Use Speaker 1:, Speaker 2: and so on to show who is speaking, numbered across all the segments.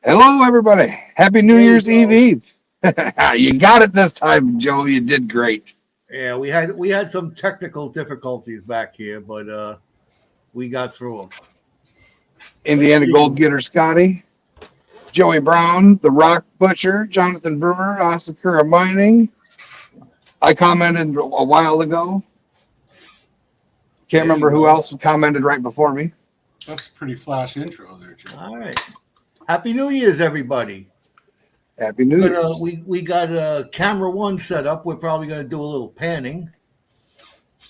Speaker 1: Hello, everybody. Happy New
Speaker 2: There you
Speaker 1: Year's
Speaker 2: go.
Speaker 1: Eve. You got it this time, Joe. You did great.
Speaker 2: Yeah, we had some technical difficulties back here, but we got through them. Let's
Speaker 1: Indiana
Speaker 2: see.
Speaker 1: Gold Getter Scotty, Joey Brown, The Rock Butcher, Jonathan Brewer, Asakura Mining. I commented a while ago. Can't
Speaker 2: There you
Speaker 1: remember who
Speaker 2: go.
Speaker 1: else commented right before me.
Speaker 3: That's a pretty flash intro there, Joe.
Speaker 2: All right. Happy New Year's, everybody.
Speaker 1: Happy New Year's.
Speaker 2: We got camera one set up. We're probably gonna do a little panning.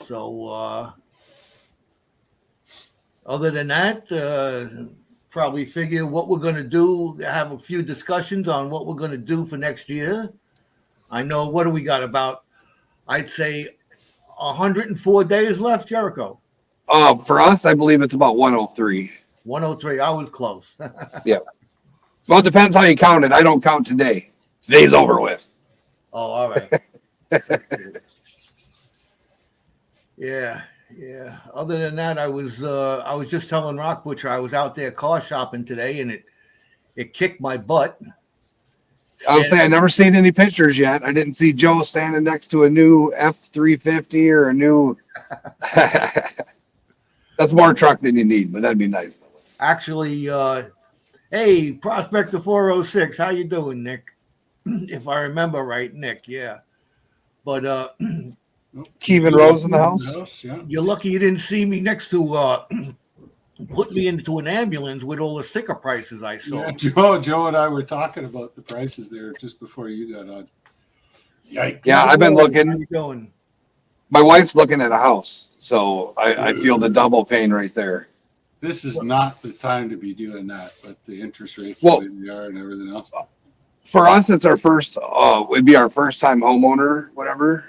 Speaker 2: So other than that, probably figure what we're gonna do. Have a few discussions on what we're gonna do for next year. I know what do we got about? I'd say 104 days left, Jericho.
Speaker 1: For us, I believe it's about 103.
Speaker 2: 103. I was close.
Speaker 1: Yeah. Well, it depends how you count it. I don't count today. Today's over with.
Speaker 2: Oh, all right. Yeah. Other than that, I was just telling Rock Butcher I was out there car shopping today, and it kicked my butt.
Speaker 1: I was saying I never seen any pictures yet. I didn't see Joe standing next to a new F-350 or a new. That's more truck than you need, but that'd be nice.
Speaker 2: Actually, hey, Prospector 406, how you doing, Nick? If I remember right, Nick, yeah. But
Speaker 1: Kevin Rose in the house.
Speaker 3: Yeah.
Speaker 2: you're lucky you didn't see me next to put me into an ambulance with all the sticker prices I saw.
Speaker 3: Yeah, Joe and I were talking about the prices there just before you got on. Yikes.
Speaker 1: Yeah, I've been
Speaker 2: How
Speaker 1: looking.
Speaker 2: you doing?
Speaker 1: My wife's looking at a house, so I feel the double pain right there.
Speaker 3: This is not the time to be doing that, but the interest rates
Speaker 1: Well-
Speaker 3: the way they are and everything else.
Speaker 1: For us, it's our first. It'd be our first time homeowner, whatever.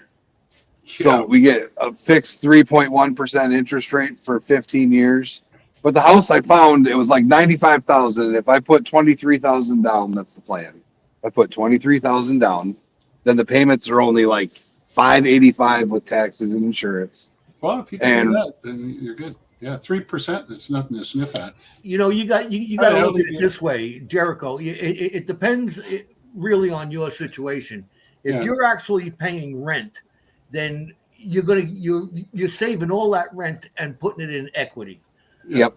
Speaker 1: So we get a fixed 3.1% interest rate for 15 years. But the house I found, it was like 95,000. If I put 23,000 down, that's the plan. If I put 23,000 down, then the payments are only like 585 with taxes and insurance.
Speaker 3: Well, if you can
Speaker 1: And-
Speaker 3: do that, then you're good. Yeah, 3%. That's nothing to sniff at.
Speaker 2: You know, you got to
Speaker 3: I'll
Speaker 2: look at
Speaker 3: leave
Speaker 2: it
Speaker 3: you-
Speaker 2: this way, Jericho. It depends really on your situation. If
Speaker 3: Yeah.
Speaker 2: you're actually paying rent, then you're saving all that rent and putting it in equity.
Speaker 1: Yep.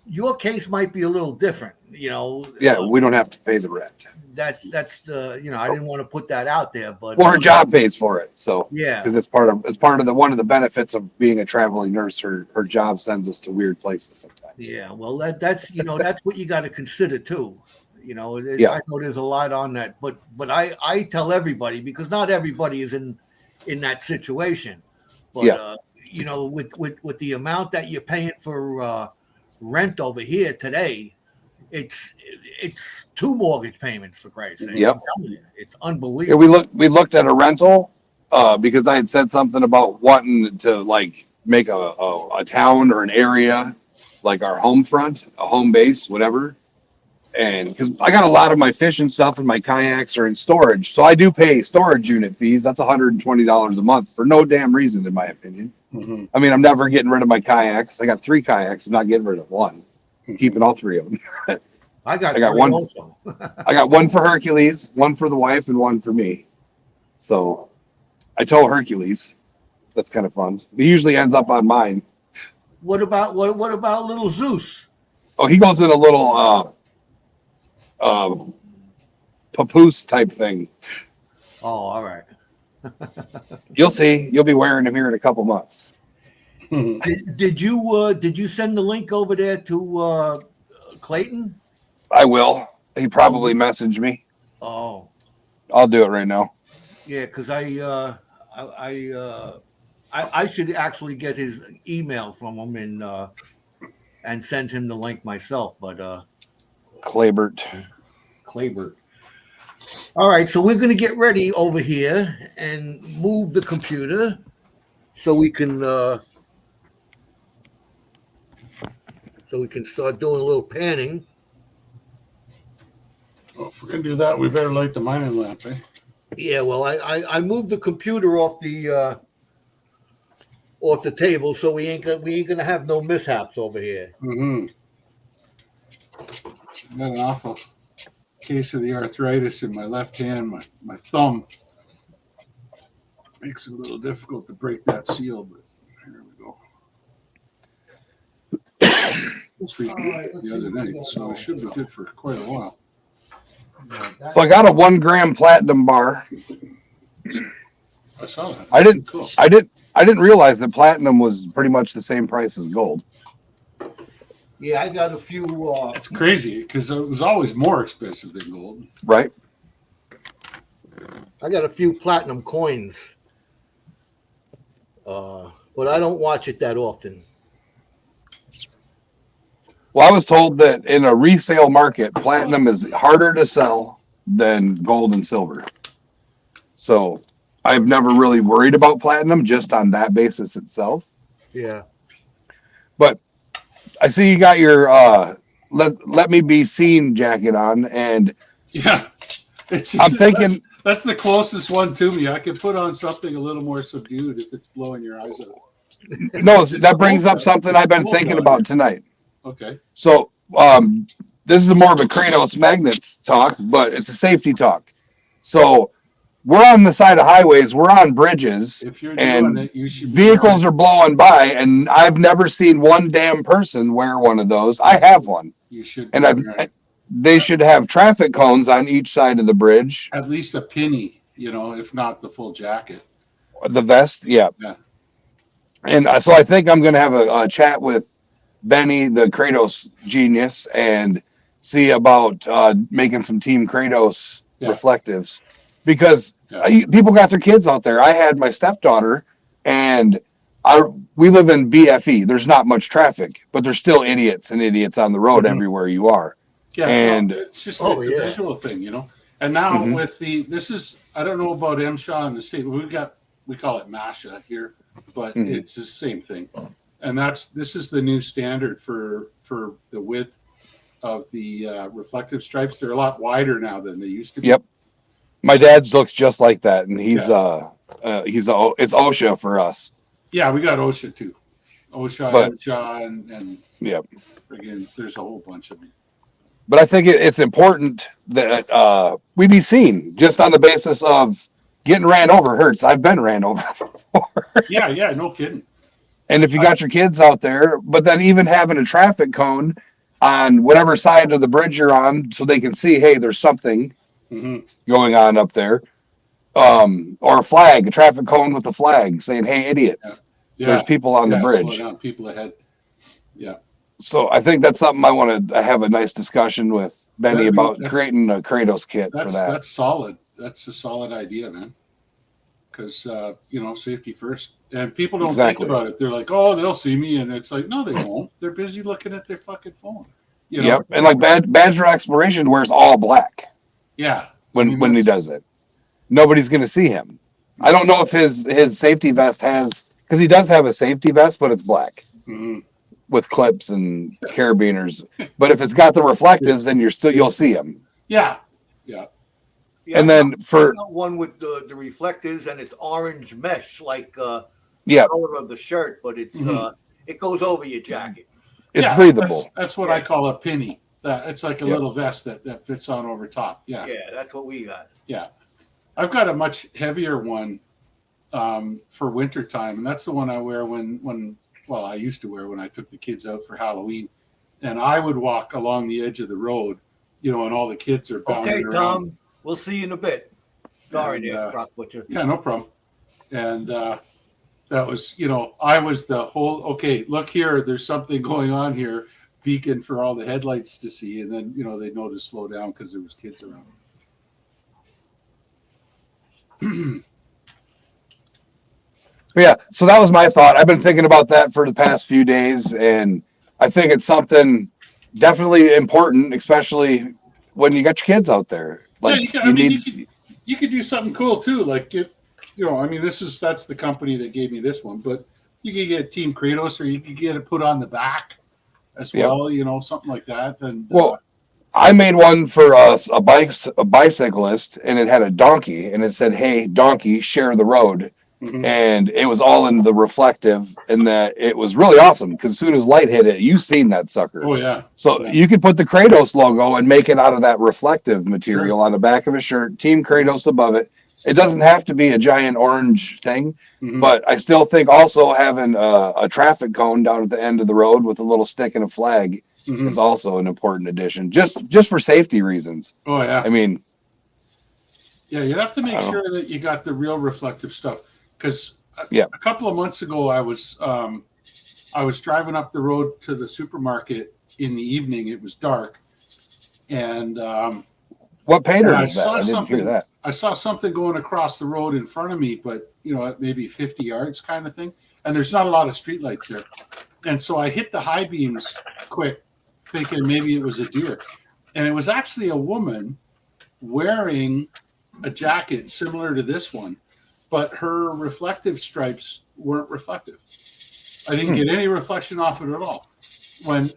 Speaker 2: Your case might be a little different. You know.
Speaker 1: Yeah, we don't have to pay the rent.
Speaker 2: That's the I didn't want to put that out there, but
Speaker 1: Well, her job pays for it, so
Speaker 2: yeah.
Speaker 1: because it's part of the one of the benefits of being a traveling nurse. Her job sends us to weird places sometimes.
Speaker 2: Yeah, well, that's that's what you got to consider too. You know,
Speaker 1: Yeah.
Speaker 2: I know there's a lot on that, but I tell everybody because not everybody is in that situation. But
Speaker 1: Yeah.
Speaker 2: you know, with the amount that you're paying for rent over here today, it's 2 mortgage payments for Christ's sake.
Speaker 1: Yep.
Speaker 2: I'm telling you, it's
Speaker 1: Yeah,
Speaker 2: unbelievable.
Speaker 1: we looked at a rental because I had said something about wanting to like make a town or an area like our home front, a home base, whatever. And because I got a lot of my fishing stuff and my kayaks are in storage, so I do pay storage unit fees. That's $120 a month for no damn reason, in my opinion.
Speaker 3: Mm-hmm.
Speaker 1: I mean, I'm never getting rid of my kayaks. I got 3 kayaks. I'm not getting rid of one. I'm keeping all 3 of them.
Speaker 2: I got
Speaker 1: I got
Speaker 2: 3
Speaker 1: one.
Speaker 2: also.
Speaker 1: I got one for Hercules, one for the wife, and one for me. So I tow Hercules. That's kind of fun. He usually ends up on mine.
Speaker 2: What about little Zeus?
Speaker 1: Oh, he goes in a little papoose type thing.
Speaker 2: Oh, all right.
Speaker 1: You'll see. You'll be wearing him here in a couple months.
Speaker 2: Did you send the link over there to Clayton?
Speaker 1: I will. He probably messaged me.
Speaker 2: Oh,
Speaker 1: I'll do it right now.
Speaker 2: yeah, because I should actually get his email from him and send him the link myself. But
Speaker 1: Claybert.
Speaker 2: Claybert. All right, so we're going to get ready over here and move the computer so we can start doing a little panning.
Speaker 3: Well, if we're gonna do that, we better light the mining lamp, eh?
Speaker 2: Yeah, well, I moved the computer off the table, so we ain't gonna have no mishaps over here.
Speaker 3: Mm-hmm. Got an awful case of the arthritis in my left hand. My thumb makes it a little difficult to break that seal, but here we go. This week, the other night, so it should be good for quite a while.
Speaker 1: So I got a 1 gram platinum bar.
Speaker 3: I saw that.
Speaker 1: I didn't.
Speaker 3: Cool.
Speaker 1: I didn't realize that platinum was pretty much the same price as gold.
Speaker 2: Yeah, I got a few.
Speaker 3: It's crazy because it was always more expensive than gold.
Speaker 1: Right.
Speaker 2: I got a few platinum coins, but I don't watch it that often.
Speaker 1: Well, I was told that in a resale market, platinum is harder to sell than gold and silver. So I've never really worried about platinum just on that basis itself.
Speaker 2: Yeah.
Speaker 1: But I see you got your let me be seen jacket on, and
Speaker 3: Yeah, it's
Speaker 1: I'm thinking
Speaker 3: that's the closest one to me. I could put on something a little more subdued if it's blowing your eyes out.
Speaker 1: no, that brings up something I've been thinking about tonight.
Speaker 3: Okay.
Speaker 1: So this is more of a Kratos Magnets talk, but it's a safety talk. So we're on the side of highways, we're on bridges,
Speaker 3: If you're
Speaker 1: and
Speaker 3: doing it, you should.
Speaker 1: vehicles are blowing by, and I've never seen one damn person wear one of those. I have one,
Speaker 3: You should.
Speaker 1: and they should have traffic cones on each side of the bridge.
Speaker 3: At least a penny, if not the full jacket.
Speaker 1: The vest, yeah.
Speaker 3: Yeah.
Speaker 1: And so I think I'm going to have a chat with Benny, the Kratos genius, and see about making some Team Kratos reflectives, because people got their kids out there. I had my stepdaughter, and we live in BFE. There's not much traffic, but there's still idiots on the road everywhere you are.
Speaker 3: Yeah,
Speaker 1: and
Speaker 3: it's just a visual thing, And now with I don't know about MSHA in the state. We call it MASHA here, but it's the same thing. And this is the new standard for the width of the reflective stripes. They're a lot wider now than they used to be.
Speaker 1: Yep. My dad's looks just like that, and it's OSHA for us.
Speaker 3: Yeah, we got OSHA too. OSHA, MSHA, and
Speaker 1: yep.
Speaker 3: Again, there's a whole bunch of them.
Speaker 1: But I think it's important that we be seen just on the basis of getting ran over hurts. I've been ran over before.
Speaker 3: Yeah, no kidding.
Speaker 1: And if you got your kids out there, but then even having a traffic cone on whatever side of the bridge you're on so they can see, hey, there's something going on up there. Or a traffic cone with a flag saying, hey, idiots, there's people on the bridge.
Speaker 3: Slow down, people ahead. Yeah.
Speaker 1: So I think that's something I want to have a nice discussion with Benny about creating a Kratos kit for that.
Speaker 3: That's solid. That's a solid idea, man. Because, safety first. And people don't think about it. They're like, oh, they'll see me. And it's like, no, they won't. They're busy looking at their fucking phone.
Speaker 1: Yep. And like Badger Exploration wears all black.
Speaker 3: Yeah.
Speaker 1: When he does it. Nobody's going to see him. I don't know if his safety vest has, because he does have a safety vest, but it's black with clips and carabiners. But if it's got the reflectives, then you'll see him.
Speaker 3: Yeah. Yeah.
Speaker 1: And then for
Speaker 2: one with the reflectors, and it's orange mesh, like the color of the shirt, but it's it goes over your jacket.
Speaker 1: It's breathable.
Speaker 3: That's what I call a penny. It's like a little vest that fits on over top. Yeah.
Speaker 2: Yeah, that's what we got.
Speaker 3: Yeah. I've got a much heavier one for wintertime, and that's the one I wear I used to wear when I took the kids out for Halloween. And I would walk along the edge of the road, and all the kids are bounding around.
Speaker 2: Tom. We'll see you in a bit. Sorry, Brock Butcher.
Speaker 3: Yeah, no problem. And that was, I was the whole, okay, look here, there's something going on here, beacon for all the headlights to see. And then, they know to slow down because there was kids around.
Speaker 1: But yeah, so that was my thought. I've been thinking about that for the past few days, and I think it's something definitely important, especially when you got your kids out there.
Speaker 3: Yeah,
Speaker 1: Like
Speaker 3: you can. I
Speaker 1: you
Speaker 3: mean,
Speaker 1: need,
Speaker 3: you could do something cool too. Like get, I mean, that's the company that gave me this one, but you could get Team Kratos, or you could get it put on the back as
Speaker 1: Yep.
Speaker 3: well. Something like that. And
Speaker 1: well, I made one for a bicyclist, and it had a donkey, and it said, "Hey, donkey, share the road."
Speaker 3: mhm.
Speaker 1: And it was all in the reflective, and that it was really awesome because as soon as light hit it, you seen that sucker.
Speaker 3: Oh yeah.
Speaker 1: So
Speaker 3: Yeah.
Speaker 1: you could put the Kratos logo and make it out of that reflective material on the back of a shirt, Team Kratos above it. It doesn't have to be a giant orange thing,
Speaker 3: Mhm.
Speaker 1: but I still think also having a traffic cone down at the end of the road with a little stick and a flag
Speaker 3: Mhm.
Speaker 1: is also an important addition, just for safety reasons.
Speaker 3: Oh yeah.
Speaker 1: I mean,
Speaker 3: Yeah, you'd have to make
Speaker 1: I don't
Speaker 3: sure that you got the real reflective stuff. Because
Speaker 1: Yeah.
Speaker 3: a couple of months ago, I was driving up the road to the supermarket in the evening. It was dark, and
Speaker 1: what painter
Speaker 3: I
Speaker 1: is that?
Speaker 3: saw
Speaker 1: I didn't hear
Speaker 3: something.
Speaker 1: that.
Speaker 3: I saw something going across the road in front of me, but at maybe 50 yards, kind of thing. And there's not a lot of streetlights there, and so I hit the high beams quick, thinking maybe it was a deer, and it was actually a woman wearing a jacket similar to this one, but her reflective stripes weren't reflective. I didn't get any reflection off it at all. When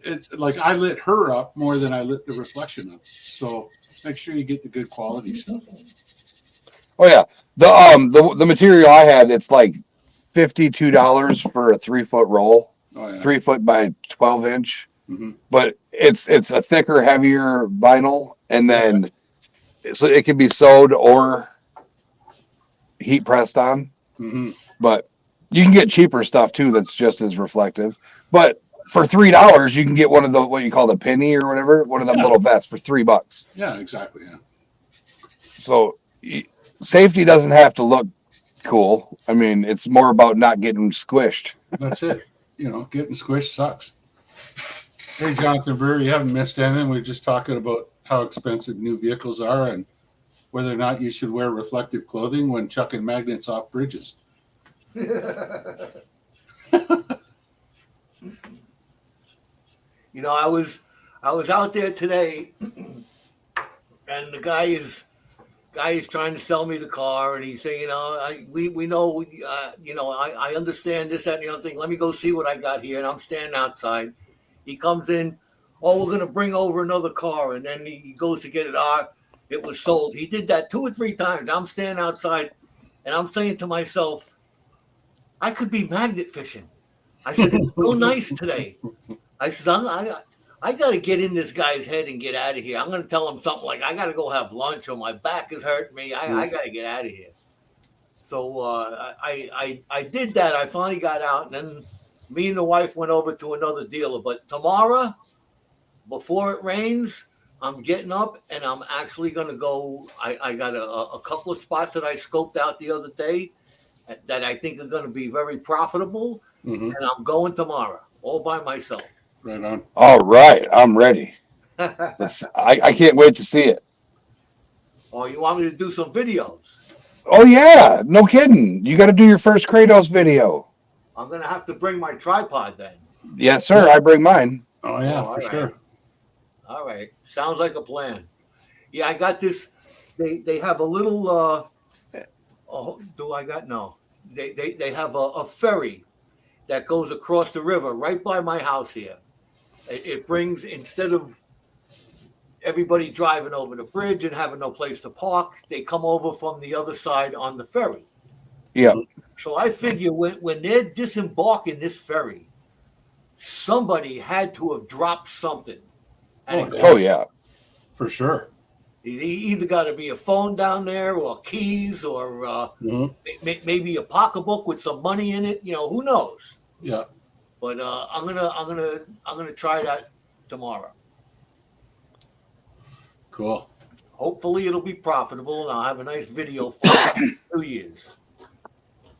Speaker 3: I lit her up more than I lit the reflection up. So make sure you get the good quality stuff.
Speaker 1: Oh yeah, the material I had, it's like $52 for a 3 foot roll,
Speaker 3: Oh yeah.
Speaker 1: 3 foot by 12 inch.
Speaker 3: Mm-hmm.
Speaker 1: But it's a thicker, heavier vinyl, and then so it can be sewed or heat pressed on.
Speaker 3: Mm-hmm.
Speaker 1: But you can get cheaper stuff too that's just as reflective. But for $3, you can get one of the what you call the penny or whatever, one of them little vests for $3.
Speaker 3: Yeah, exactly. Yeah.
Speaker 1: So safety doesn't have to look cool. I mean, it's more about not getting squished.
Speaker 3: That's it. Getting squished sucks. Hey, Jonathan Brewer, you haven't missed anything. We're just talking about how expensive new vehicles are and whether or not you should wear reflective clothing when chucking magnets off bridges.
Speaker 2: I was out there today, and the guy is trying to sell me the car, and he's saying, we know, I understand this, that, and the other thing. Let me go see what I got here, and I'm standing outside. He comes in, we're gonna bring over another car, and then he goes to get it. It was sold. He did that 2 or 3 times. I'm standing outside, and I'm saying to myself, I could be magnet fishing. I said, it's so nice today. I said, I got to get in this guy's head and get out of here. I'm going to tell him something like, I got to go have lunch, or my back is hurting me. I got to get out of here. So I did that. I finally got out, and then me and the wife went over to another dealer. But tomorrow, before it rains, I'm getting up, and I'm actually going to go. I got a couple of spots that I scoped out the other day that I think are going to be very profitable,
Speaker 3: Mm-hmm.
Speaker 2: and I'm going tomorrow all by myself.
Speaker 3: Right on.
Speaker 1: All right, I'm ready. I can't wait to see it.
Speaker 2: Oh, you want me to do some videos?
Speaker 1: Oh yeah, no kidding. You got to do your first Kratos video.
Speaker 2: I'm going to have to bring my tripod then.
Speaker 1: Yes, sir. I bring mine.
Speaker 3: Oh yeah,
Speaker 2: Oh,
Speaker 3: for
Speaker 2: all right.
Speaker 3: sure.
Speaker 2: All right. Sounds like a plan. Yeah, I got this. They have a little, do I got? No. They have a ferry that goes across the river right by my house here. It brings, instead of everybody driving over the bridge and having no place to park, they come over from the other side on the ferry.
Speaker 1: Yeah.
Speaker 2: So I figure when they're disembarking this ferry, somebody had to have dropped something. And
Speaker 1: Oh yeah.
Speaker 3: For sure.
Speaker 2: it either got to be a phone down there, or keys, or maybe a pocketbook with some money in it. Who knows?
Speaker 3: Yeah.
Speaker 2: But I'm gonna try that tomorrow.
Speaker 3: Cool.
Speaker 2: Hopefully it'll be profitable, and I'll have a nice video for 2 years.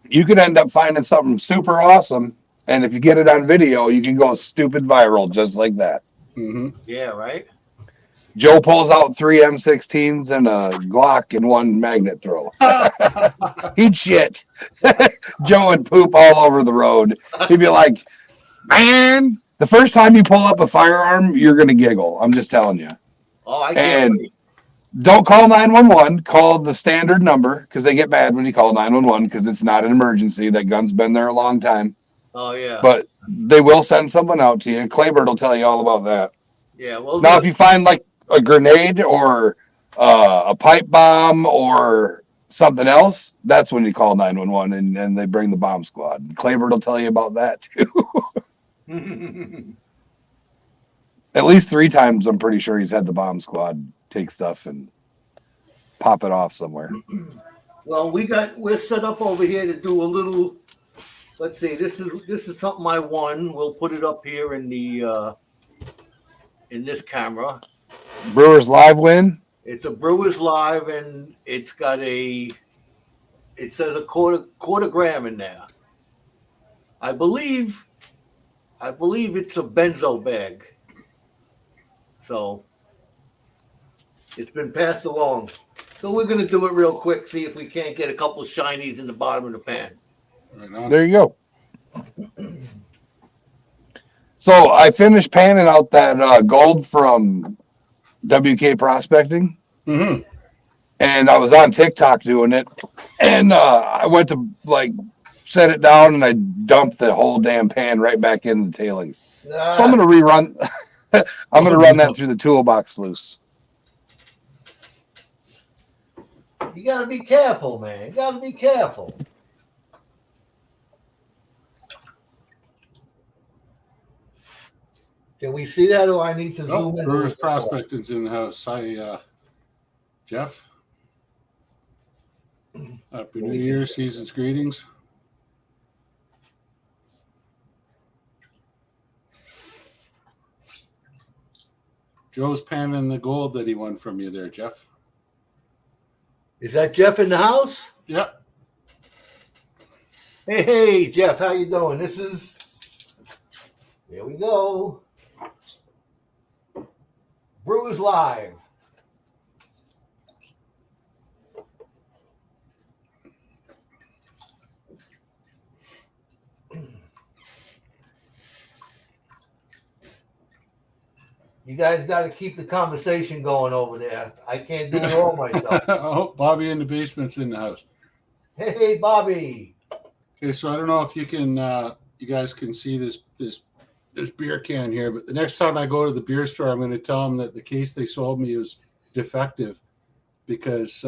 Speaker 1: You could end up finding something super awesome, and if you get it on video, you can go stupid viral just like that.
Speaker 3: Mm-hmm.
Speaker 2: Yeah, right.
Speaker 1: Joe pulls out 3 M16s and a Glock and 1 magnet throw. He'd shit. Joe would poop all over the road. He'd be like, man, the first time you pull up a firearm, you're going to giggle. I'm just telling you.
Speaker 2: Oh, I can't wait.
Speaker 1: Don't call 911. Call the standard number because they get mad when you call 911 because it's not an emergency. That gun's been there a long time.
Speaker 2: Oh, yeah.
Speaker 1: But they will send someone out to you. Claybird will tell you all about that.
Speaker 2: Yeah, well,
Speaker 1: Now, if you find like a grenade or a pipe bomb or something else, that's when you call 911 and they bring the bomb squad. Claybird will tell you about that too. At least 3 times, I'm pretty sure he's had the bomb squad take stuff and pop it off somewhere.
Speaker 2: well, we're set up over here to do a little. Let's see. This is something I won. We'll put it up here in the in this camera.
Speaker 1: Brewers Live win.
Speaker 2: It's a Brewers Live, and it says a quarter gram in there. I believe it's a benzo bag. So it's been passed along. So we're gonna do it real quick, see if we can't get a couple of shinies in the bottom of the pan.
Speaker 3: Right
Speaker 1: There you go. So I finished panning out that gold from WK Prospecting.
Speaker 3: Mm-hmm.
Speaker 1: And I was on TikTok doing it, and I went to like set it down, and I dumped the whole damn pan right back in the tailings. So I'm gonna rerun. I'm gonna run that through the toolbox sluice.
Speaker 2: You gotta be careful, man. You gotta be careful. Can we see that, or I need to zoom in?
Speaker 3: Brewers Prospecting's in the house. Hi, Jeff. Happy New Year, season's greetings. Joe's panning the gold that he won from you there, Jeff.
Speaker 2: Is that Jeff in the house?
Speaker 3: Yep.
Speaker 2: Hey, Jeff, how you doing? Here we go. Brewers Live. You guys got to keep the conversation going over there. I can't do it all myself.
Speaker 3: Oh, Bobby in the basement's in the house.
Speaker 2: Hey, Bobby.
Speaker 3: Okay, so I don't know if you can, you guys can see this beer can here, but the next time I go to the beer store, I'm going to tell them that the case they sold me is defective because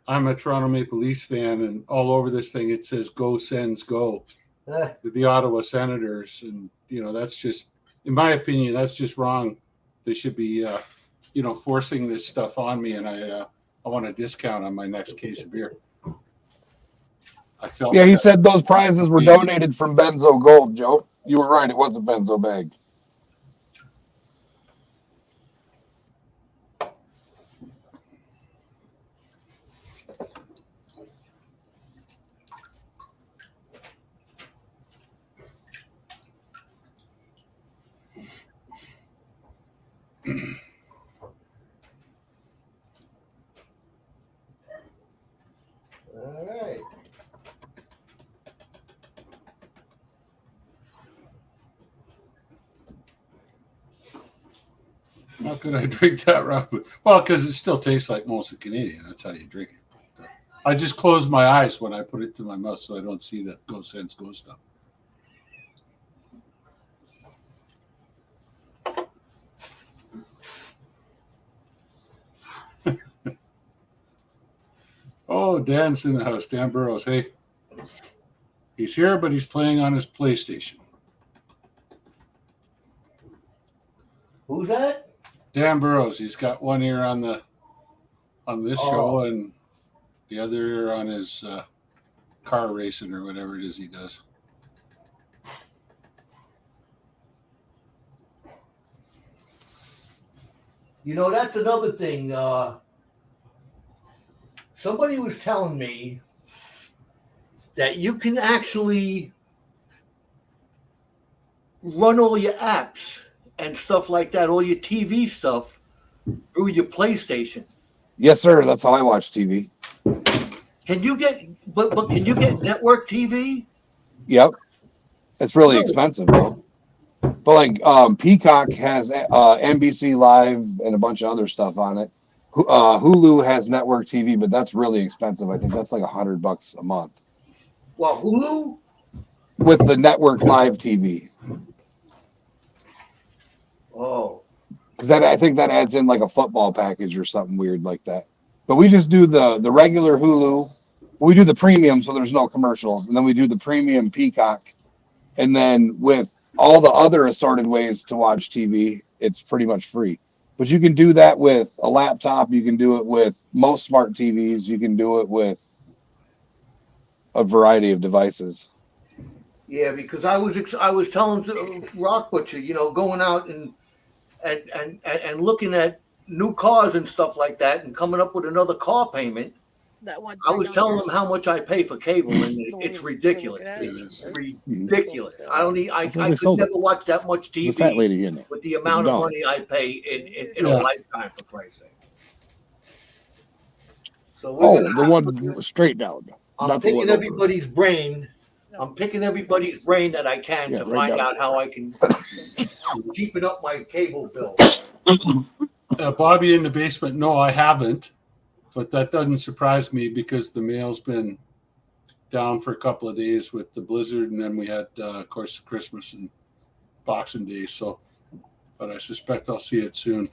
Speaker 3: I'm a Toronto Maple Leafs fan, and all over this thing it says "Go Sens Go" with the Ottawa Senators, and that's just, in my opinion, that's just wrong. They should be, forcing this stuff on me, and I want a discount on my next case of beer. I felt.
Speaker 1: Yeah, he said those prizes were donated from Benzo Gold, Joe. You were right. It was a Benzo bag.
Speaker 2: All right.
Speaker 3: How could I drink that, Rob? Well, because it still tastes like Molson Canadian. That's how you drink it. But, I just close my eyes when I put it to my mouth so I don't see that Go Sens Go stuff. Oh, Dan's in the house. Dan Burrows. Hey. He's here, but he's playing on his PlayStation.
Speaker 2: Who's that?
Speaker 3: Dan Burrows. He's got one ear on this show and the other ear on his car racing or whatever it is he does.
Speaker 2: That's another thing. Somebody was telling me that you can actually run all your apps and stuff like that, all your TV stuff, through your PlayStation.
Speaker 1: Yes, sir. That's how I watch TV.
Speaker 2: Can you get but can you get network TV?
Speaker 1: Yep. It's really
Speaker 2: Really?
Speaker 1: expensive though. But like Peacock has NBC Live and a bunch of other stuff on it. Hulu has network TV, but that's really expensive. I think that's like $100 a month
Speaker 2: Well, Hulu?
Speaker 1: with the network live TV.
Speaker 2: Oh.
Speaker 1: Because I think that adds in like a football package or something weird like that. But we just do the regular Hulu. We do the premium, so there's no commercials, and then we do the premium Peacock, and then with all the other assorted ways to watch TV, it's pretty much free. But you can do that with a laptop. You can do it with most smart TVs. You can do it with a variety of devices.
Speaker 2: Yeah, because I was telling Rock Butcher, going out and looking at new cars and stuff like that, and coming up with another car payment. I was telling him how much I pay for cable, and it's ridiculous. It's ridiculous. I could never watch that much TV
Speaker 4: fat lady in there.
Speaker 2: with the amount of money I pay in a lifetime, for Christ's sake. So
Speaker 4: the one straight down.
Speaker 2: I'm picking everybody's brain. I'm picking everybody's brain that I can to find out how I can cheapen up my cable bill.
Speaker 3: Bobby in the basement. No, I haven't. But that doesn't surprise me because the mail's been down for a couple of days with the blizzard, and then we had, of course, Christmas and Boxing Day. So, but I suspect I'll see it soon.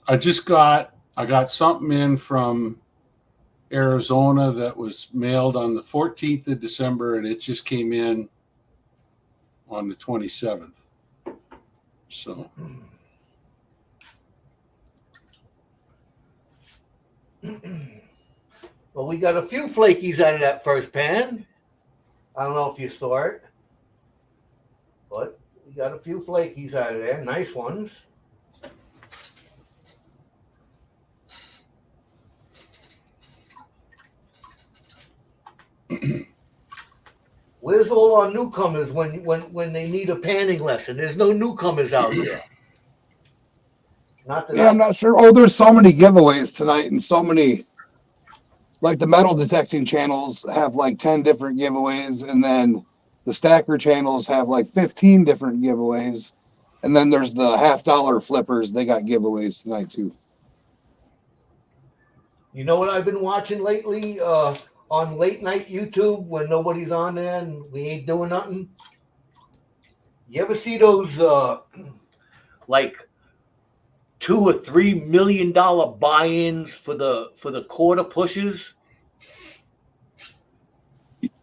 Speaker 3: I got something in from Arizona that was mailed on the 14th of December, and it just came in on the 27th. So.
Speaker 2: Well, we got a few flakies out of that first pan. I don't know if you saw it, but we got a few flakies out of there. Nice ones. Where's all our newcomers when they need a panning lesson? There's no newcomers out there.
Speaker 1: I'm not sure. Oh, there's so many giveaways tonight, and so many. Like the metal detecting channels have like 10 different giveaways, and then the stacker channels have like 15 different giveaways, and then there's the $50 flippers. They got giveaways tonight too.
Speaker 2: You know what I've been watching lately on late night YouTube when nobody's on there and we ain't doing nothing? You ever see those like $2 or $3 million buy-ins for the quarter pushes?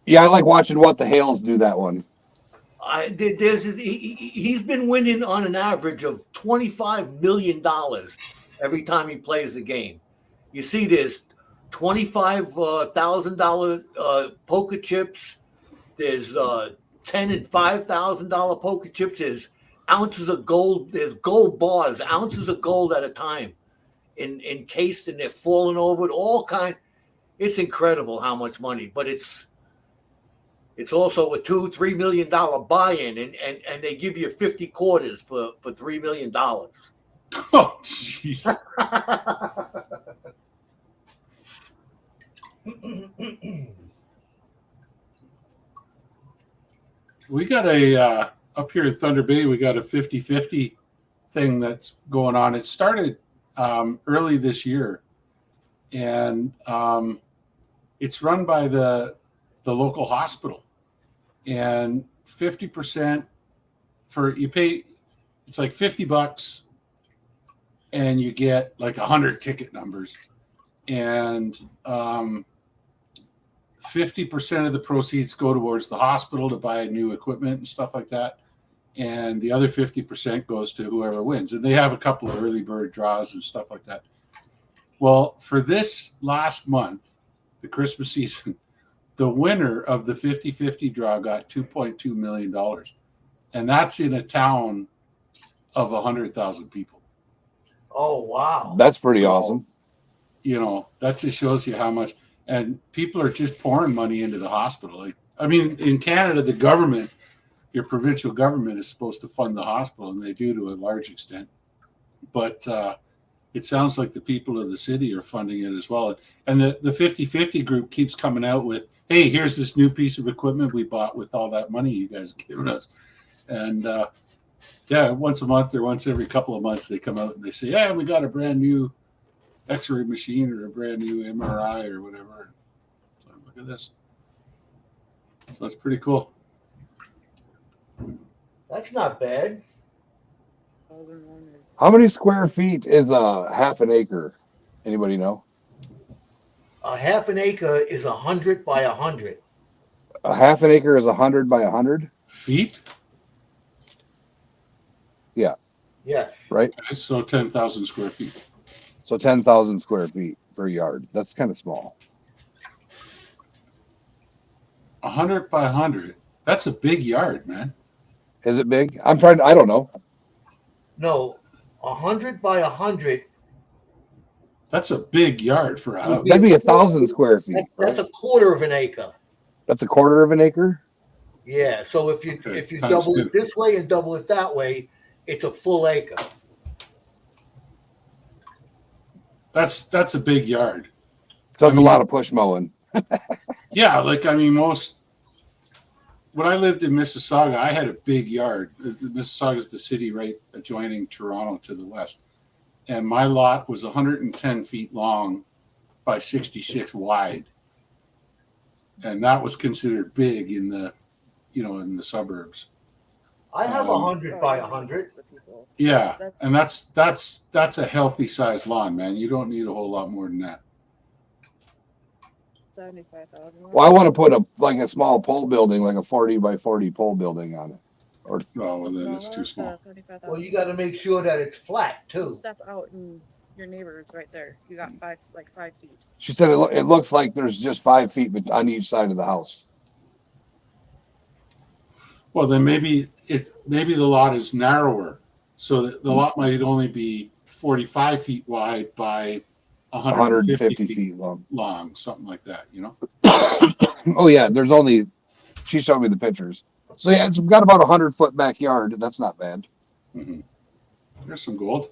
Speaker 1: Yeah, I like watching What the Hales do that one.
Speaker 2: He's been winning on an average of $25 million every time he plays the game. You see, there's $25,000 poker chips. There's $10,000 and $5,000 poker chips. There's ounces of gold. There's gold bars, ounces of gold at a time, encased, and they're falling over it. All kind. It's incredible how much money, but it's also a $2-3 million buy-in, and they give you 50 quarters for $3 million.
Speaker 3: Oh, jeez. We got up here in Thunder Bay, we got a 50-50 thing that's going on. It started early this year, and it's run by the local hospital. And 50% you pay, it's like $50, and you get like 100 ticket numbers. And 50% of the proceeds go towards the hospital to buy new equipment and stuff like that. And the other 50% goes to whoever wins. And they have a couple of early bird draws and stuff like that. Well, for this last month, the Christmas season, the winner of the 50-50 draw got $2.2 million. And that's in a town of 100,000 people.
Speaker 2: Oh, wow.
Speaker 1: That's pretty awesome.
Speaker 3: You know, that just shows you how much. And people are just pouring money into the hospital. I mean, in Canada, the government, your provincial government is supposed to fund the hospital, and they do to a large extent. But it sounds like the people of the city are funding it as well. And the 50-50 group keeps coming out with, hey, here's this new piece of equipment we bought with all that money you guys have given us. And yeah, once a month or once every couple of months, they come out and they say, yeah, we got a brand new X-ray machine or a brand new MRI or whatever. So look at this. So it's pretty cool.
Speaker 2: That's not bad.
Speaker 1: How many square feet is a half an acre? Anybody know?
Speaker 2: A half an acre is 100 by 100.
Speaker 1: A half an acre is 100 by 100.
Speaker 3: Feet?
Speaker 2: Yes.
Speaker 1: Right?
Speaker 3: Okay, so 10,000 square feet.
Speaker 1: So 10,000 square feet per yard. That's kind of small.
Speaker 3: 100 by 100. That's a big yard, man.
Speaker 1: Is it big? I don't know.
Speaker 2: No, 100 by 100.
Speaker 3: That's a big yard for a house.
Speaker 1: That'd be 1,000 square feet.
Speaker 2: That's a quarter of an acre.
Speaker 1: That's a quarter of an acre.
Speaker 2: Yeah. So if you
Speaker 3: Okay, times
Speaker 2: double
Speaker 3: two.
Speaker 2: it this way and double it that way, it's a full acre.
Speaker 3: That's a big yard.
Speaker 1: Does a lot of push mowing.
Speaker 3: Yeah, like I mean, when I lived in Mississauga, I had a big yard. Mississauga is the city right adjoining Toronto to the west, and my lot was 110 feet long by 66 wide, and that was considered big in the, in the suburbs.
Speaker 2: I have 100 by 100.
Speaker 3: Yeah, and that's a healthy sized lawn, man. You don't need a whole lot more than that.
Speaker 5: 75,000.
Speaker 1: Well, I want to put a small pole building, like a 40 by 40 pole building on it. Or
Speaker 3: Oh, well, then it's too small.
Speaker 2: Well, you got to make sure that it's flat too.
Speaker 5: Step out and your neighbor is right there. You got 5 feet.
Speaker 1: she said it looks like there's just 5 feet on each side of the house.
Speaker 3: Well, then maybe the lot is narrower, so that the lot might only be 45 feet wide by 150
Speaker 1: feet long.
Speaker 3: long, something like that.
Speaker 1: Oh yeah, she showed me the pictures. So yeah, it's got about 100-foot backyard. That's not bad.
Speaker 3: Mm-hmm. There's some gold.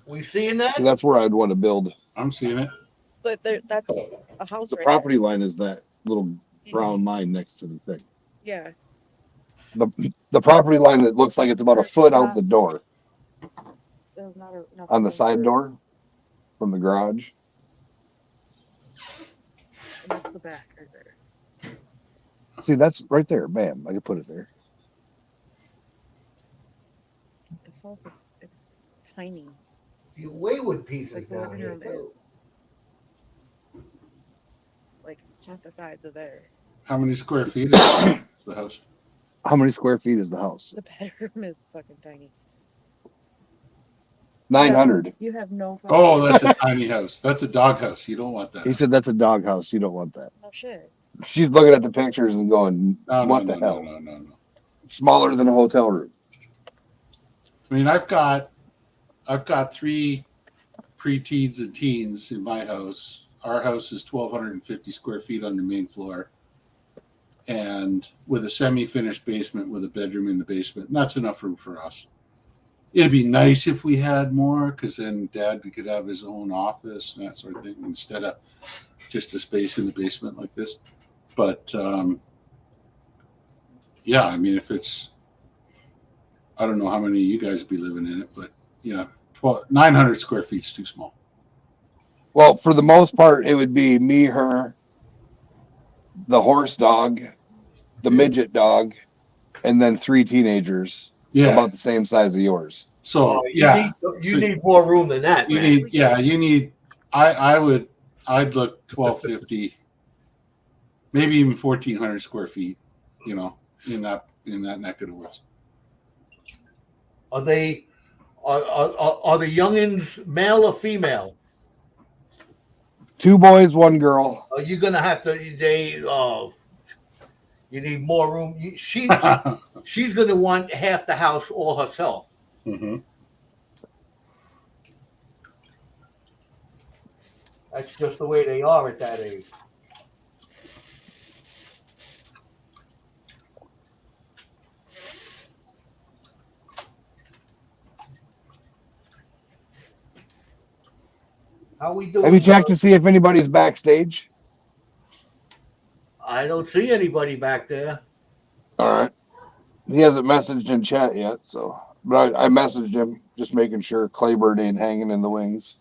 Speaker 2: We seeing that?
Speaker 1: So that's where I'd want to build.
Speaker 3: I'm seeing it.
Speaker 5: But that's a house.
Speaker 1: The
Speaker 5: right
Speaker 1: property line is that little
Speaker 5: there.
Speaker 1: brown line next to the thing.
Speaker 5: Yeah.
Speaker 1: The property line, it looks like it's about a foot out the door
Speaker 5: There's not enough
Speaker 1: on the
Speaker 5: room
Speaker 1: side
Speaker 5: for-
Speaker 1: door from the garage.
Speaker 5: And that's the back right there.
Speaker 1: See, that's right there. Bam, I could put it there.
Speaker 5: The house is it's tiny.
Speaker 2: You wayward pieces
Speaker 5: Like the
Speaker 2: down
Speaker 5: living
Speaker 2: here
Speaker 5: room
Speaker 2: too.
Speaker 5: is like half the size of there.
Speaker 3: How many square feet is the house?
Speaker 1: How many square feet is the house?
Speaker 5: The bedroom is fucking tiny.
Speaker 1: 900.
Speaker 5: You have no.
Speaker 3: Oh, that's a tiny house. That's a dog house. You don't want that.
Speaker 1: He said that's a dog house. You don't want that.
Speaker 5: Oh shit.
Speaker 1: She's looking at the pictures and going,
Speaker 3: No,
Speaker 1: what
Speaker 3: no,
Speaker 1: the
Speaker 3: no,
Speaker 1: hell?
Speaker 3: No.
Speaker 1: Smaller than a hotel room.
Speaker 3: I mean, I've got 3 pre-teens and teens in my house. Our house is 1,250 square feet on the main floor, and with a semi-finished basement with a bedroom in the basement. And that's enough room for us. It'd be nice if we had more, because then Dad could have his own office and that sort of thing instead of just a space in the basement like this. But yeah, I mean, if it's, I don't know how many of you guys would be living in it, but yeah, 900 square feet is too small.
Speaker 1: Well, for the most part, it would be me, her, the horse dog, the midget dog, and then 3 teenagers
Speaker 3: Yeah.
Speaker 1: about the same size as yours.
Speaker 3: So
Speaker 2: Oh,
Speaker 3: yeah,
Speaker 2: you need more room than that,
Speaker 3: you
Speaker 2: man.
Speaker 3: need. I'd look 1,250, maybe even 1,400 square feet. In that neck of the woods.
Speaker 2: Are the youngins male or female?
Speaker 1: 2 boys, 1 girl.
Speaker 2: Are you gonna have to? You need more room. She's gonna want half the house all herself.
Speaker 3: Mm-hmm.
Speaker 2: That's just the way they are at that age. How we doing?
Speaker 1: Have you checked to see if anybody's backstage?
Speaker 2: I don't see anybody back there.
Speaker 1: All right. He hasn't messaged in chat yet, so but I messaged him, just making sure Claybird ain't hanging in the wings.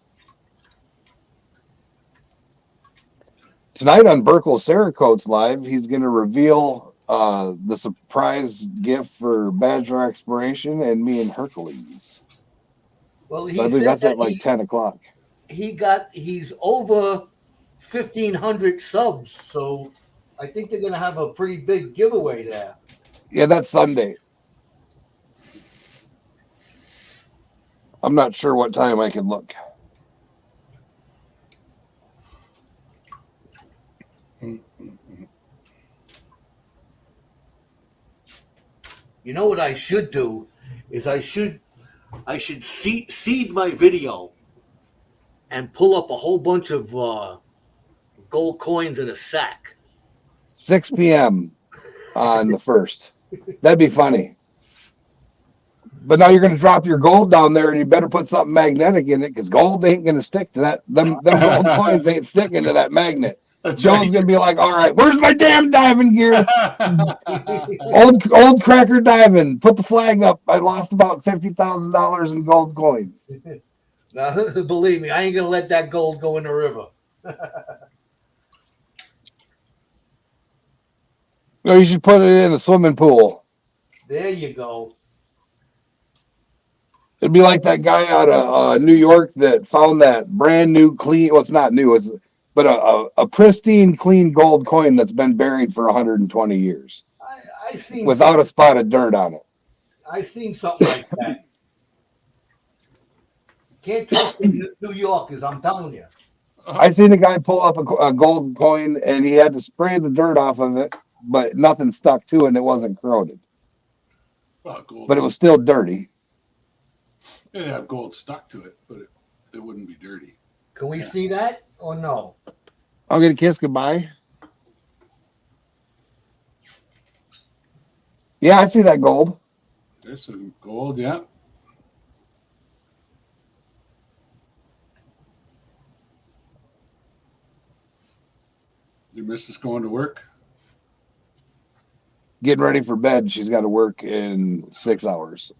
Speaker 1: Tonight on Burkle Cerakote's live, he's going to reveal the surprise gift for Badger Exploration and me and Hercules.
Speaker 2: Well, he
Speaker 1: So I believe
Speaker 2: said
Speaker 1: that's
Speaker 2: that
Speaker 1: at like 10 o'clock.
Speaker 2: he's over 1,500 subs, so I think they're gonna have a pretty big giveaway there.
Speaker 1: Yeah, that's Sunday. I'm not sure what time I can look.
Speaker 2: You know what I should do is I should seed my video and pull up a whole bunch of gold coins in a sack.
Speaker 1: 6 p.m. on the 1st. That'd be funny. But now you're going to drop your gold down there, and you better put something magnetic in it because gold ain't going to stick to that. Them gold coins ain't sticking to that magnet.
Speaker 3: That's
Speaker 1: Joe's
Speaker 3: right.
Speaker 1: going to be like, all right, where's my damn diving gear? Old cracker diving. Put the flag up. I lost about $50,000 in gold coins.
Speaker 2: Now, believe me, I ain't gonna let that gold go in the river.
Speaker 1: No, you should put it in a swimming pool.
Speaker 2: There you go.
Speaker 1: It'd be like that guy out of New York that found that brand new clean. Well, it's not new, but a pristine, clean gold coin that's been buried for 120 years
Speaker 2: I seen
Speaker 1: without a spot of dirt on it.
Speaker 2: I seen something like that. Can't trust the New Yorkers, I'm telling you.
Speaker 1: I seen a guy pull up a gold coin and he had to spray the dirt off of it, but nothing stuck to it and it wasn't corroded.
Speaker 3: Well, gold.
Speaker 1: But it was still dirty.
Speaker 3: It'd have gold stuck to it, but it wouldn't be dirty.
Speaker 2: Can we see that or no?
Speaker 1: I'll get a kiss goodbye. Yeah, I see that gold.
Speaker 3: There's some gold, yeah. Your missus going to work?
Speaker 1: Getting ready for bed. She's got to work in 6 hours.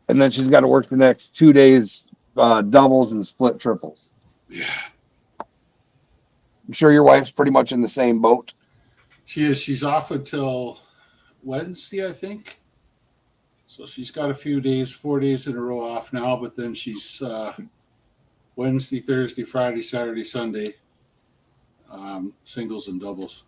Speaker 1: And then she's got to work the next 2 days, doubles and split triples.
Speaker 3: Yeah.
Speaker 1: I'm sure your wife's pretty much in the same boat.
Speaker 3: She is. She's off until Wednesday, I think. So she's got a few days, 4 days in a row off now, but then she's Wednesday, Thursday, Friday, Saturday, Sunday, singles and doubles.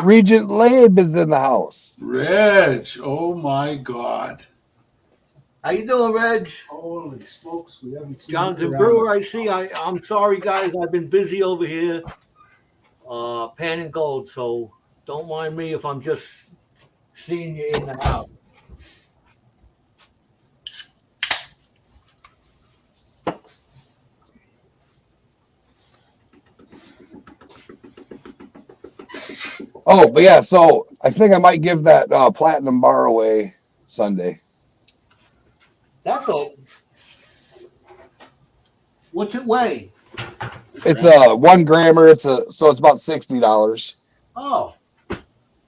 Speaker 1: Regent Labe is in the house.
Speaker 3: Reg, oh my God.
Speaker 2: How you doing, Reg?
Speaker 3: Holy smokes, we haven't seen
Speaker 2: Johnson Brewer, I see. I'm sorry, guys. I've been busy over here panning gold, so don't mind me if I'm just seeing you in the house.
Speaker 1: Oh, but yeah, so I think I might give that platinum bar away Sunday.
Speaker 2: That's all. What's it weigh?
Speaker 1: It's a 1 grammer. So it's about $60.
Speaker 2: Oh,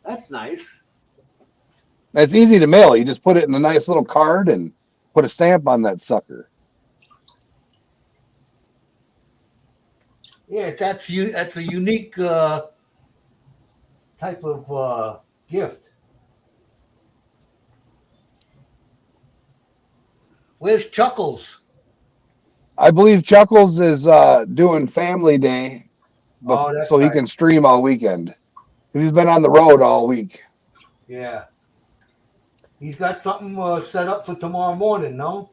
Speaker 2: that's nice.
Speaker 1: It's easy to mail. You just put it in a nice little card and put a stamp on that sucker.
Speaker 2: Yeah, that's a unique type of gift. Where's Chuckles?
Speaker 1: I believe Chuckles is doing Family Day,
Speaker 2: Oh, that's
Speaker 1: so he
Speaker 2: right.
Speaker 1: can stream all weekend. 'Cause he's been on the road all week.
Speaker 2: Yeah. He's got something set up for tomorrow morning, no?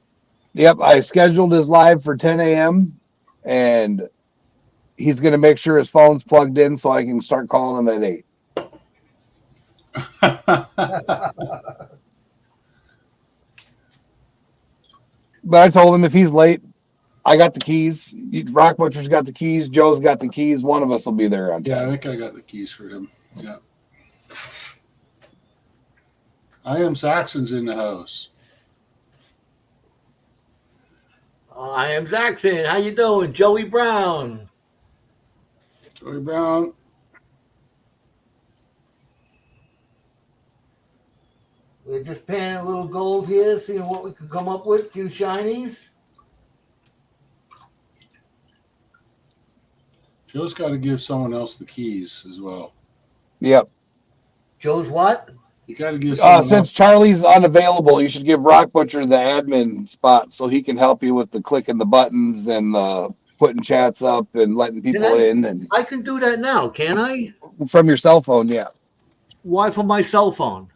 Speaker 1: Yep, I scheduled his live for 10 a.m. and he's going to make sure his phone's plugged in so I can start calling him at 8. But I told him if he's late, I got the keys. Rock Butcher's got the keys. Joe's got the keys. One of us will be there on time.
Speaker 3: Yeah, I think I got the keys for him. Yeah. I am Saxon's in the house.
Speaker 2: I am Zaxon. How you doing? Joey Brown.
Speaker 3: Joey Brown.
Speaker 2: We're just panning a little gold here, seeing what we can come up with. A few shinies.
Speaker 3: Joe's got to give someone else the keys as well.
Speaker 1: Yep.
Speaker 2: Joe's what?
Speaker 3: You got to give someone
Speaker 1: Since
Speaker 3: else.
Speaker 1: Charlie's unavailable, you should give Rock Butcher the admin spot so he can help you with the clicking the buttons and putting chats up and letting people in and
Speaker 2: I can do that now, can I?
Speaker 1: from your cell phone. Yeah.
Speaker 2: Why from my cell phone?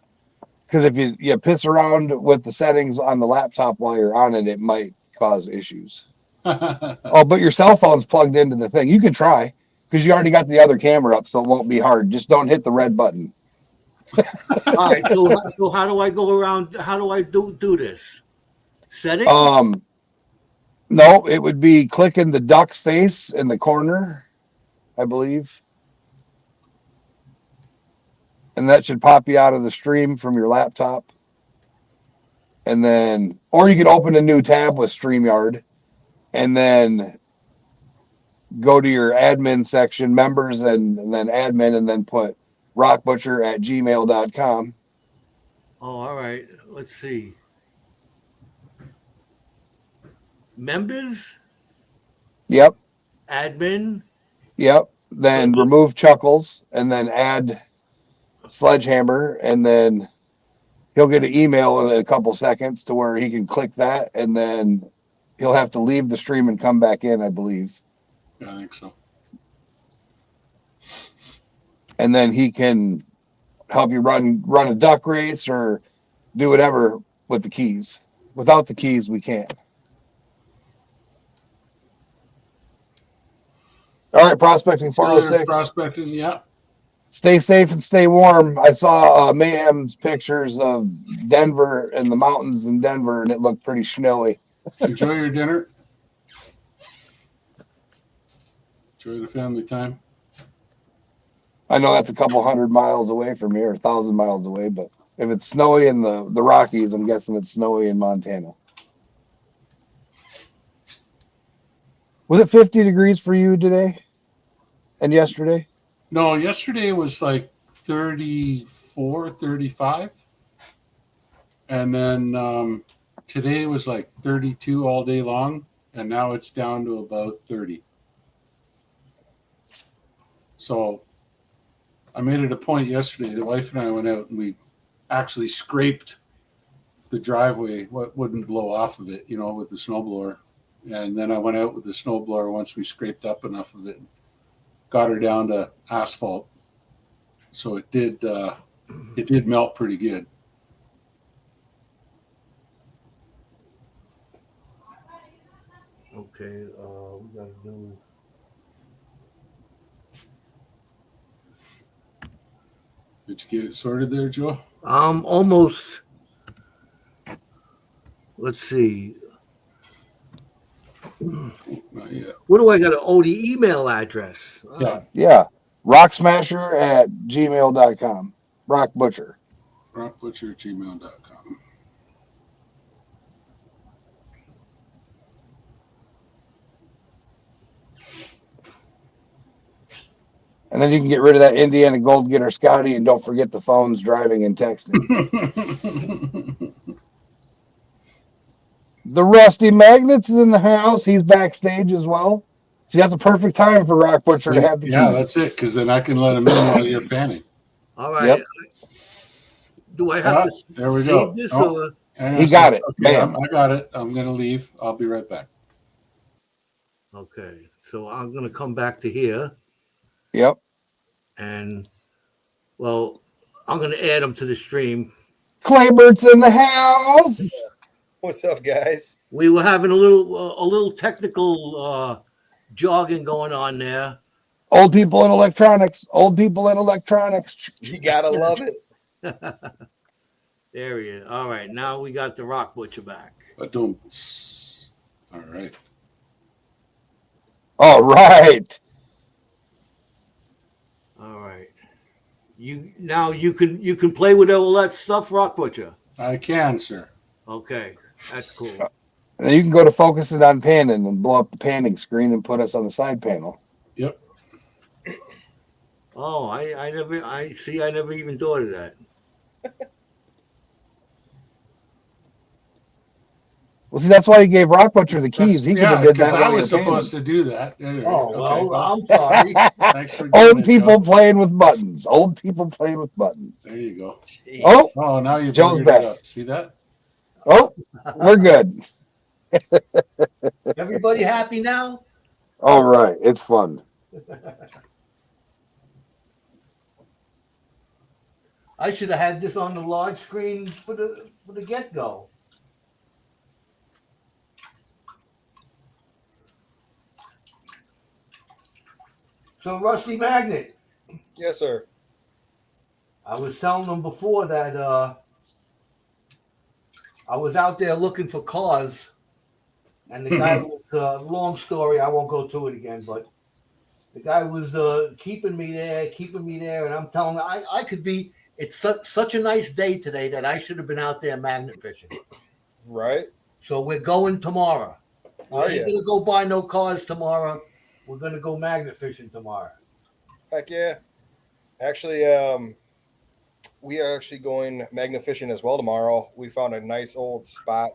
Speaker 1: Because if you piss around with the settings on the laptop while you're on it, it might cause issues. Oh, but your cell phone's plugged into the thing. You can try because you already got the other camera up, so it won't be hard. Just don't hit the red button.
Speaker 2: All right. So how do I go around? How do I do this? Setting?
Speaker 1: No, it would be clicking the duck's face in the corner, I believe. And that should pop you out of the stream from your laptop. And then, or you could open a new tab with StreamYard and then go to your admin section, members, and then admin, and then put rockbutcher@gmail.com.
Speaker 2: Oh, all right. Let's see. Members,
Speaker 1: Yep.
Speaker 2: admin.
Speaker 1: Yep. Then remove Chuckles and then add Sledgehammer, and then he'll get an email in a couple seconds to where he can click that, and then he'll have to leave the stream and come back in, I believe.
Speaker 3: Yeah, I think so.
Speaker 1: And then he can help you run a duck race or do whatever with the keys. Without the keys, we can't. All right, prospecting 406.
Speaker 3: Prospecting, yeah.
Speaker 1: Stay safe and stay warm. I saw Mayhem's pictures of Denver and the mountains in Denver, and it looked pretty snowy.
Speaker 3: Enjoy your dinner. Enjoy the family time.
Speaker 1: I know that's a couple 100 miles away from here, 1,000 miles away, but if it's snowy in the Rockies, I'm guessing it's snowy in Montana. Was it 50 degrees for you today and yesterday?
Speaker 3: No, yesterday was like 34, 35. And then today was like 32 all day long. And now it's down to about 30. So I made it a point yesterday. The wife and I went out and we actually scraped the driveway, what wouldn't blow off of it, with the snowblower. And then I went out with the snowblower once we scraped up enough of it, got her down to asphalt. So it did melt pretty good.
Speaker 2: Okay. We got to do.
Speaker 3: Did you get it sorted there, Joe?
Speaker 2: Almost. Let's see.
Speaker 3: Not yet.
Speaker 2: What do I got? Oh, the email address.
Speaker 3: Yeah.
Speaker 1: Yeah. Rocksmasher@gmail.com. Rock Butcher.
Speaker 3: rockbutcher@gmail.com.
Speaker 1: And then you can get rid of that Indiana Gold Getter Scotty, and don't forget the phones, driving, and texting. The Rusty Magnets is in the house. He's backstage as well. See, that's a perfect time for Rock Butcher to have the
Speaker 3: Yeah,
Speaker 1: keys.
Speaker 3: that's it, because then I can let him in while you're panning.
Speaker 2: All right.
Speaker 1: Yep.
Speaker 2: Do I have to
Speaker 3: There we
Speaker 2: save
Speaker 3: go.
Speaker 2: this
Speaker 3: Oh,
Speaker 2: or?
Speaker 3: hang on
Speaker 1: He
Speaker 3: a
Speaker 1: got
Speaker 3: sec.
Speaker 1: it.
Speaker 3: Okay,
Speaker 1: Bam.
Speaker 3: I got it. I'm going to leave. I'll be right back.
Speaker 2: Okay. So I'm going to come back to here
Speaker 1: Yep.
Speaker 2: and, well, I'm going to add them to the stream.
Speaker 1: Claybert's in the house.
Speaker 6: What's up, guys?
Speaker 2: We were having a little technical jogging going on there.
Speaker 1: Old people in electronics. Old people in electronics.
Speaker 6: You gotta love it.
Speaker 2: There he is. All right. Now we got the Rock Butcher back.
Speaker 3: But don't. All right.
Speaker 1: All right.
Speaker 2: All right. you can play with all that stuff, Rock Butcher.
Speaker 3: I can, sir.
Speaker 2: Okay, that's cool.
Speaker 1: And then you can go to focus it on panning and blow up the panning screen and put us on the side panel.
Speaker 3: Yep.
Speaker 2: Oh, I never even thought of that.
Speaker 1: Well, see, that's why you gave Rock Butcher the keys. He could have did
Speaker 3: because
Speaker 1: that
Speaker 3: I
Speaker 1: while
Speaker 3: was
Speaker 1: you're
Speaker 3: supposed to do that. Anyway,
Speaker 2: Oh, well, I'm
Speaker 1: painting.
Speaker 2: sorry.
Speaker 3: Thanks for doing
Speaker 1: Old
Speaker 3: it,
Speaker 1: people
Speaker 3: Joe.
Speaker 1: playing with buttons. Old people playing with buttons.
Speaker 3: There you go.
Speaker 6: Jeez.
Speaker 1: Oh,
Speaker 3: Oh, now you
Speaker 1: Joe's
Speaker 3: boogered
Speaker 1: back.
Speaker 3: it up. See that?
Speaker 1: oh, we're good.
Speaker 2: Everybody happy now?
Speaker 1: All right, it's fun.
Speaker 2: I should have had this on the large screen for the get go. So, Rusty Magnet,
Speaker 6: Yes, sir.
Speaker 2: I was telling them before that I was out there looking for cars, and the guy was, long story, I won't go through it again, but the guy was keeping me there, and I'm telling him I could be. It's such a nice day today that I should have been out there magnet fishing.
Speaker 6: Right?
Speaker 2: So we're going tomorrow. We
Speaker 6: Are
Speaker 2: ain't
Speaker 6: you?
Speaker 2: gonna go buy no cars tomorrow. We're gonna go magnet fishing tomorrow.
Speaker 6: Heck yeah. Actually, we are actually going magnet fishing as well tomorrow. We found a nice old spot.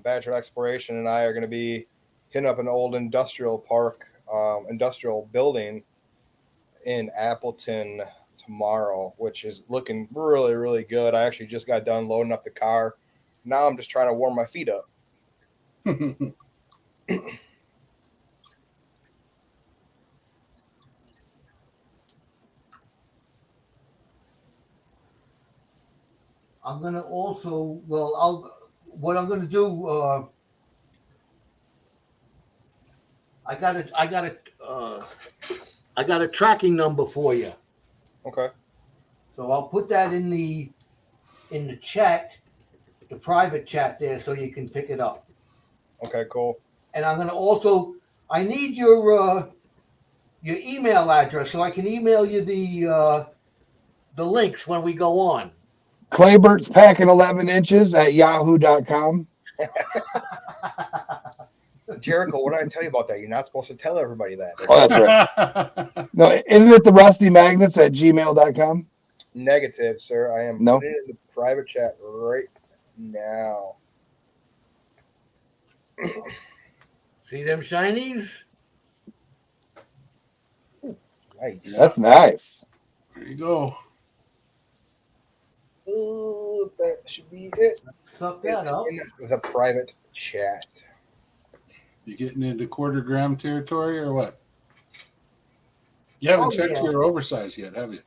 Speaker 6: Badger Exploration and I are going to be hitting up an old industrial park, industrial building in Appleton tomorrow, which is looking really, really good. I actually just got done loading up the car. Now I'm just trying to warm my feet up.
Speaker 2: I'm gonna also what I'm gonna do. I got a tracking number for you.
Speaker 6: Okay.
Speaker 2: So I'll put that in the chat, the private chat there, so you can pick it up.
Speaker 6: Okay, cool.
Speaker 2: And I'm gonna also I need your email address so I can email you the links when we go on.
Speaker 1: Claybert's packing 11 inches at yahoo.com.
Speaker 6: Jericho, what did I tell you about that? You're not supposed to tell everybody that.
Speaker 1: Oh, that's right. No, isn't it the rusty magnets at gmail.com?
Speaker 6: Negative, sir. I am
Speaker 1: No.
Speaker 6: putting it in the private chat right now.
Speaker 2: See them shinies?
Speaker 6: Nice.
Speaker 1: That's nice.
Speaker 3: There you go.
Speaker 6: Ooh, that should be it.
Speaker 2: Suck that
Speaker 6: It's
Speaker 2: up.
Speaker 6: in the private chat.
Speaker 3: You getting into quarter gram territory or what? You haven't
Speaker 2: Oh,
Speaker 3: checked
Speaker 2: yeah.
Speaker 3: your oversize yet, have you?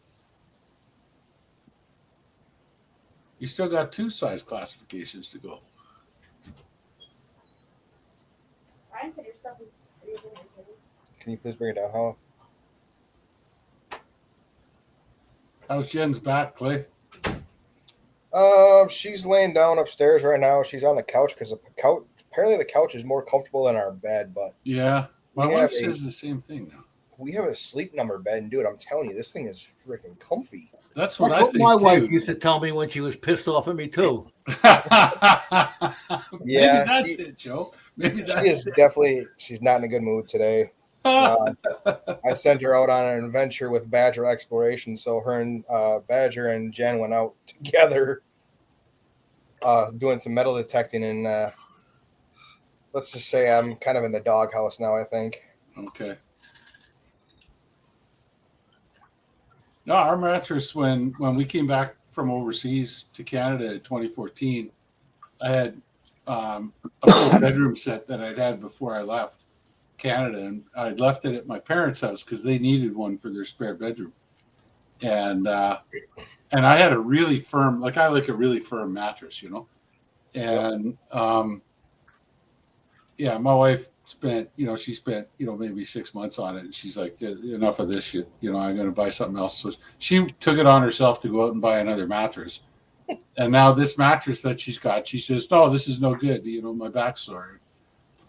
Speaker 3: You still got 2 size classifications to go.
Speaker 7: Ryan said your stuff is pretty good.
Speaker 6: Can you please bring it down, Hollow?
Speaker 3: How's Jen's back, Clay?
Speaker 6: She's laying down upstairs right now. She's on the couch because apparently the couch is more comfortable than our bed, but
Speaker 3: Yeah. My
Speaker 6: We
Speaker 3: wife
Speaker 6: have
Speaker 3: says the same thing now.
Speaker 6: we have a sleep number bed, and dude, I'm telling you, this thing is freaking comfy.
Speaker 3: That's what
Speaker 2: That's
Speaker 3: I
Speaker 2: what
Speaker 3: think
Speaker 2: my wife
Speaker 3: too.
Speaker 2: used to tell me when she was pissed off at me too.
Speaker 3: Maybe
Speaker 6: Yeah,
Speaker 3: that's
Speaker 6: she-
Speaker 3: it, Joe. Maybe
Speaker 6: She is
Speaker 3: that's it.
Speaker 6: definitely, she's not in a good mood today. I sent her out on an adventure with Badger Exploration, so her and Badger and Jen went out together doing some metal detecting, and let's just say I'm kind of in the doghouse now, I think.
Speaker 3: Okay. No, our mattress when we came back from overseas to Canada in 2014, I had a full bedroom set that I'd had before I left Canada, and I'd left it at my parents' house because they needed one for their spare bedroom, and I had a really firm, I like a really firm mattress, and yeah, my wife spent maybe 6 months on it, and she's like, enough of this shit, I'm going to buy something else. So she took it on herself to go out and buy another mattress. And now this mattress that she's got, she says, no, this is no good. My back's sore.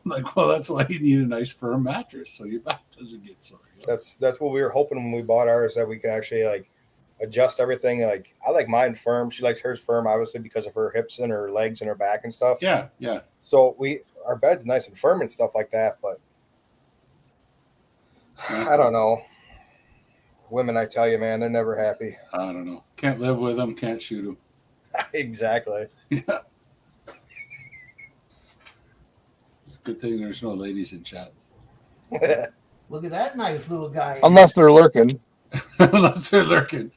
Speaker 3: I'm like, well, that's why you need a nice firm mattress so your back doesn't get sore.
Speaker 6: That's what we were hoping when we bought ours, that we could actually adjust everything. Like I like mine firm. She likes hers firm, obviously because of her hips and her legs and her back and stuff.
Speaker 3: Yeah, yeah.
Speaker 6: So our bed's nice and firm and stuff like that. But I don't know. Women, I tell you, man, they're never happy.
Speaker 3: I don't know. Can't live with them. Can't shoot them.
Speaker 6: Exactly.
Speaker 3: Yeah. Good thing there's no ladies in chat.
Speaker 2: Look at that nice little guy.
Speaker 4: Unless they're lurking.
Speaker 3: Unless they're lurking.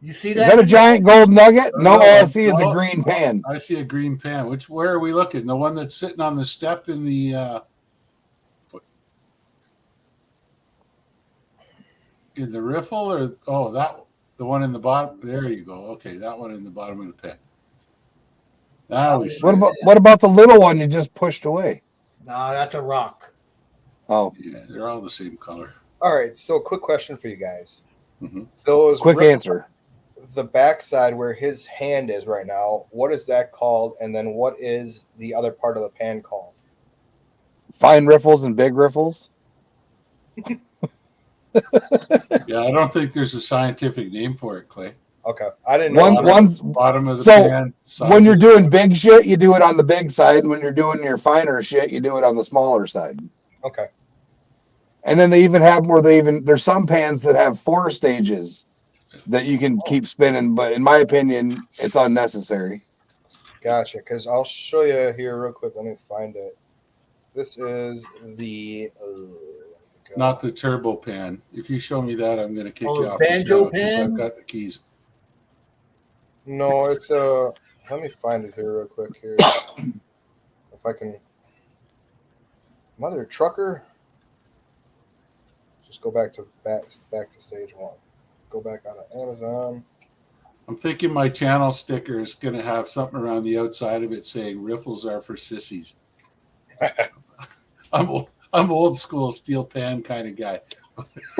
Speaker 2: You see
Speaker 4: Is
Speaker 2: that?
Speaker 4: that a giant gold nugget? No, all I see is a
Speaker 3: No.
Speaker 4: green pan.
Speaker 3: I see a green pan. Where are we looking? The one that's sitting on the step in the riffle, or the one in the bottom? There you go. Okay, that one in the bottom of the pen. Now we see.
Speaker 4: What about the little one you just pushed away?
Speaker 2: No, that's a rock.
Speaker 4: Oh,
Speaker 3: Yeah, they're all the same color.
Speaker 6: All right. So, quick question for you guys.
Speaker 3: Mhm.
Speaker 6: Those
Speaker 4: quick answer.
Speaker 6: the backside where his hand is right now, what is that called? And then what is the other part of the pan called?
Speaker 4: Fine riffles and big riffles.
Speaker 3: Yeah, I don't think there's a scientific name for it, Clay.
Speaker 6: Okay. I didn't know.
Speaker 4: One's
Speaker 3: Bottom of the
Speaker 4: So,
Speaker 3: pan. sides
Speaker 4: when you're
Speaker 3: of-
Speaker 4: doing big shit, you do it on the big side. When you're doing your finer shit, you do it on the smaller side.
Speaker 6: Okay.
Speaker 4: And then they even have there's some pans that have 4 stages that you can keep spinning, but in my opinion, it's unnecessary.
Speaker 6: Gotcha. Because I'll show you here real quick. Let me find it. This is the.
Speaker 3: Not the turbo pan. If you show me that, I'm going to kick
Speaker 2: Oh,
Speaker 3: you off
Speaker 2: banjo
Speaker 3: the channel 'cause
Speaker 2: pan?
Speaker 3: I've got the keys.
Speaker 6: No, it's Let me find it here real quick. Here, if I can. Mother trucker. Just go back to stage 1. Go back on Amazon.
Speaker 3: I'm thinking my channel sticker is going to have something around the outside of it saying "Riffles are for sissies." I'm old school steel pan kind of guy.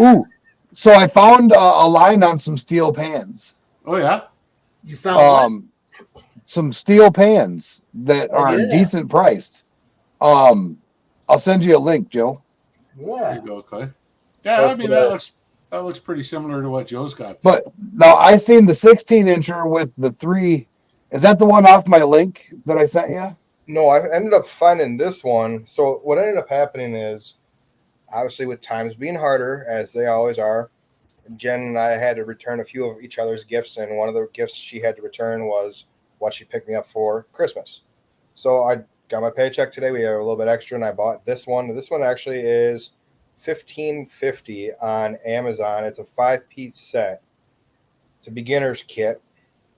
Speaker 4: Ooh, so I found a line on some steel pans.
Speaker 3: Oh yeah,
Speaker 2: You found
Speaker 4: Some steel pans that
Speaker 2: Oh,
Speaker 4: are
Speaker 2: yeah.
Speaker 4: decent priced. I'll send you a link, Joe.
Speaker 2: what?
Speaker 3: there
Speaker 2: Yeah.
Speaker 3: you go, Clay. Yeah,
Speaker 6: That's
Speaker 3: I mean
Speaker 6: what
Speaker 3: that looks pretty similar to what Joe's got.
Speaker 4: But now I seen the 16-incher with the 3. Is that the one off my link that I sent you?
Speaker 6: No, I ended up finding this one. So what ended up happening is, obviously, with times being harder as they always are, Jen and I had to return a few of each other's gifts, and one of the gifts she had to return was what she picked me up for Christmas. So I got my paycheck today. We have a little bit extra, and I bought this one. This one actually is $15.50 on Amazon. It's a 5-piece set. It's a beginner's kit,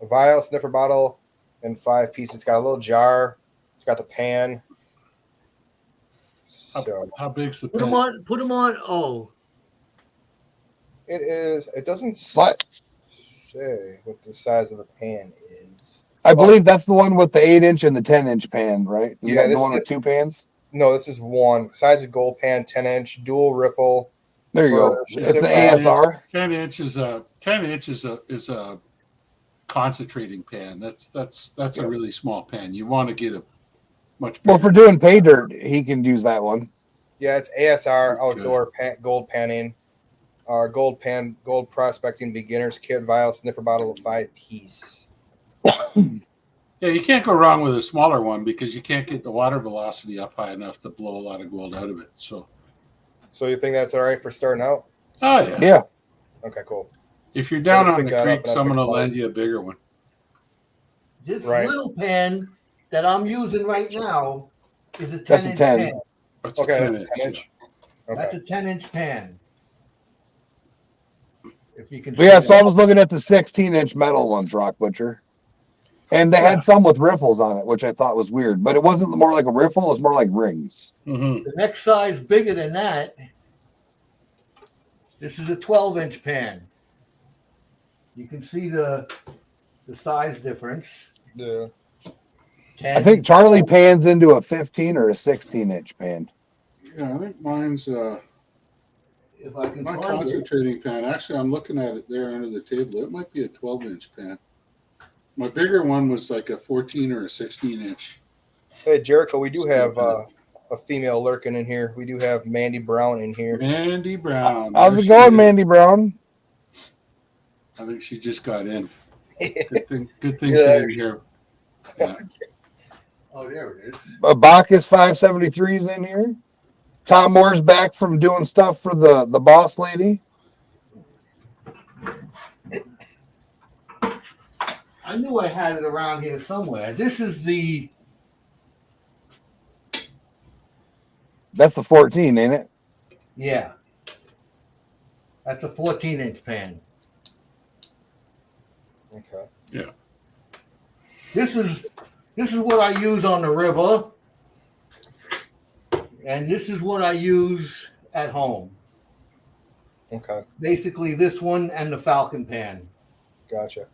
Speaker 6: a vial, sniffer bottle, and 5 pieces. It's got a little jar. It's got the pan. So
Speaker 3: How big's the
Speaker 2: Put them
Speaker 3: pan?
Speaker 2: on. Put them on. Oh,
Speaker 6: it is. It doesn't
Speaker 4: What?
Speaker 6: say what the size of the pan is.
Speaker 4: I believe that's the one with the 8-inch and the 10-inch pan, right? You
Speaker 6: Yeah,
Speaker 4: got
Speaker 6: this
Speaker 4: the one
Speaker 6: is
Speaker 4: with 2 pans.
Speaker 6: No, this is one size of gold pan, 10-inch dual riffle.
Speaker 4: There you go.
Speaker 6: For-
Speaker 4: It's the
Speaker 6: Yeah.
Speaker 4: ASR.
Speaker 3: 10-inch is a concentrating pan. That's
Speaker 6: Yeah.
Speaker 3: a really small pan. You want to get a much
Speaker 4: Well,
Speaker 3: bigger.
Speaker 4: for doing pay dirt, he can use that one.
Speaker 6: Yeah, it's ASR
Speaker 3: Okay.
Speaker 6: outdoor gold panning. Our gold prospecting beginners kit vial sniffer bottle of 5-piece.
Speaker 3: Yeah, you can't go wrong with a smaller one because you can't get the water velocity up high enough to blow a lot of gold out of it. So,
Speaker 6: So you think that's all right for starting out?
Speaker 3: oh yeah.
Speaker 4: Yeah.
Speaker 6: Okay, cool.
Speaker 3: If you're down
Speaker 6: just
Speaker 3: on
Speaker 6: picked
Speaker 3: the
Speaker 6: that up
Speaker 3: creek,
Speaker 6: and I
Speaker 3: someone
Speaker 6: picked
Speaker 3: will
Speaker 6: mine.
Speaker 3: lend you a bigger one.
Speaker 2: this
Speaker 6: Right.
Speaker 2: little pan that I'm using right now is a 10-inch
Speaker 4: That's a 10.
Speaker 2: pan.
Speaker 3: That's
Speaker 6: Okay,
Speaker 3: a
Speaker 6: that's
Speaker 3: 10
Speaker 6: a 10-inch.
Speaker 2: That's
Speaker 6: Okay.
Speaker 2: a 10-inch pan. If you can.
Speaker 4: But yeah,
Speaker 2: see
Speaker 4: so I
Speaker 2: that.
Speaker 4: was looking at the 16-inch metal ones, Rock Butcher. And they
Speaker 3: Yeah.
Speaker 4: had some with riffles on it, which I thought was weird. But it wasn't more like a riffle, it was more like rings.
Speaker 3: Mm-hmm.
Speaker 2: The next size bigger than that. This is a 12-inch pan. You can see the size difference.
Speaker 6: Yeah.
Speaker 2: 10.
Speaker 4: I think Charlie pans into a 15 or a 16-inch pan.
Speaker 3: Yeah, I think mine's
Speaker 2: If I can
Speaker 3: my
Speaker 2: find it.
Speaker 3: concentrating pan. Actually, I'm looking at it there under the table. It might be a 12-inch pan. My bigger one was like a 14 or a 16-inch.
Speaker 6: Hey, Jericho, we do
Speaker 3: Still
Speaker 6: have
Speaker 3: bad.
Speaker 6: a female lurking in here. We do have Mandy Brown in here.
Speaker 3: Mandy Brown.
Speaker 4: How's
Speaker 3: There
Speaker 4: it
Speaker 3: she
Speaker 4: going,
Speaker 3: is.
Speaker 4: Mandy Brown?
Speaker 3: I think she just got in. Good thing
Speaker 6: Yeah.
Speaker 3: she's in here. Yeah.
Speaker 2: Oh, there it is.
Speaker 4: Bacchus 573 is in here. Tom Moore's back from doing stuff for the boss lady.
Speaker 2: I knew I had it around here somewhere. This is the
Speaker 4: That's the 14, ain't it?
Speaker 2: yeah. That's a 14-inch pan.
Speaker 6: Okay.
Speaker 2: This is what I use on the river, and this is what I use at home.
Speaker 6: Okay.
Speaker 2: Basically, this one and the Falcon pan.
Speaker 6: Gotcha.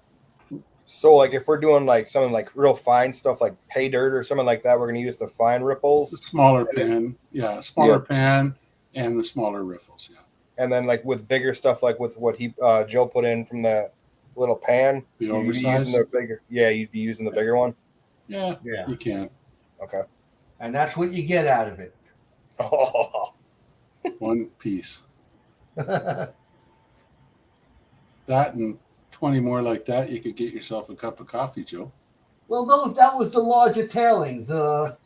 Speaker 6: So, like, if we're doing like something like real fine stuff, like pay dirt or something like that, we're gonna use the fine
Speaker 3: The
Speaker 6: ripples,
Speaker 3: smaller pan. Yeah, smaller pan and the smaller riffles. Yeah.
Speaker 6: and then like with bigger stuff, like with what Joe put in from the little pan,
Speaker 3: The
Speaker 6: you'd be
Speaker 3: oversized?
Speaker 6: using the bigger. Yeah, you'd be using the bigger one.
Speaker 3: Yeah,
Speaker 2: Yeah,
Speaker 3: you can.
Speaker 6: Okay.
Speaker 2: and that's what you get out of it.
Speaker 6: Oh,
Speaker 3: One piece. That and 20 more like that, you could get yourself a cup of coffee, Joe.
Speaker 2: Well, that was the larger tailings.
Speaker 3: That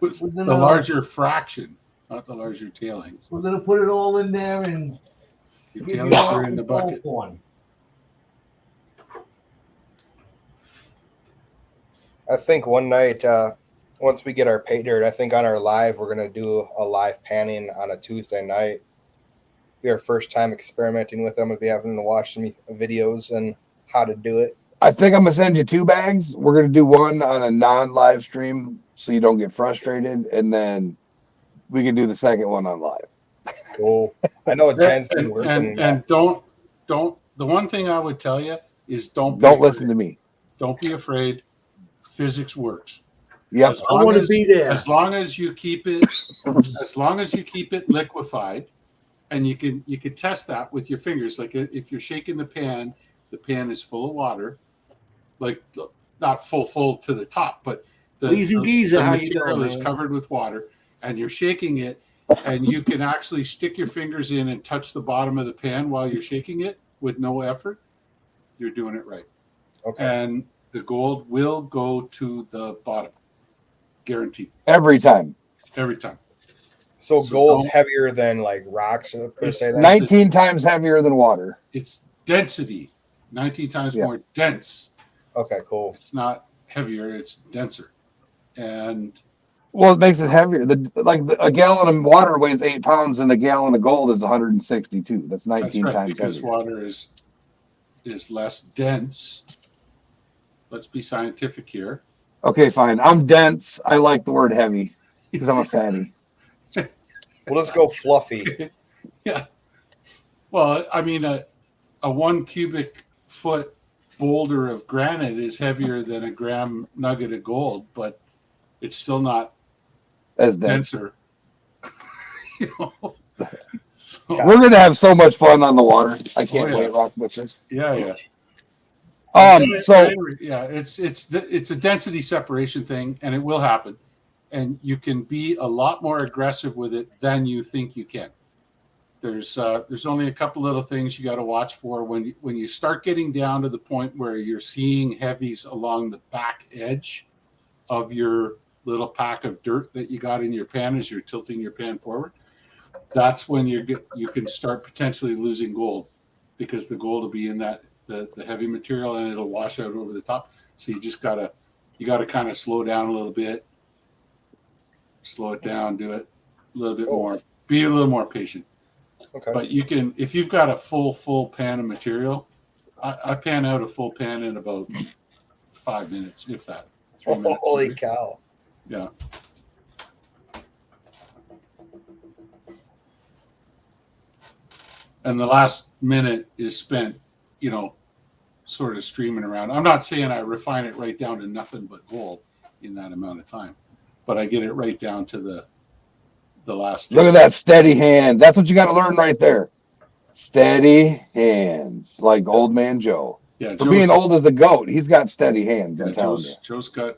Speaker 3: was
Speaker 2: Well,
Speaker 3: the
Speaker 2: then,
Speaker 3: larger fraction, not the larger tailings.
Speaker 2: We're gonna put it all in there and
Speaker 3: Your
Speaker 2: give you
Speaker 3: tailings
Speaker 2: all
Speaker 3: are in the
Speaker 2: control
Speaker 3: bucket.
Speaker 2: corn.
Speaker 6: I think one night, once we get our pay dirt, I think on our live, we're gonna do a live panning on a Tuesday night. Be our first time experimenting with them. We'll be having to watch some videos and how to do it.
Speaker 4: I think I'm gonna send you 2 bags. We're gonna do one on a non-live stream so you don't get frustrated, and then we can do the second one on live.
Speaker 6: Cool. I know Jen's been
Speaker 3: And,
Speaker 6: working.
Speaker 3: and don't the one thing I would tell you is don't
Speaker 4: Listen to me.
Speaker 3: Don't be afraid. Physics works.
Speaker 4: Yep.
Speaker 3: As
Speaker 2: I
Speaker 3: long
Speaker 2: want to
Speaker 3: as-
Speaker 2: be there.
Speaker 3: As long as you keep it liquefied, and you can test that with your fingers. Like if you're shaking the pan is full of water, like not full to the top, but the
Speaker 2: Leezy Geezer, how you
Speaker 3: material
Speaker 2: doing,
Speaker 3: is
Speaker 2: man?
Speaker 3: covered with water, and you're shaking it, and you can actually stick your fingers in and touch the bottom of the pan while you're shaking it with no effort. You're doing it right,
Speaker 6: Okay.
Speaker 3: and the gold will go to the bottom, guaranteed,
Speaker 4: Every time.
Speaker 3: every time.
Speaker 6: So
Speaker 3: So
Speaker 6: gold's
Speaker 3: don't-
Speaker 6: heavier than like rocks per
Speaker 3: It's
Speaker 6: se. Then?
Speaker 4: 19 times heavier than water.
Speaker 3: It's density, 19 times
Speaker 4: Yeah.
Speaker 3: more dense.
Speaker 6: Okay, cool.
Speaker 3: It's not heavier, it's denser. And
Speaker 4: Well, it makes it heavier. A gallon of water weighs 8 pounds, and a gallon of gold is 162. That's
Speaker 3: that's
Speaker 4: 19
Speaker 3: right,
Speaker 4: times
Speaker 3: because
Speaker 4: heavier.
Speaker 3: water is less dense. Let's be scientific here.
Speaker 4: Okay, fine. I'm dense. I like the word heavy because I'm a fatty.
Speaker 6: We'll just go fluffy.
Speaker 3: Yeah. Well, I mean, a 1 cubic foot boulder of granite is heavier than a gram nugget of gold, but it's still not
Speaker 4: As dense.
Speaker 3: denser. You know? So,
Speaker 4: We're gonna have so much fun on the water. I can't
Speaker 3: Oh, yeah.
Speaker 4: wait, Rock Butchers.
Speaker 3: yeah.
Speaker 4: So
Speaker 3: Anyway, yeah, it's a density separation thing, and it will happen, and you can be a lot more aggressive with it than you think you can. There's only a couple little things you got to watch for when you start getting down to the point where you're seeing heavies along the back edge of your little pack of dirt that you got in your pan as you're tilting your pan forward. That's when you can start potentially losing gold, because the gold will be in that the heavy material and it'll wash out over the top. So you gotta kind of slow down a little bit, slow it down, do it a little bit more, be a little more patient.
Speaker 6: Okay.
Speaker 3: But you can, if you've got a full pan of material, I pan out a full pan in about 5 minutes, if that. 3 minutes.
Speaker 6: Holy cow.
Speaker 3: Yeah. And the last minute is spent, sort of streaming around. I'm not saying I refine it right down to nothing but gold in that amount of time, but I get it right down to the last.
Speaker 4: look at that steady hand. That's what you got to learn right there. Steady hands, like old man Joe.
Speaker 3: Yeah,
Speaker 4: For being old as a goat, he's got steady hands. I'm telling you.
Speaker 3: Joe's got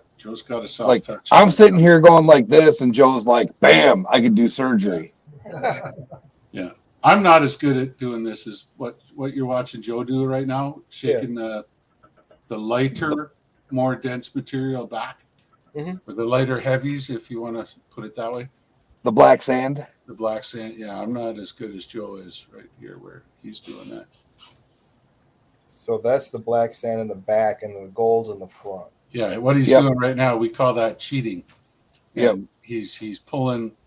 Speaker 3: a soft
Speaker 4: Like,
Speaker 3: touch.
Speaker 4: I'm sitting here going like this, and Joe's like, "Bam! I could do surgery."
Speaker 3: I'm not as good at doing this as what you're watching Joe do right now, shaking the lighter, more dense material back,
Speaker 6: Mhm.
Speaker 3: or the lighter heavies, if you want to put it that way.
Speaker 4: The black sand.
Speaker 3: The black sand, yeah, I'm not as good as Joe is right here, where he's doing that.
Speaker 6: So that's the black sand in the back and the gold in the front.
Speaker 3: Yeah, what he's
Speaker 4: Yep.
Speaker 3: doing right now, we call that cheating.
Speaker 4: Yep.
Speaker 3: And he's pulling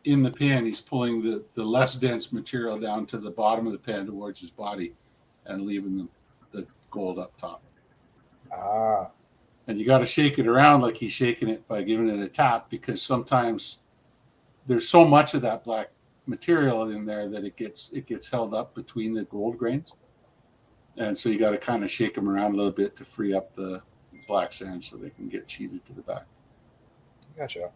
Speaker 3: in the pan, he's pulling the less dense material down to the bottom of the pan towards his body, and leaving the gold up top.
Speaker 6: Ah,
Speaker 3: And you got to shake it around like he's shaking it by giving it a tap, because sometimes there's so much of that black material in there that it gets held up between the gold grains, and so you got to kind of shake them around a little bit to free up the black sand so they can get cheated to the back.
Speaker 6: gotcha.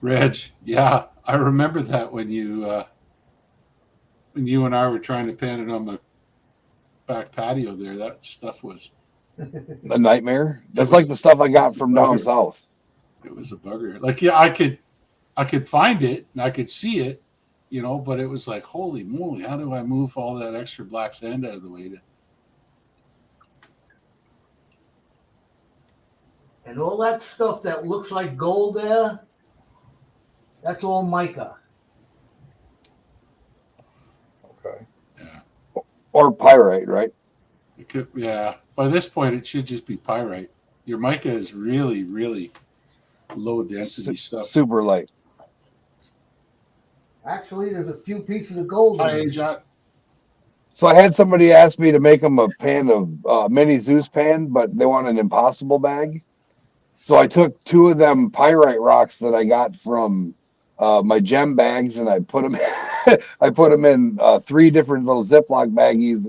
Speaker 3: Reg, yeah, I remember that when you and I were trying to pan it on the back patio there. That stuff was
Speaker 4: A nightmare. That's like the stuff I got from down south.
Speaker 3: it was a bugger. Like, yeah, I could find it and I could see it, but it was like, holy moly, how do I move all that extra black sand out of the way?
Speaker 2: And all that stuff that looks like gold there, that's all mica.
Speaker 6: Okay.
Speaker 3: Yeah,
Speaker 4: Or pyrite, right?
Speaker 3: it could. Yeah, by this point, it should just be pyrite. Your mica is really, really low density stuff.
Speaker 4: Super light.
Speaker 2: Actually, there's a few pieces of gold
Speaker 3: Hi,
Speaker 2: in it.
Speaker 3: Ajat.
Speaker 4: So I had somebody ask me to make them a pan of mini Zeus pan, but they want an impossible bag. So I took 2 of them pyrite rocks that I got from my gem bags, and I put them I put them in 3 different little Ziploc baggies.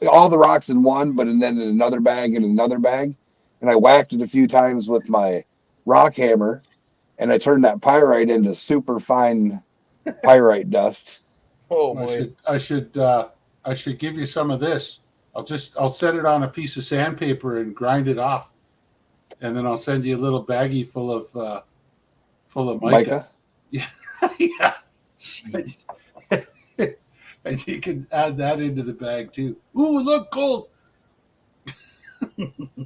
Speaker 4: All the rocks in one, but then in another bag and another bag. And I whacked it a few times with my rock hammer, and I turned that pyrite into super fine pyrite dust.
Speaker 6: Oh boy.
Speaker 3: I should give you some of this. I'll set it on a piece of sandpaper and grind it off, and then I'll send you a little baggie full of mica. Yeah. And you can add that into the bag too. Ooh, look, gold.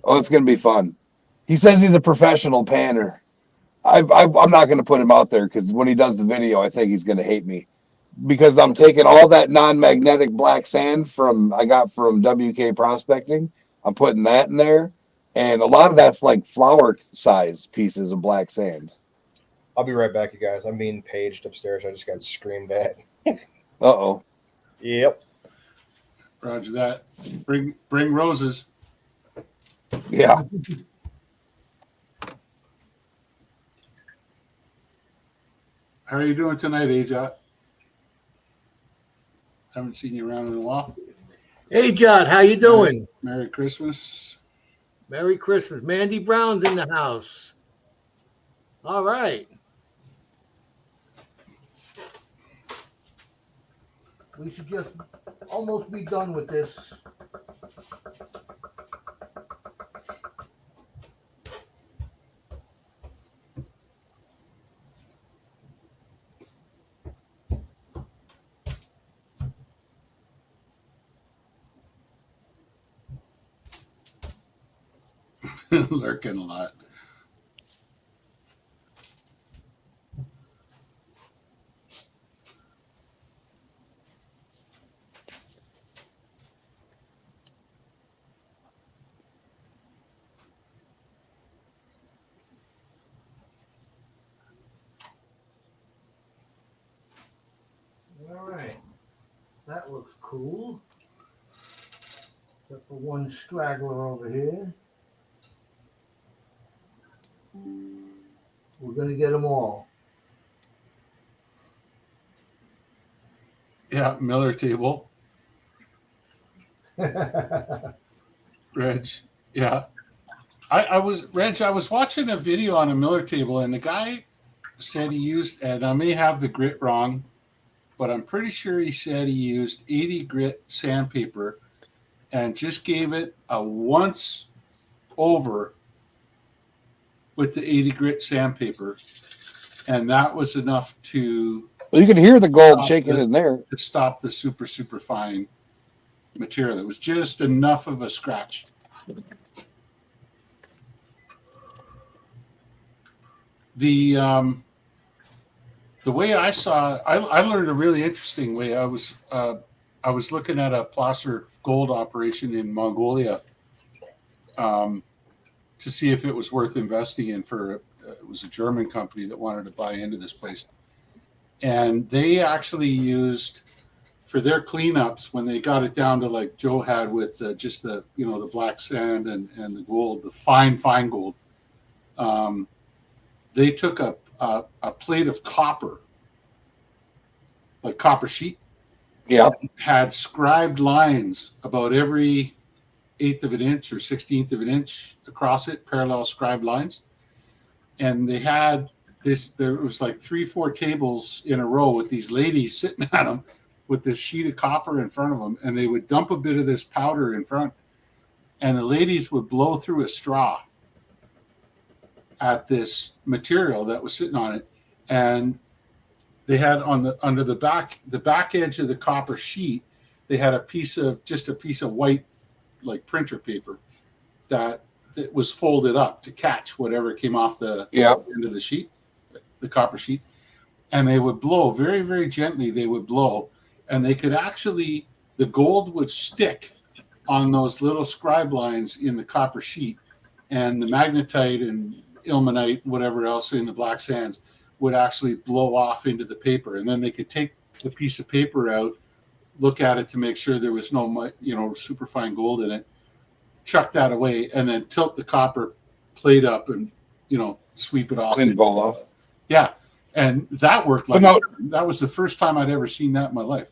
Speaker 4: Oh, it's gonna be fun. He says he's a professional panner. I'm not gonna put him out there because when he does the video, I think he's gonna hate me because I'm taking all that non-magnetic black sand I got from WK Prospecting. I'm putting that in there, and a lot of that's like flower size pieces of black sand.
Speaker 6: I'll be right back, you guys. I'm being paged upstairs. I just got screamed at.
Speaker 4: Uh-oh.
Speaker 6: Yep.
Speaker 3: Roger that. Bring roses.
Speaker 4: Yeah.
Speaker 3: How are you doing tonight, Ajat? Haven't seen you around in a while.
Speaker 2: Hey, Judd, how you doing?
Speaker 3: Merry Christmas.
Speaker 2: Merry Christmas. Mandy Brown's in the house. All right. We should just almost be done with this.
Speaker 3: Lurking a lot.
Speaker 2: All right. That looks cool. Except for one straggler over here. We're going to get them all.
Speaker 3: Yeah, Miller table. Reg, Yeah. I was watching a video on a Miller table, and the guy said he used, and I may have the grit wrong, but I'm pretty sure he said he used 80 grit sandpaper and just gave it a once over with the 80 grit sandpaper, and that was enough to
Speaker 4: Well, you can hear the gold shaking in there.
Speaker 3: stop the super fine material. It was just enough of a scratch. The way I saw, I learned a really interesting way. I was looking at a placer gold operation in Mongolia to see if it was worth investing in. It was a German company that wanted to buy into this place, and they actually used for their cleanups when they got it down to like Joe had with just the the black sand and the gold, the fine gold. They took a plate of copper, like copper sheet.
Speaker 4: Yeah.
Speaker 3: Had scribed lines about every 1/8 of an inch or 1/16 of an inch across it, parallel scribed lines. And they had there was like 3-4 tables in a row with these ladies sitting at them with this sheet of copper in front of them. And they would dump a bit of this powder in front, and the ladies would blow through a straw at this material that was sitting on it, and they had under the back edge of the copper sheet, they had a piece of white like printer paper that was folded up to catch whatever came off the end of the sheet, the copper sheet, and they would blow very, very gently. They would blow, and they could actually, the gold would stick on those little scribe lines in the copper sheet, and the magnetite and ilmenite, whatever else in the black sands, would actually blow off into the paper. And then they could take the piece of paper out, look at it to make sure there was no super fine gold in it, chuck that away, and then tilt the copper plate up and sweep it off.
Speaker 4: Clean the gold off.
Speaker 3: Yeah, and that worked that was the first time I'd ever seen that in my life.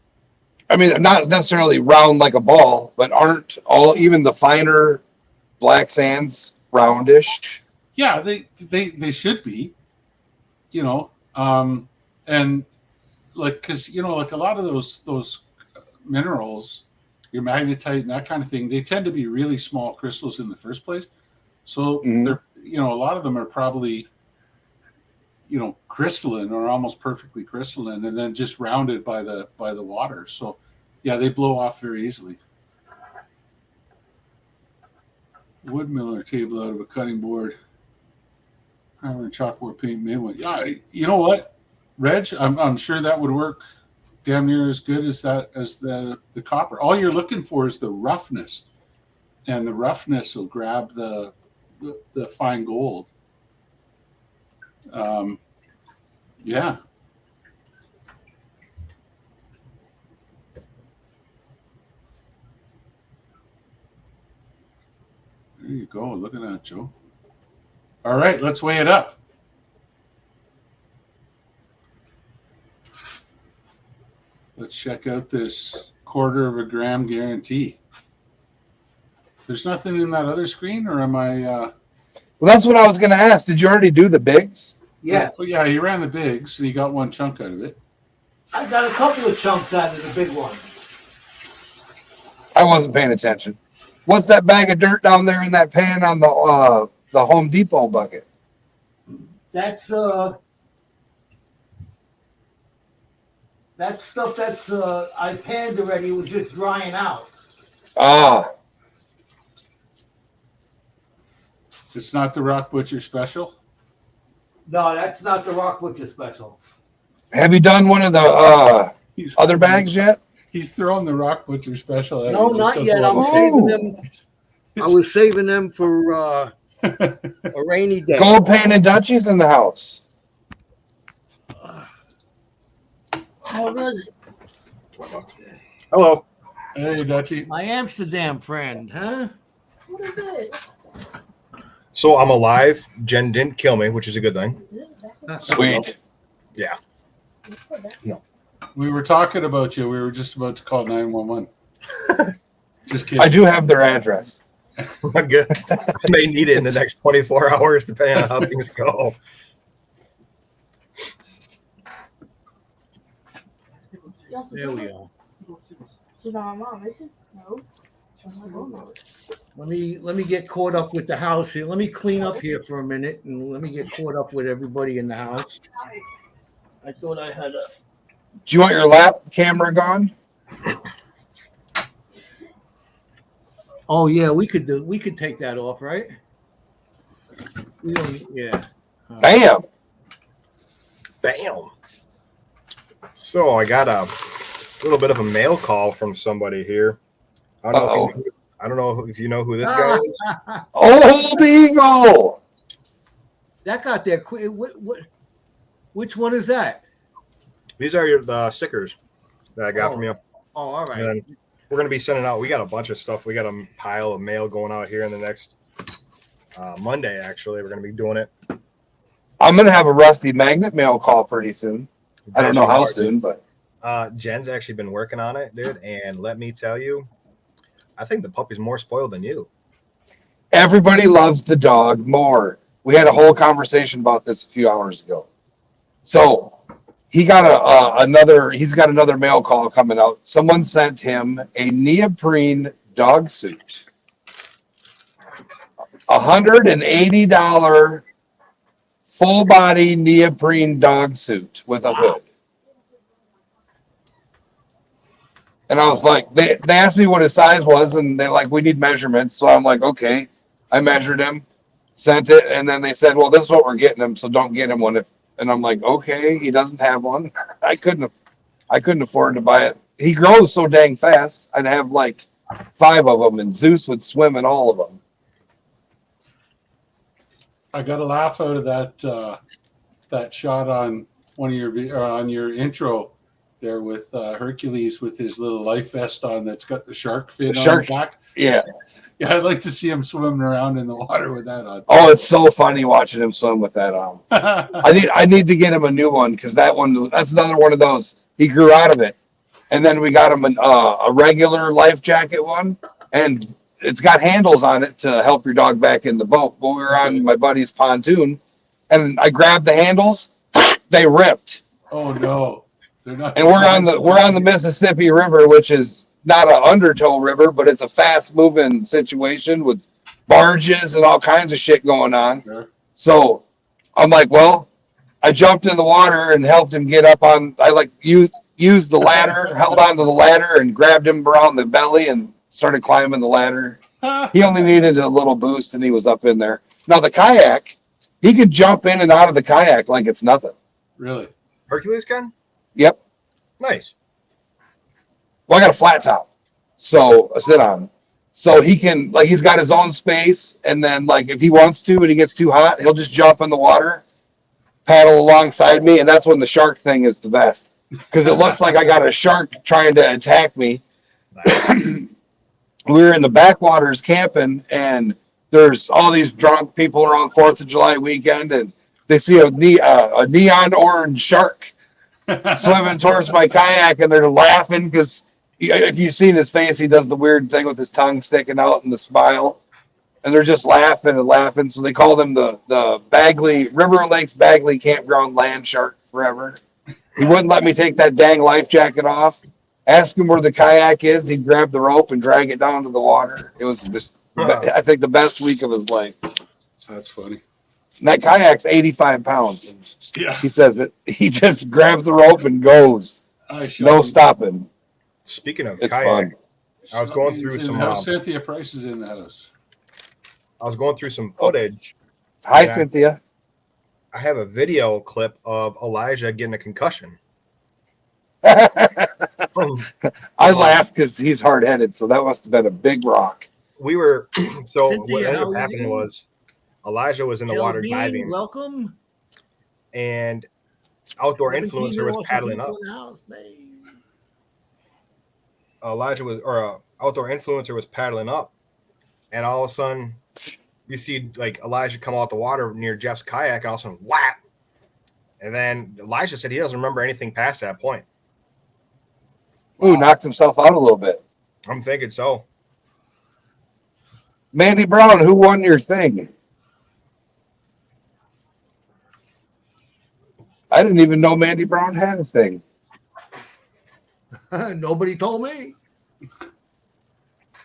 Speaker 4: I mean, not necessarily round like a ball, but aren't even the finer black sands roundish?
Speaker 3: Yeah, they should be, and like, because like a lot of those minerals, your magnetite and that kind of thing, they tend to be really small crystals in the first place. So they're a lot of them are probably crystalline or almost perfectly crystalline, and then just rounded by the water. So yeah, they blow off very easily. Wood miller table out of a cutting board. Primer and chalkboard paint made one. Yeah, you know what, Reg? I'm sure that would work damn near as good as the copper. All you're looking for is the roughness, and the roughness will grab the fine gold. Yeah. There you go. Look at that, Joe. All right, let's weigh it up. Let's check out this 1/4 of a gram guarantee. There's nothing in that other screen, or am I?
Speaker 4: Well, that's what I was going to ask. Did you already do the bigs?
Speaker 2: Yeah,
Speaker 3: Oh, yeah, he ran the bigs, and he got one chunk out of it.
Speaker 2: I got a couple of chunks out of the big one.
Speaker 4: I wasn't paying attention. What's that bag of dirt down there in that pan on the Home Depot bucket?
Speaker 2: That's stuff that's I panned already. It was just drying out.
Speaker 4: Ah,
Speaker 3: It's not the Rock Butcher Special.
Speaker 2: No, that's not the Rock Butcher special.
Speaker 4: have you done one of the
Speaker 3: He's
Speaker 4: other bags yet?
Speaker 3: He's throwing the Rock Butcher Special. Out.
Speaker 2: No,
Speaker 3: He just
Speaker 2: not
Speaker 3: doesn't
Speaker 2: yet.
Speaker 3: want
Speaker 2: I'm
Speaker 3: to-
Speaker 2: saving them. I was saving them for a rainy day.
Speaker 4: Gold pan and Dutchies in the house.
Speaker 6: Hello.
Speaker 3: Hey, Dutchie.
Speaker 2: My Amsterdam friend, huh?
Speaker 7: What is this?
Speaker 6: So I'm alive. Jen didn't kill me, which is a good thing.
Speaker 4: Sweet.
Speaker 6: Yeah.
Speaker 3: We were talking about you. We were just about to call 911. Just kidding.
Speaker 4: I do have their address.
Speaker 6: I'm good. I may need it in the next 24 hours, depending on how things go.
Speaker 2: There we are.
Speaker 7: She's not my mom, is she? No. She's my mom.
Speaker 2: Let me get caught up with the house here. Let me clean up here for a minute and let me get caught up with everybody in the house. I thought I had a.
Speaker 4: Do you want your lap camera gone?
Speaker 2: Oh yeah, we could take that off, right? We don't. Yeah.
Speaker 4: Bam.
Speaker 6: Bam. So I got a little bit of a mail call from somebody here. I don't know if you know who this guy is.
Speaker 4: Old Eagle.
Speaker 2: That got there quick. Which one is that?
Speaker 6: These are the stickers that I got from you.
Speaker 2: Oh, all right.
Speaker 6: And then we're going to be sending out. We got a bunch of stuff. We got a pile of mail going out here in the next Monday. Actually, we're going to be doing it.
Speaker 4: I'm gonna have a rusty magnet mail call pretty soon. I don't know how soon, but
Speaker 6: Jen's actually been working on it, dude. And let me tell you, I think the puppy's more spoiled than you.
Speaker 4: everybody loves the dog more. We had a whole conversation about this a few hours ago. So he got he's got another mail call coming out. Someone sent him a neoprene dog suit. $180 full body neoprene dog suit with a hood. And I was like, they asked me what his size was, and they're like, we need measurements. So I'm like, okay. I measured him, sent it, and then they said, well, this is what we're getting him, so don't get him one. And I'm like, okay, he doesn't have one. I couldn't afford to buy it. He grows so dang fast. I'd have like 5 of them, and Zeus would swim in all of them.
Speaker 3: I got a laugh out of that shot on one of your on your intro there with Hercules with his little life vest on that's got the shark fin on the back.
Speaker 4: Yeah.
Speaker 3: Yeah, I'd like to see him swimming around in the water with that on.
Speaker 4: Oh, it's so funny watching him swim with that on. I need to get him a new one because that's another one of those. He grew out of it, and then we got him a regular life jacket one, and it's got handles on it to help your dog back in the boat. But we were on my buddy's pontoon, and I grabbed the handles, they ripped.
Speaker 3: Oh no, they're not.
Speaker 4: And we're on the Mississippi River, which is not an undertow river, but it's a fast moving situation with barges and all kinds of shit going on.
Speaker 3: Sure.
Speaker 4: So I'm like, well, I jumped in the water and helped him get up on. I used the ladder, held onto the ladder, and grabbed him around the belly and started climbing the ladder. He only needed a little boost, and he was up in there. Now the kayak, he could jump in and out of the kayak like it's nothing.
Speaker 3: Really?
Speaker 6: Hercules can?
Speaker 4: Yep.
Speaker 6: Nice.
Speaker 4: Well, I got a flat top, so I sit on. So he can, he's got his own space, and then, if he wants to and he gets too hot, he'll just jump in the water, paddle alongside me, and that's when the shark thing is the best. Because it looks like I got a shark trying to attack me.
Speaker 6: Nice.
Speaker 4: We were in the backwaters camping, and there's all these drunk people around 4th of July weekend, and they see a neon orange shark swimming towards my kayak, and they're laughing because if you've seen his face, he does the weird thing with his tongue sticking out and the smile, and they're just laughing and laughing. So they called him the Bagley River Lakes Bagley Campground Land Shark forever. He wouldn't let me take that dang life jacket off. Ask him where the kayak is. He'd grab the rope and drag it down to the water. It was I think the best week of his life.
Speaker 3: That's funny.
Speaker 4: And that kayak's 85 pounds.
Speaker 3: Yeah.
Speaker 4: He says that he just grabs the rope and goes. No stopping.
Speaker 6: Speaking of
Speaker 4: It's
Speaker 6: kayak,
Speaker 4: fun.
Speaker 6: I was going through
Speaker 3: Somebody's in
Speaker 6: some.
Speaker 3: the house. Cynthia Price is in the house.
Speaker 6: I was going through some footage.
Speaker 4: Hi,
Speaker 6: Yeah.
Speaker 4: Cynthia.
Speaker 6: I have a video clip of Elijah getting a concussion.
Speaker 4: I laugh because he's hard headed, so that must have been a big rock.
Speaker 6: We were so
Speaker 2: Cynthia,
Speaker 6: what ended
Speaker 2: how
Speaker 6: up
Speaker 2: are
Speaker 6: happening
Speaker 2: you?
Speaker 6: was Elijah was in the water
Speaker 2: Jelly
Speaker 6: diving,
Speaker 2: Bean, welcome.
Speaker 6: and outdoor
Speaker 2: 17
Speaker 6: influencer was
Speaker 2: awesome
Speaker 6: paddling
Speaker 2: people
Speaker 6: up.
Speaker 2: in the house, babe.
Speaker 6: Outdoor influencer was paddling up, and all of a sudden you see Elijah come out the water near Jeff's kayak, and all of a sudden whap, and then Elijah said he doesn't remember anything past that point.
Speaker 4: Ooh, knocked himself out a little bit.
Speaker 6: I'm thinking so.
Speaker 4: Mandy Brown, who won your thing? I didn't even know Mandy Brown had a thing.
Speaker 2: Nobody told me.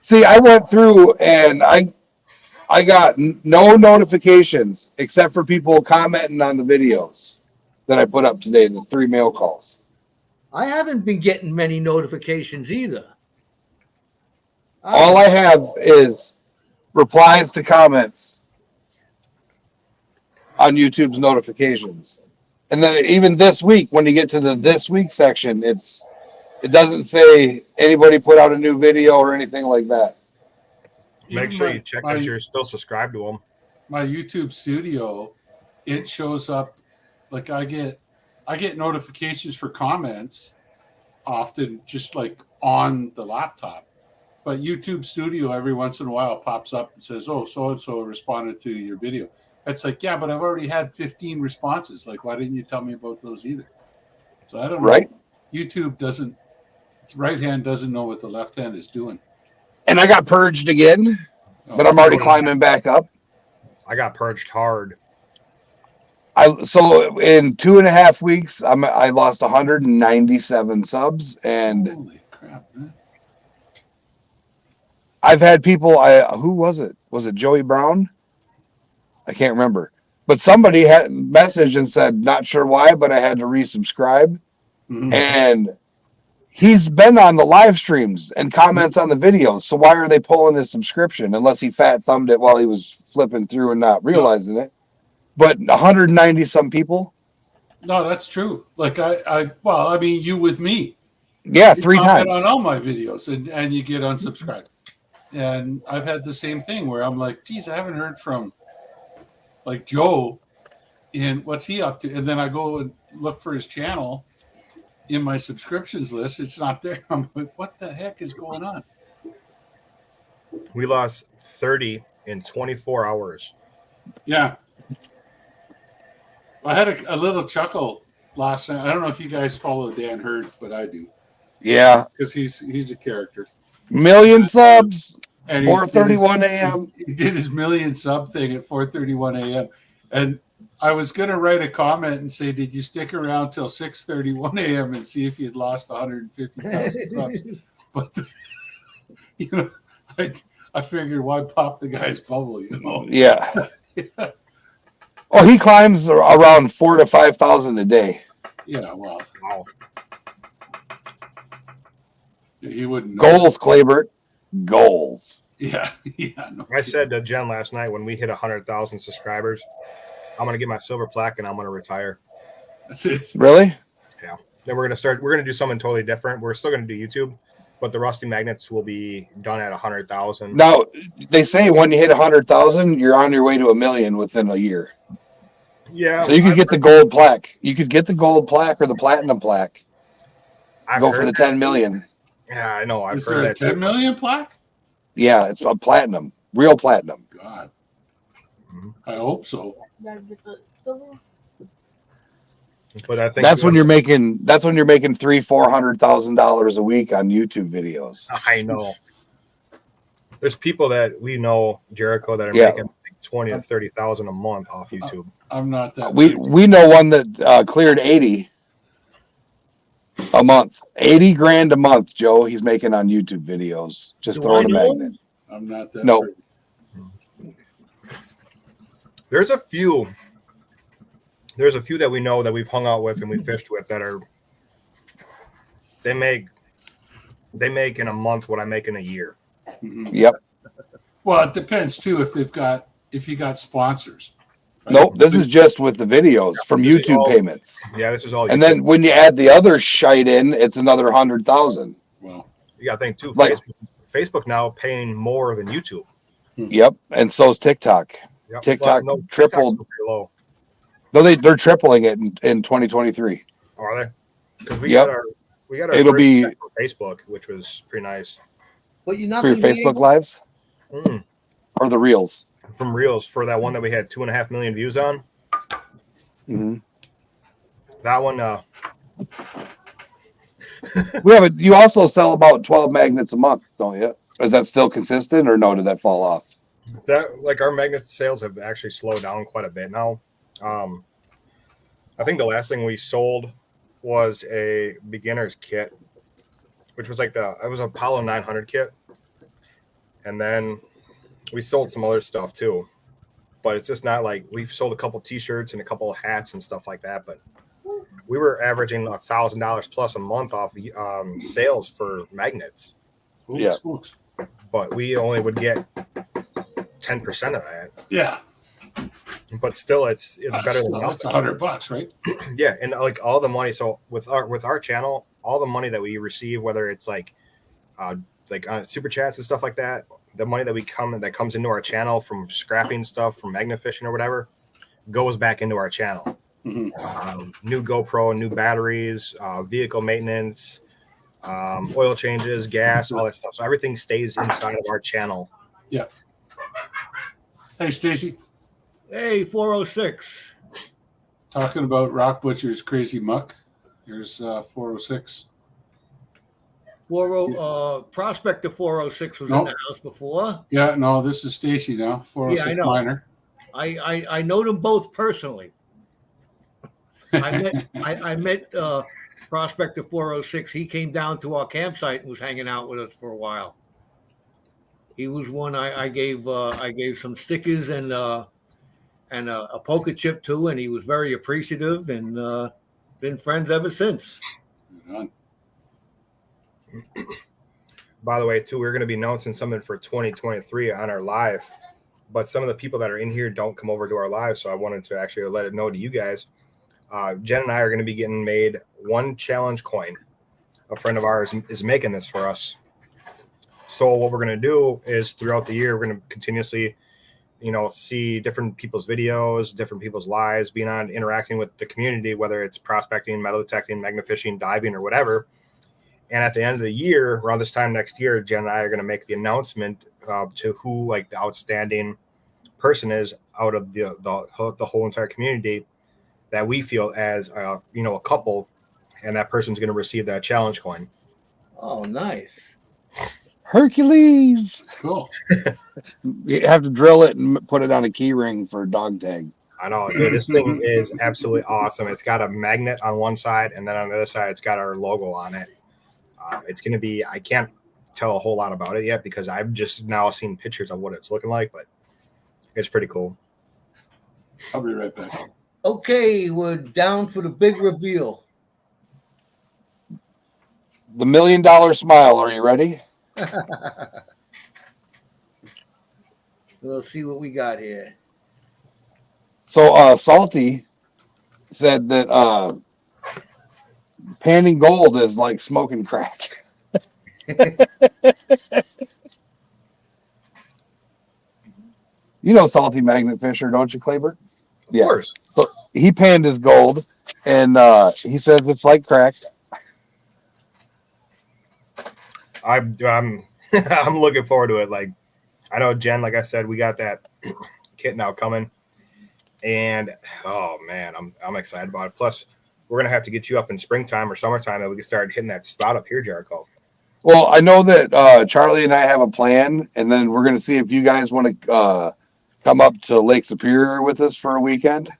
Speaker 4: See, I went through and I got no notifications except for people commenting on the videos that I put up today, the 3 mail calls.
Speaker 2: I haven't been getting many notifications either.
Speaker 4: All I have is replies to comments on YouTube's notifications. And then even this week, when you get to the this week section, it doesn't say anybody put out a new video or anything like that.
Speaker 6: Make
Speaker 3: Even
Speaker 6: sure
Speaker 3: my-
Speaker 6: you check
Speaker 3: my-
Speaker 6: that you're still subscribed to them.
Speaker 3: My YouTube Studio, it shows up like I get notifications for comments often just like on the laptop. But YouTube Studio every once in a while pops up and says, "Oh, so and so responded to your video." It's like, yeah, but I've already had 15 responses. Like, why didn't you tell me about those either? So I don't know.
Speaker 4: Right?
Speaker 3: YouTube doesn't. Its right hand doesn't know what the left hand is doing.
Speaker 4: And I got purged again, but I'm already climbing back up.
Speaker 6: I got purged hard.
Speaker 4: So in 2.5 weeks, I lost 197 subs, and
Speaker 3: Holy crap, man.
Speaker 4: I've had people. Who was it? Was it Joey Brown? I can't remember. But somebody had messaged and said, "Not sure why, but I had to resubscribe."
Speaker 3: Mhm.
Speaker 4: And he's been on the live streams and comments on the videos. So why are they pulling his subscription unless he fat thumbed it while he was flipping through and not realizing it? But 190 some people.
Speaker 3: No, that's true. Like well, I mean, you with me.
Speaker 4: Yeah,
Speaker 3: You
Speaker 4: 3
Speaker 3: comment
Speaker 4: times.
Speaker 3: on all my videos, and you get unsubscribed. And I've had the same thing where I'm like, geez, I haven't heard from like Joe and what's he up to? And then I go and look for his channel in my subscriptions list. It's not there. I'm like, what the heck is going on?
Speaker 6: We lost 30 in 24 hours.
Speaker 3: Yeah. I had a little chuckle last night. I don't know if you guys follow Dan Hurd, but I do
Speaker 4: Yeah,
Speaker 3: because he's a character.
Speaker 4: million subs,
Speaker 3: And
Speaker 4: 4:31 a.m.
Speaker 3: He did his million sub thing at 4:31 a.m. And I was gonna write a comment and say, "Did you stick around till 6:31 a.m. and see if you'd lost 150,000 subs?" But you know, I figured why pop the guy's bubble, you know?
Speaker 4: Yeah. Oh, he climbs around 4,000 to 5,000 a day.
Speaker 3: Yeah, well,
Speaker 6: Wow.
Speaker 3: he wouldn't know.
Speaker 4: Goals, Claybert. Goals.
Speaker 3: Yeah, yeah. No,
Speaker 6: I said to Jen last night when we hit 100,000 subscribers, I'm gonna get my silver plaque and I'm gonna retire.
Speaker 3: that's it.
Speaker 4: Really?
Speaker 6: Then we're gonna do something totally different. We're still gonna do YouTube, but the Rusty Magnets will be done at 100,000.
Speaker 4: Now, they say when you hit 100,000, you're on your way to 1 million within a year.
Speaker 6: Yeah.
Speaker 4: So you could get the gold plaque. You could get the gold plaque or the platinum plaque.
Speaker 6: I've
Speaker 4: Go
Speaker 6: heard
Speaker 4: for the
Speaker 6: that.
Speaker 4: 10 million.
Speaker 6: Yeah, I know. I've
Speaker 3: Is
Speaker 6: heard
Speaker 3: there a
Speaker 6: that.
Speaker 3: 10
Speaker 6: too.
Speaker 3: million plaque?
Speaker 4: Yeah, it's a platinum, real platinum.
Speaker 3: God,
Speaker 6: Mhm.
Speaker 3: I hope so.
Speaker 7: Gotta get the silver.
Speaker 6: But I think
Speaker 4: That's when you're making. That's when you're making $300,000-$400,000 a week on YouTube videos.
Speaker 6: I know. There's people that we know, Jericho, that are
Speaker 4: Yeah.
Speaker 6: making like 20 to 30,000 a month off YouTube.
Speaker 3: I'm not that.
Speaker 4: We know one that cleared 80 a month, 80 grand a month. Joe, he's making on YouTube videos, just
Speaker 2: Do
Speaker 4: throwing a
Speaker 2: I know
Speaker 4: magnet.
Speaker 3: I'm not that.
Speaker 4: No.
Speaker 3: pretty.
Speaker 6: There's a few that we know that we've hung out with and we fished with that are they make in a month what I make in a year.
Speaker 3: Mhm.
Speaker 4: Yep.
Speaker 3: Well, it depends too if you got sponsors. right?
Speaker 4: Nope. This is just with the videos from
Speaker 6: This is
Speaker 4: YouTube
Speaker 6: all-
Speaker 4: payments,
Speaker 6: Yeah, this is all.
Speaker 4: and
Speaker 6: YouTube.
Speaker 4: then when you add the other shite in, it's another 100,000.
Speaker 3: Well,
Speaker 6: you got to think too.
Speaker 4: Like-
Speaker 6: Facebook now paying more than YouTube.
Speaker 4: Yep. And so's TikTok.
Speaker 6: Yep.
Speaker 4: TikTok
Speaker 6: Well, no,
Speaker 4: tripled.
Speaker 6: TikTok's pretty low.
Speaker 4: No, they're tripling it in 2023.
Speaker 6: Are they? Because we
Speaker 4: Yep.
Speaker 6: got our
Speaker 4: It'll
Speaker 6: first
Speaker 4: be-
Speaker 6: check from Facebook, which was pretty nice.
Speaker 2: But you're not
Speaker 4: For your
Speaker 2: gonna be
Speaker 4: Facebook
Speaker 2: able-
Speaker 4: lives
Speaker 6: Mm.
Speaker 4: or the reels.
Speaker 6: From Reels for that one that we had 2.5 million views on.
Speaker 4: Mhm.
Speaker 6: That one,
Speaker 4: You also sell about 12 magnets a month, don't you? Is that still consistent or no? Did that fall off?
Speaker 6: That like our magnet sales have actually slowed down quite a bit now. I think the last thing we sold was a beginner's kit, which was like it was Apollo 900 kit, and then we sold some other stuff too. But it's just not like we've sold a couple T-shirts and a couple of hats and stuff like that. But we were averaging $1,000 plus a month off sales for magnets,
Speaker 3: Holy
Speaker 4: Yeah.
Speaker 3: smokes.
Speaker 6: but we only would get 10% of that.
Speaker 3: Yeah.
Speaker 6: But still, it's better than nothing.
Speaker 3: That's $100, right?
Speaker 6: Yeah, and like all the money. So with our channel, all the money that we receive, whether it's like super chats and stuff like that, the money that comes into our channel from scrapping stuff from magnet fishing or whatever, goes back into our channel.
Speaker 3: Mhm.
Speaker 6: New GoPro, new batteries, vehicle maintenance, oil changes, gas, all that stuff. So everything stays inside of our channel.
Speaker 3: Hey, Stacy,
Speaker 2: Hey, 406.
Speaker 3: talking about Rock Butcher's Crazy Muck. Here's 406.
Speaker 2: Prospector 406 was in
Speaker 3: Nope.
Speaker 2: the house before.
Speaker 3: Yeah, no, this is Stacy now. 406
Speaker 2: Yeah, I know.
Speaker 3: Minor.
Speaker 2: I know them both personally. I met Prospector 406. He came down to our campsite and was hanging out with us for a while. He was one I gave some stickers and a poker chip to, and he was very appreciative and been friends ever since.
Speaker 3: Right on.
Speaker 6: By the way, too, we're going to be announcing something for 2023 on our live, but some of the people that are in here don't come over to our live, so I wanted to actually let it know to you guys. Jen and I are going to be getting made one challenge coin. A friend of ours is making this for us. So what we're going to do is throughout the year, we're going to continuously, see different people's videos, different people's lives, being on interacting with the community, whether it's prospecting, metal detecting, magnet fishing, diving, or whatever. And at the end of the year, around this time next year, Jen and I are going to make the announcement to who like the outstanding person is out of the whole entire community that we feel as a couple, and that person's going to receive that challenge coin.
Speaker 2: Oh, nice.
Speaker 4: Hercules.
Speaker 3: Cool.
Speaker 4: You have to drill it and put it on a key ring for a dog tag.
Speaker 6: I know, dude, this thing is absolutely awesome. It's got a magnet on one side, and then on the other side, it's got our logo on it. It's going to be, I can't tell a whole lot about it yet because I've just now seen pictures of what it's looking like, but it's pretty cool.
Speaker 3: I'll be right back.
Speaker 2: Okay, we're down for the big reveal.
Speaker 4: The $1 million smile. Are you ready?
Speaker 2: We'll see what we got here.
Speaker 4: So Salty said that panning gold is like smoking crack. You know Salty Magnet Fisher, don't you, Claybert?
Speaker 6: Of course.
Speaker 4: So he panned his gold, and he says it's like crack.
Speaker 6: I'm I'm looking forward to it. Like, I know Jen, like I said, we got that kit now coming, and oh man, I'm excited about it. Plus, we're gonna have to get you up in springtime or summertime that we can start hitting that spot up here, Jericho.
Speaker 4: Well, I know that Charlie and I have a plan, and then we're going to see if you guys want to come up to Lake Superior with us for a weekend.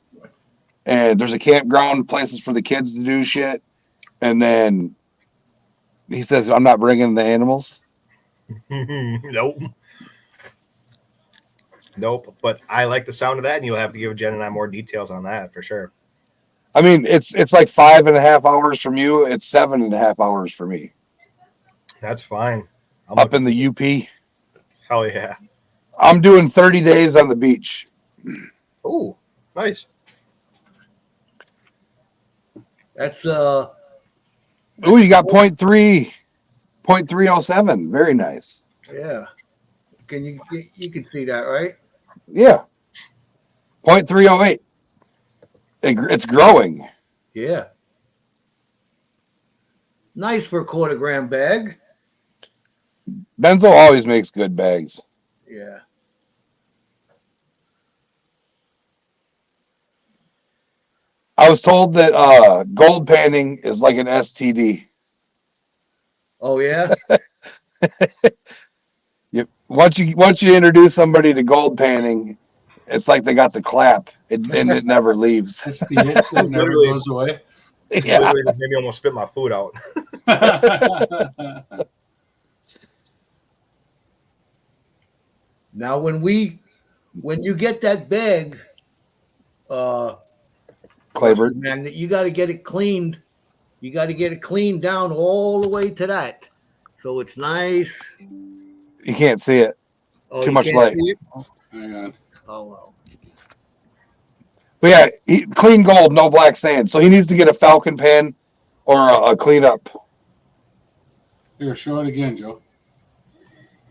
Speaker 4: And there's a campground, places for the kids to do shit. And then he says, I'm not bringing the animals.
Speaker 6: Nope. But I like the sound of that, and you'll have to give Jen and I more details on that for sure.
Speaker 4: I mean, it's like 5.5 hours from you. It's 7.5 hours for me.
Speaker 6: That's fine.
Speaker 4: Up in the UP.
Speaker 6: Hell yeah.
Speaker 4: I'm doing 30 days on the beach.
Speaker 6: Oh, nice.
Speaker 2: That's
Speaker 4: Ooh, you got 0.307. Very nice.
Speaker 2: yeah. Can you can see that, right?
Speaker 4: Yeah. 0.308. It's growing.
Speaker 2: Yeah. Nice for a quarter-gram bag.
Speaker 4: Benzo always makes good bags.
Speaker 2: Yeah.
Speaker 4: I was told that gold panning is like an STD.
Speaker 2: Oh yeah.
Speaker 4: once you introduce somebody to gold panning, it's like they got the clap, and it never leaves.
Speaker 3: It's the itch that never
Speaker 6: Literally.
Speaker 3: goes away.
Speaker 4: Yeah.
Speaker 6: Literally just made me almost spit my food out.
Speaker 2: Now, when you get that bag,
Speaker 4: Claybird.
Speaker 2: man, you got to get it cleaned. You got to get it cleaned down all the way to that, so it's nice.
Speaker 4: You can't see it.
Speaker 2: Oh,
Speaker 4: Too
Speaker 2: you
Speaker 4: much
Speaker 2: can't
Speaker 4: light.
Speaker 2: see it?
Speaker 3: Hang on.
Speaker 2: Oh well.
Speaker 4: But yeah, clean gold, no black sand. So he needs to get a Falcon pan or a cleanup.
Speaker 3: Here, show it again, Joe.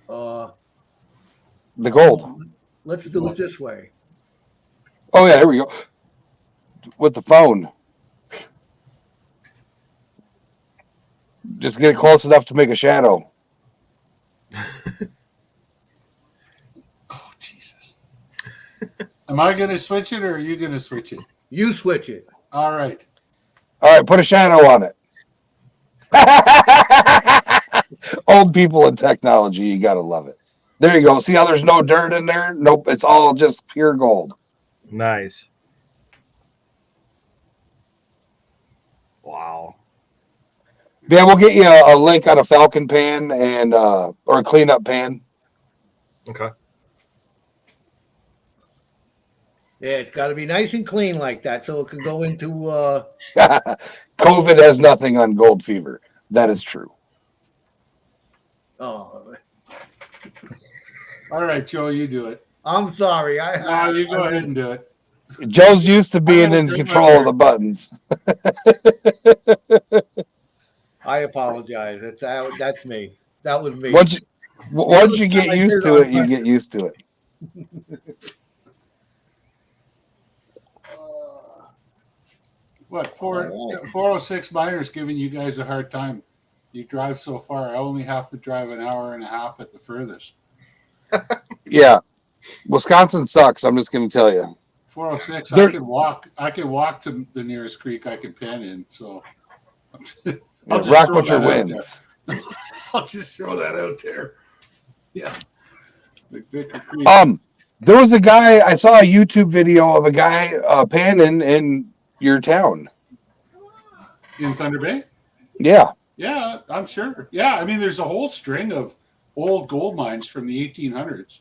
Speaker 4: The gold.
Speaker 2: Let's do it this way.
Speaker 4: Oh yeah, here we go. With the phone. Just get it close enough to make a shadow.
Speaker 3: Oh, Jesus. Am I going to switch it or are you going to switch it?
Speaker 2: You switch it.
Speaker 3: All right.
Speaker 4: All right, put a shadow on it. Old people and technology, you gotta love it. There you go. See how there's no dirt in there? Nope, it's all just pure gold.
Speaker 6: Nice. Wow.
Speaker 4: Yeah, we'll get you a link on a Falcon pan and or a cleanup pan.
Speaker 6: Okay.
Speaker 2: Yeah, it's got to be nice and clean like that, so it can go into.
Speaker 4: COVID has nothing on gold fever. That is true.
Speaker 2: Oh,
Speaker 3: All right, Joe, you do it.
Speaker 2: I'm sorry.
Speaker 3: No, you go ahead and do it.
Speaker 4: Joe's used to being
Speaker 3: gonna
Speaker 4: in
Speaker 3: drink
Speaker 4: control
Speaker 3: my
Speaker 4: of the buttons.
Speaker 2: I apologize. That's me. That was me.
Speaker 4: Once you get used to it, you get used to it.
Speaker 3: What, 406 Miners giving you guys a hard time. You drive so far. I only have to drive an hour and a half at the furthest.
Speaker 4: Yeah. Wisconsin sucks, I'm just going to tell you.
Speaker 3: 406,
Speaker 4: There-
Speaker 3: I could walk to the nearest creek I can pen in, so
Speaker 4: Rock Butcher wins.
Speaker 3: I'll just throw that out there. Yeah. McVicker Creek.
Speaker 4: There was a guy, I saw a YouTube video of a guy panning in your town.
Speaker 3: In Thunder Bay?
Speaker 4: Yeah.
Speaker 3: Yeah, I'm sure. Yeah, I mean, there's a whole string of old gold mines from the 1800s.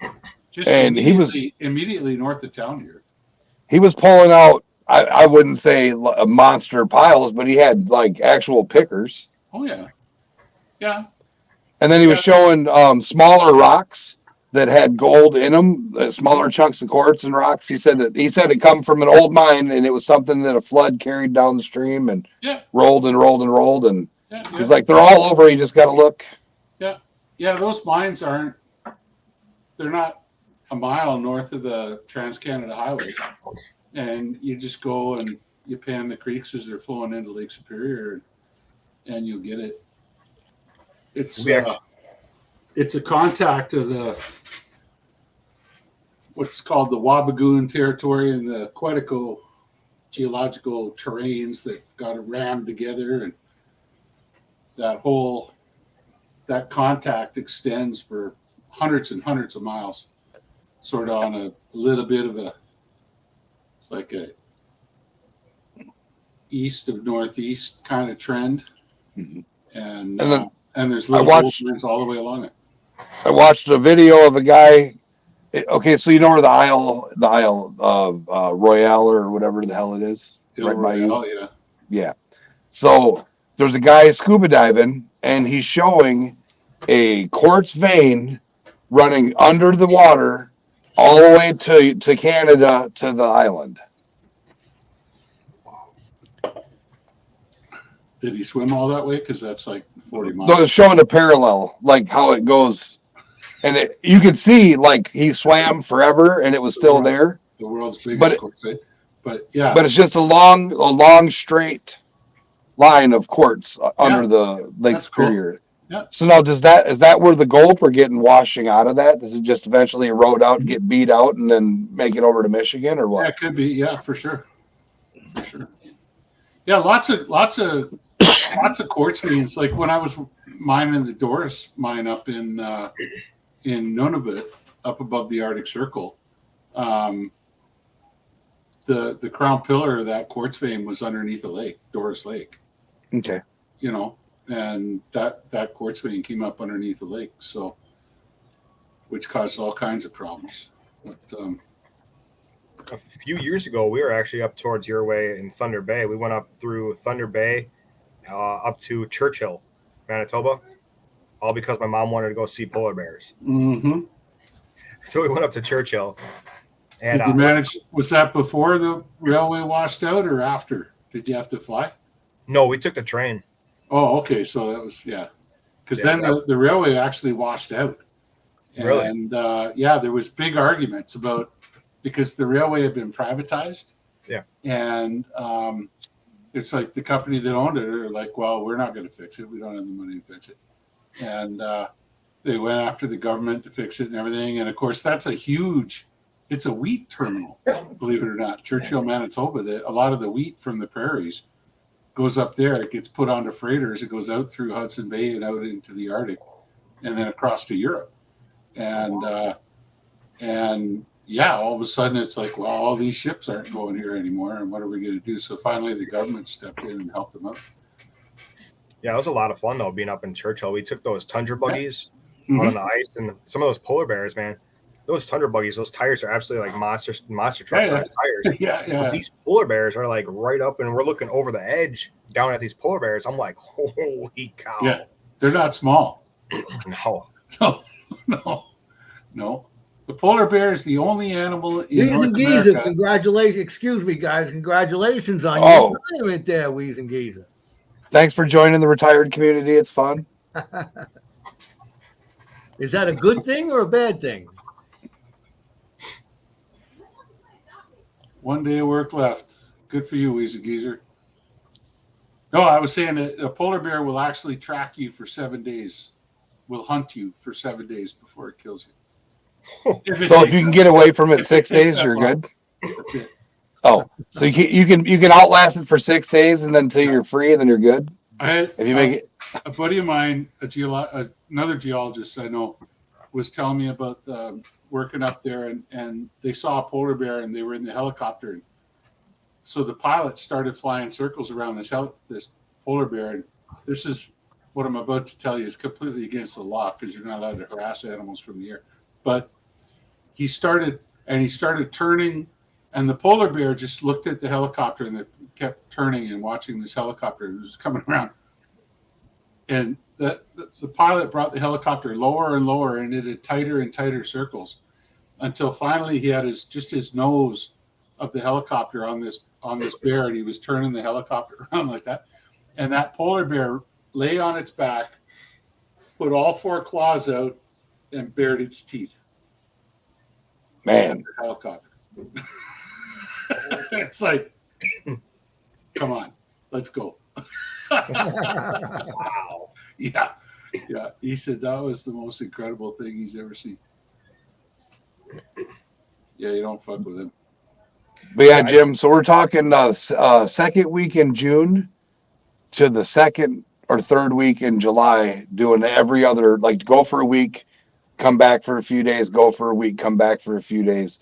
Speaker 3: Just
Speaker 4: And he was-
Speaker 3: immediately north of town here.
Speaker 4: He was pulling out, I wouldn't say monster piles, but he had like actual pickers.
Speaker 3: Oh, yeah. Yeah.
Speaker 4: And then he was showing smaller rocks that had gold in them, smaller chunks of quartz and rocks. He said it come from an old mine, and it was something that a flood carried down the stream and rolled and rolled and rolled. And
Speaker 3: Yeah,
Speaker 4: he's like, they're all over. You just got to look.
Speaker 3: Yeah, those mines they're not a mile north of the Trans-Canada Highway. And you just go and you pan the creeks as they're flowing into Lake Superior, and you'll get it. It's a contact of the what's called the Wabigoon territory and the Quetico geological terrains that got rammed together, and that contact extends for hundreds and hundreds of miles, sort of on a little bit of it's like a east of northeast kind of trend.
Speaker 4: Mhm.
Speaker 3: And
Speaker 4: then
Speaker 3: there's
Speaker 4: I
Speaker 3: little
Speaker 4: watched-
Speaker 3: boulders all the way along it.
Speaker 4: I watched a video of a guy. Okay, so you know where the Isle of Royale or whatever the hell it is, right by you.
Speaker 3: Oh, yeah.
Speaker 4: Yeah. So there's a guy scuba diving, and he's showing a quartz vein running under the water all the way to Canada to the island.
Speaker 3: Did he swim all that way? Because that's like 40 miles.
Speaker 4: No, it's showing a parallel, like how it goes. And you can see, like, he swam forever and it was still there.
Speaker 3: The world's biggest
Speaker 4: But-
Speaker 3: quartzite. But yeah,
Speaker 4: But it's just a long, straight line of quartz under the Lake
Speaker 3: That's cool.
Speaker 4: Superior.
Speaker 3: Yeah.
Speaker 4: So now, is that where the gold we're getting washing out of that? Does it just eventually erode out, get beat out, and then make it over to Michigan, or
Speaker 3: yeah,
Speaker 4: what?
Speaker 3: it could be. Yeah, for sure. For sure. Yeah, lots of quartz veins. Like when I was mining the Doris mine up in in Nunavut, up above the Arctic Circle, the crown pillar of that quartz vein was underneath a lake, Doris Lake.
Speaker 4: Okay.
Speaker 3: You know, and that quartz vein came up underneath the lake, so which caused all kinds of problems. But
Speaker 6: A few years ago, we were actually up towards your way in Thunder Bay. We went up through Thunder Bay, up to Churchill, Manitoba, all because my mom wanted to go see polar bears.
Speaker 3: mm-hmm.
Speaker 6: So we went up to Churchill. And
Speaker 3: Did you manage? Was that before the railway washed out or after? Did you have to fly?
Speaker 6: no, we took the train.
Speaker 3: Oh, okay. So that was because
Speaker 6: Yeah,
Speaker 3: then the railway actually washed out.
Speaker 6: Really?
Speaker 3: And there was big arguments about because the railway had been privatized.
Speaker 6: Yeah.
Speaker 3: And it's like the company that owned it are like, well, we're not going to fix it. We don't have the money to fix it. And they went after the government to fix it and everything. And of course, that's it's a wheat terminal, believe it or not. Churchill, Manitoba, a lot of the wheat from the prairies goes up there. It gets put onto freighters. It goes out through Hudson Bay and out into the Arctic and then across to Europe. And all of a sudden it's like, well, all these ships aren't going here anymore. And what are we going to do? So finally the government stepped in and helped them out.
Speaker 6: Yeah, it was a lot of fun, though, being up in Churchill. We took those Tundra buggies
Speaker 3: Mhm.
Speaker 6: out on the ice, and some of those polar bears, man, those Tundra buggies, those tires are absolutely like monster truck sized tires.
Speaker 3: Yeah.
Speaker 6: These polar bears are like right up, and we're looking over the edge down at these polar bears. I'm like, holy cow.
Speaker 3: Yeah. They're not small.
Speaker 6: No.
Speaker 3: No. The polar bear is the only animal in
Speaker 2: Weez
Speaker 3: North
Speaker 2: and Geezer,
Speaker 3: America.
Speaker 2: congratulations. Excuse me, guys. Congratulations on
Speaker 4: Oh.
Speaker 2: your retirement there, Weez and Geezer.
Speaker 4: Thanks for joining the retired community. It's fun.
Speaker 2: Is that a good thing or a bad thing?
Speaker 3: One day of work left. Good for you, Weezy Geezer. No, I was saying that a polar bear will actually track you for 7 days, will hunt you for 7 days before it kills you.
Speaker 4: So if you can get away from it
Speaker 3: If
Speaker 4: 6
Speaker 3: it takes
Speaker 4: days,
Speaker 3: that
Speaker 4: you're
Speaker 3: long.
Speaker 4: good.
Speaker 3: That's it.
Speaker 4: Oh, so you can outlast it for 6 days and then until you're free, and then you're good.
Speaker 3: I had
Speaker 4: If you make it,
Speaker 3: a buddy of mine, another geologist I know, was telling me about working up there, and they saw a polar bear, and they were in the helicopter. And so the pilot started flying circles around this polar bear. And this is what I'm about to tell you is completely against the law because you're not allowed to harass animals from the air. But he started turning, and the polar bear just looked at the helicopter and it kept turning and watching this helicopter. It was coming around. And the pilot brought the helicopter lower and lower and it did tighter and tighter circles until finally he had his nose of the helicopter on this bear, and he was turning the helicopter around like that. And that polar bear lay on its back, put all 4 claws out, and bared its teeth.
Speaker 4: man,
Speaker 3: The helicopter. It's like, come on, let's go. Wow. Yeah. He said that was the most incredible thing he's ever seen. Yeah, you don't fuck with him.
Speaker 4: but yeah, Jim. So we're talking second week in June to the second or third week in July, doing every other, like, go for a week, come back for a few days, go for a week, come back for a few days.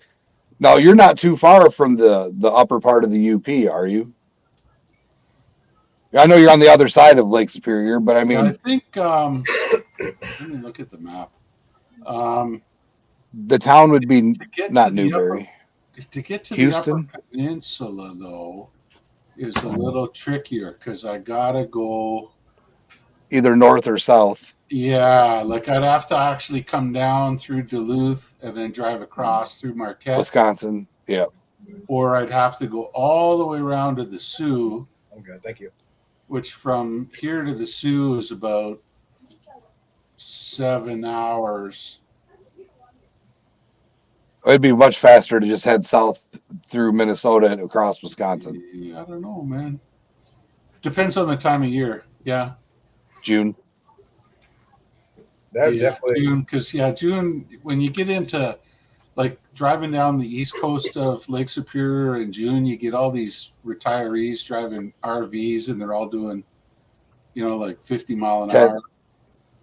Speaker 4: Now you're not too far from the upper part of the UP, are you? I know you're on the other side of Lake Superior, but I mean,
Speaker 3: I think let me look at the map.
Speaker 4: the town would be
Speaker 3: To get
Speaker 4: not
Speaker 3: to the
Speaker 4: Newberry.
Speaker 3: To get to
Speaker 4: Houston?
Speaker 3: the Upper Peninsula, though, is a little trickier because I gotta go.
Speaker 4: Either north or south.
Speaker 3: Yeah, like I'd have to actually come down through Duluth and then drive across through Marquette,
Speaker 4: Wisconsin. Yeah.
Speaker 3: or I'd have to go all the way around to the Sioux,
Speaker 6: I'm good. Thank you.
Speaker 3: which from here to the Sioux is about 7 hours.
Speaker 4: It'd be much faster to just head south through Minnesota and across Wisconsin.
Speaker 3: Yeah, I don't know, man. Depends on the time of year. Yeah.
Speaker 4: June.
Speaker 6: That
Speaker 3: Yeah,
Speaker 6: definitely.
Speaker 3: June, because June, when you get into like driving down the east coast of Lake Superior in June, you get all these retirees driving RVs, and they're all doing, like 50 mile an
Speaker 4: Ted,
Speaker 3: hour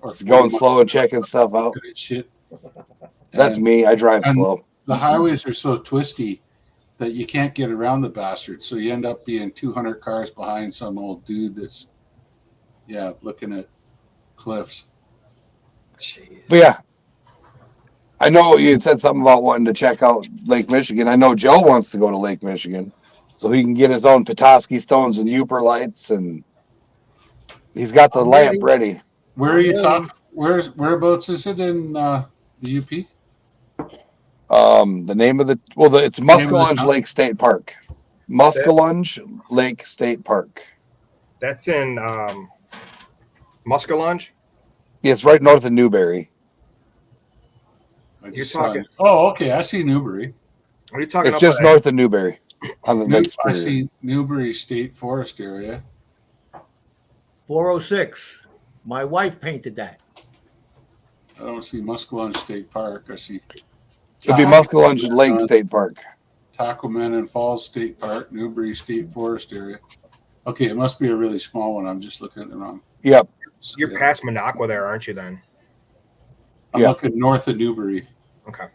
Speaker 3: or 40
Speaker 4: Going
Speaker 3: mile
Speaker 4: slow and checking stuff out.
Speaker 3: an hour shit.
Speaker 4: That's
Speaker 3: And
Speaker 4: me. I drive
Speaker 3: and-
Speaker 4: slow.
Speaker 3: the highways are so twisty that you can't get around the bastard. So you end up being 200 cars behind some old dude that's, looking at cliffs.
Speaker 6: Jeez.
Speaker 4: But yeah, I know you had said something about wanting to check out Lake Michigan. I know Joe wants to go to Lake Michigan so he can get his own Petoskey stones and Uper lights, and he's got the
Speaker 2: I'm
Speaker 4: lamp
Speaker 2: ready.
Speaker 4: ready.
Speaker 3: Where are you
Speaker 2: Really?
Speaker 3: talking? Whereabouts is it in the UP?
Speaker 4: The name of it's
Speaker 3: Name of the
Speaker 4: Muskellunge
Speaker 3: town?
Speaker 4: Lake State Park. Muskellunge Lake State Park.
Speaker 6: That's in Muskellunge.
Speaker 4: Yeah, it's right north of Newberry.
Speaker 3: I
Speaker 6: You're
Speaker 3: just
Speaker 6: talking-
Speaker 3: saw- Oh, okay. I see Newbury.
Speaker 6: Are you talking?
Speaker 4: It's
Speaker 6: up
Speaker 4: just
Speaker 6: by-
Speaker 4: north of Newberry on the Lake
Speaker 3: I
Speaker 4: Superior.
Speaker 3: see Newbury State Forest area.
Speaker 2: 406. My wife painted that.
Speaker 3: I don't see Muskellunge State Park. I see
Speaker 4: It'd be Muskellunge Lake State Park.
Speaker 3: Tacomanon Falls State Park, Newbury State Forest area. Okay, it must be a really small one. I'm just looking at the wrong.
Speaker 4: Yep.
Speaker 6: You're
Speaker 3: scale.
Speaker 6: past Minocqua there, aren't you? Then.
Speaker 3: I'm
Speaker 4: Yeah.
Speaker 3: looking north of Newbury.
Speaker 6: Okay.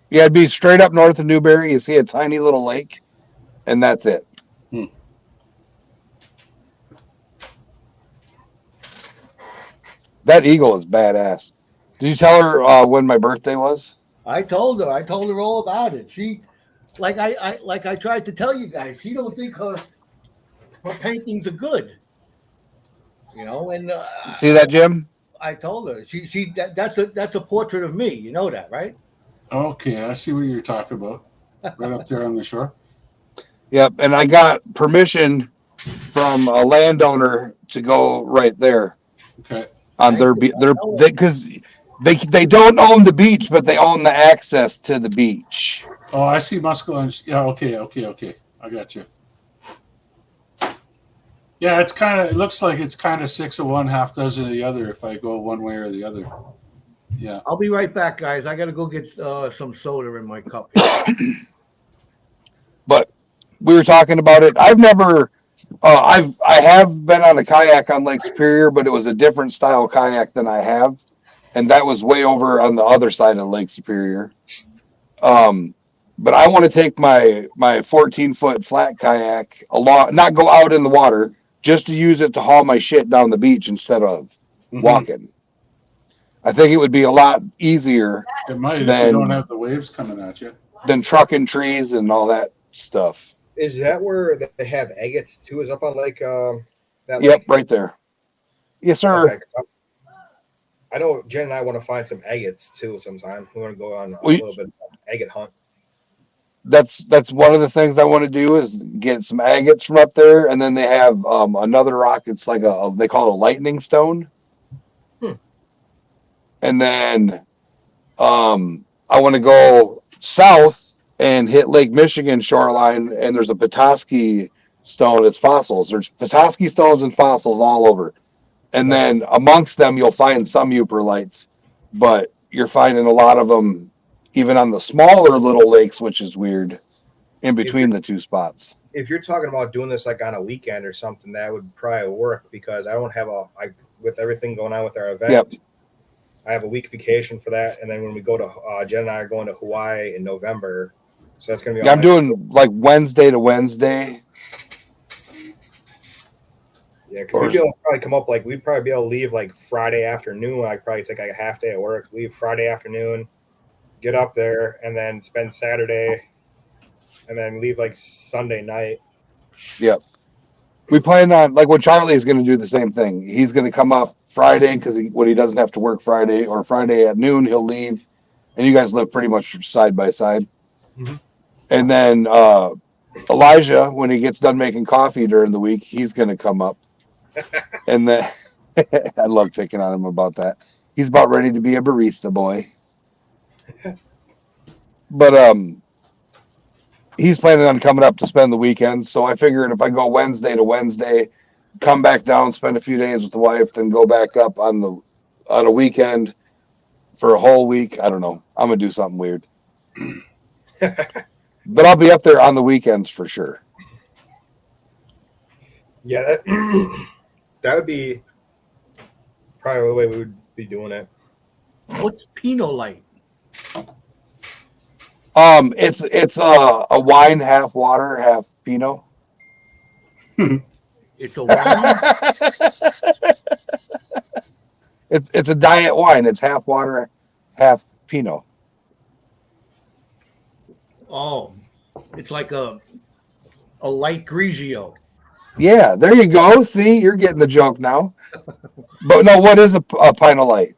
Speaker 4: Yeah, it'd be straight up north of Newberry. You see a tiny little lake, and that's it. That eagle is badass. Did you tell her when my birthday was?
Speaker 2: I told her all about it. She, like I tried to tell you guys, she don't think her paintings are good. You know, and
Speaker 4: See that, Jim?
Speaker 2: I told her that's a portrait of me. You know that, right?
Speaker 3: Okay, I see what you're talking about. Right up there on the shore.
Speaker 4: Yep. And I got permission from a landowner to go right there
Speaker 3: Okay.
Speaker 4: on because they don't own the beach, but they own the access to the beach.
Speaker 3: Oh, I see Muskellunge. Yeah, okay. I got you. Yeah, it looks like it's kind of 6 of one, half dozen of the other if I go one way or the other. Yeah.
Speaker 2: I'll be right back, guys. I gotta go get some soda in my cup.
Speaker 4: But we were talking about it. I've never I have been on a kayak on Lake Superior, but it was a different style kayak than I have, and that was way over on the other side of Lake Superior. But I want to take my 14-foot flat kayak along, not go out in the water, just to use it to haul my shit down the beach instead of
Speaker 3: Mhm.
Speaker 4: walking. I think it would be a lot easier
Speaker 3: It might if
Speaker 4: Then-
Speaker 3: you don't have the waves coming at you.
Speaker 4: than trucking trees and all that stuff.
Speaker 6: Is that where they have agates too? Is up on Lake? That
Speaker 4: Yep,
Speaker 6: lake?
Speaker 4: right there. Yes, sir.
Speaker 6: Okay. I know Jen and I want to find some agates too sometime. We want to go on a
Speaker 4: We-
Speaker 6: little bit of agate hunt.
Speaker 4: That's one of the things I want to do is get some agates from up there, and then they have another rock. It's like they call it a lightning stone. And then I want to go south and hit Lake Michigan shoreline, and there's a Petoskey stone. It's fossils. There's Petoskey stones and fossils all over. And then amongst them, you'll find some Uperlites, but you're finding a lot of them even on the smaller little lakes, which is weird, in between the two spots.
Speaker 6: If you're talking about doing this like on a weekend or something, that would probably work because I don't have with everything going on with our event.
Speaker 4: Yep.
Speaker 6: I have a week vacation for that, and then when we go to Jen and I are going to Hawaii in November, so that's gonna be.
Speaker 4: Yeah, I'm doing like Wednesday to Wednesday.
Speaker 6: Yeah, because we'd be able to probably come up we'd probably be able to leave like Friday afternoon. I'd probably take like a half day at work, leave Friday afternoon, get up there, and then spend Saturday, and then leave like Sunday night.
Speaker 4: Yep. We plan on when Charlie is going to do the same thing. He's going to come up Friday because when he doesn't have to work Friday, or Friday at noon, he'll leave. And you guys live pretty much side by side.
Speaker 6: Mhm.
Speaker 4: And then Elijah, when he gets done making coffee during the week, he's going to come up. And then I love picking on him about that. He's about ready to be a barista boy. But he's planning on coming up to spend the weekend. So I figured if I go Wednesday to Wednesday, come back down, spend a few days with the wife, then go back up on a weekend for a whole week. I don't know. I'm gonna do something weird. But I'll be up there on the weekends for sure.
Speaker 6: Yeah, that, that would be probably the way we would be doing it.
Speaker 2: What's Pinot Light?
Speaker 4: It's a wine, half water, half Pinot.
Speaker 2: It's a wine.
Speaker 4: It's a diet wine. It's half water, half Pinot.
Speaker 2: Oh, it's like a light Grigio.
Speaker 4: Yeah, there you go. See, you're getting the joke now. But no, what is a Pinot Light?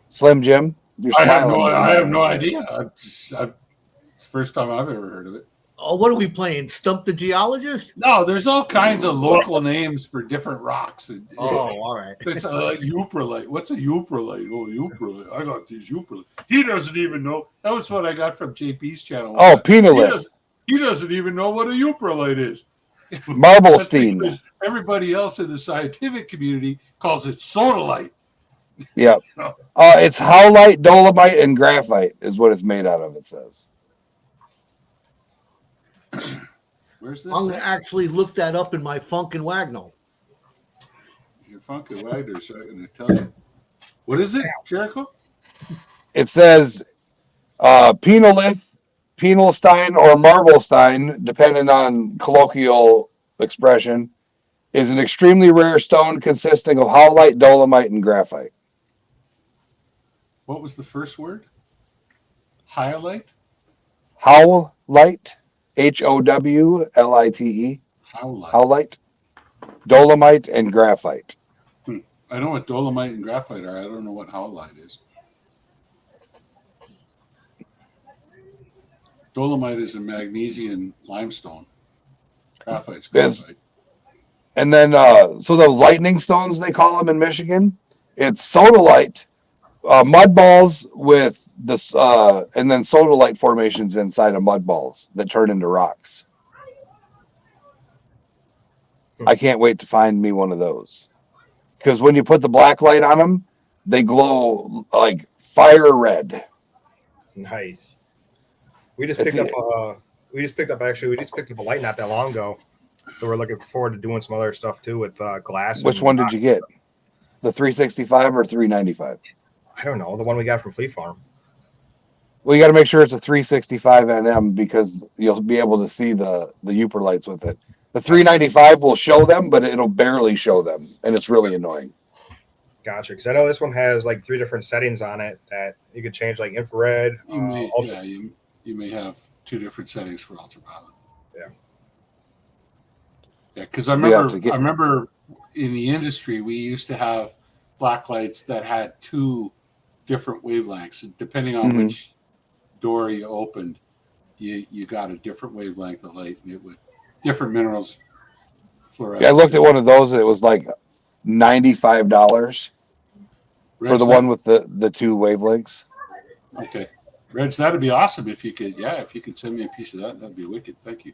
Speaker 4: Slim Jim, you're
Speaker 3: I have
Speaker 4: smiling.
Speaker 3: I have no idea. It's the first time I've ever heard of it.
Speaker 2: Oh, what are we playing? Stump the Geologist?
Speaker 3: No, there's all kinds of local names for different rocks.
Speaker 2: Oh, all right.
Speaker 3: It's a Uprolite. What's a Uprolite? Oh, Uprolite. I got these Uprolite. He doesn't even know. That was what I got from JP's channel.
Speaker 4: Oh,
Speaker 3: He
Speaker 4: Pinolith,
Speaker 3: doesn't even know what a Uprolite is. That's
Speaker 4: Marblestein.
Speaker 3: because everybody else in the scientific community calls it sodalite.
Speaker 4: Yep.
Speaker 3: No.
Speaker 4: It's howlite, dolomite, and graphite is what it's made out of. It says.
Speaker 3: Where's this?
Speaker 2: I'm going to actually look that up in my Funk and Wagnall.
Speaker 3: Your Funky Wagner, so I'm going to tell you. What is it, Jericho?
Speaker 4: It says Pinolith, Penalstein, or Marblestein, depending on colloquial expression, is an extremely rare stone consisting of howlite, dolomite, and graphite.
Speaker 3: What was the first word? Hyalite?
Speaker 4: Howlite, Howlite,
Speaker 3: Howlite.
Speaker 4: howlite, dolomite, and graphite.
Speaker 3: I know what dolomite and graphite are. I don't know what howlite is. Dolomite is a magnesian limestone. Graphite's
Speaker 4: Yes.
Speaker 3: graphite.
Speaker 4: And then, so the lightning stones, they call them in Michigan, it's sodalite, mud balls with this, and then sodalite formations inside of mud balls that turn into rocks. I can't wait to find me one of those. Because when you put the black light on them, they glow like fire red.
Speaker 6: Nice. We just
Speaker 4: It's
Speaker 6: picked up. We just picked up a light not that long ago. So we're looking forward to doing some other stuff too with glass.
Speaker 4: Which
Speaker 6: and
Speaker 4: one did you get? The 365 or 395?
Speaker 6: I don't know. The one we got from Fleet Farm.
Speaker 4: Well, you got to make sure it's a 365 NM because you'll be able to see the Uper lights with it. The 395 will show them, but it'll barely show them, and it's really annoying.
Speaker 6: Gotcha. Because I know this one has like 3 different settings on it that you could change, like infrared,
Speaker 3: You may,
Speaker 6: ultra.
Speaker 3: you may have 2 different settings for ultraviolet.
Speaker 6: Yeah.
Speaker 3: Yeah, because I
Speaker 4: We have
Speaker 3: remember,
Speaker 4: to get-
Speaker 3: in the industry we used to have black lights that had 2 different wavelengths, and depending on
Speaker 4: Mhm.
Speaker 3: which door you opened, you got a different wavelength of light, and it would different minerals fluoresce.
Speaker 4: Yeah, I looked at one of those. It was like $95 for the one with the 2 wavelengths.
Speaker 3: Okay, Reg, that'd be awesome if you could. Yeah, if you could send me a piece of that, that'd be wicked. Thank you.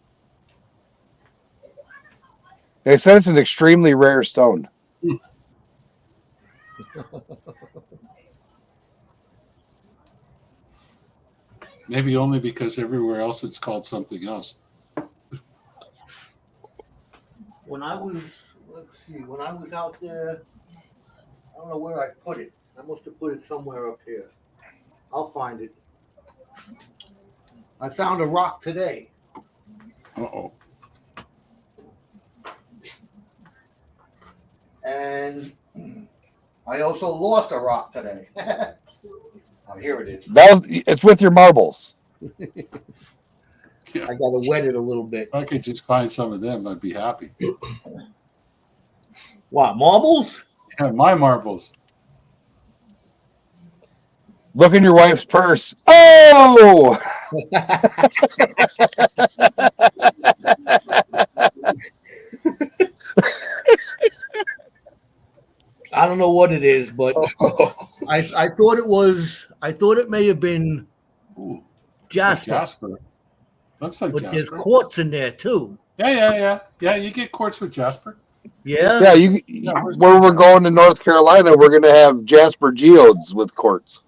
Speaker 4: They said it's an extremely rare stone.
Speaker 3: Maybe only because everywhere else it's called something else.
Speaker 2: When I was, let's see, when I was out there, I don't know where I put it. I must have put it somewhere up here. I'll find it. I found a rock today.
Speaker 3: Uh-oh.
Speaker 2: And I also lost a rock today. Oh, here it is.
Speaker 4: It's with your marbles.
Speaker 3: Yeah.
Speaker 2: I got to wet it a little bit.
Speaker 3: If I could just find some of them, I'd be happy.
Speaker 2: What, marbles?
Speaker 3: Yeah, my marbles.
Speaker 4: Look in your wife's purse. Oh!
Speaker 2: I don't know what it is, but I thought it may have been
Speaker 3: Ooh,
Speaker 2: Jasper.
Speaker 3: Jasper. Looks like
Speaker 2: But there's
Speaker 3: Jasper.
Speaker 2: quartz in there too.
Speaker 3: Yeah. You get quartz with Jasper.
Speaker 2: Yeah?
Speaker 4: Yeah, where we're going to North Carolina, we're going to have Jasper geodes with quartz.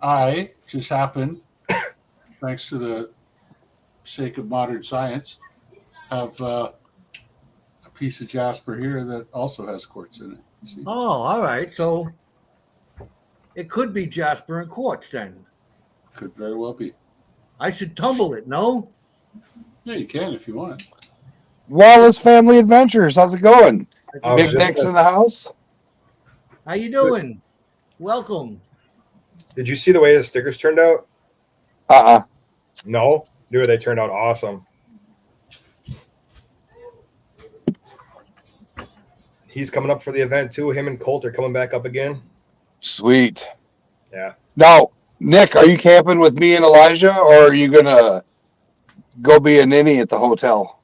Speaker 3: I just happened, thanks to the sake of modern science, have a piece of Jasper here that also has quartz in it. You see?
Speaker 2: Oh, all right. So It could be Jasper and Quartz then.
Speaker 3: Could very well be.
Speaker 2: I should tumble it, no?
Speaker 3: Yeah, you can if you want.
Speaker 4: Wallace Family Adventures. How's it going?
Speaker 6: I was
Speaker 4: Big
Speaker 6: just
Speaker 4: Nick's
Speaker 6: gonna-
Speaker 4: in the house.
Speaker 2: How you doing? Welcome.
Speaker 6: Did you see the way the stickers turned out? No, dude, they turned out awesome. He's coming up for the event too. Him and Colt are coming back up again.
Speaker 4: Sweet.
Speaker 6: Yeah.
Speaker 4: Now, Nick, are you camping with me and Elijah, or are you gonna go be a ninny at the hotel?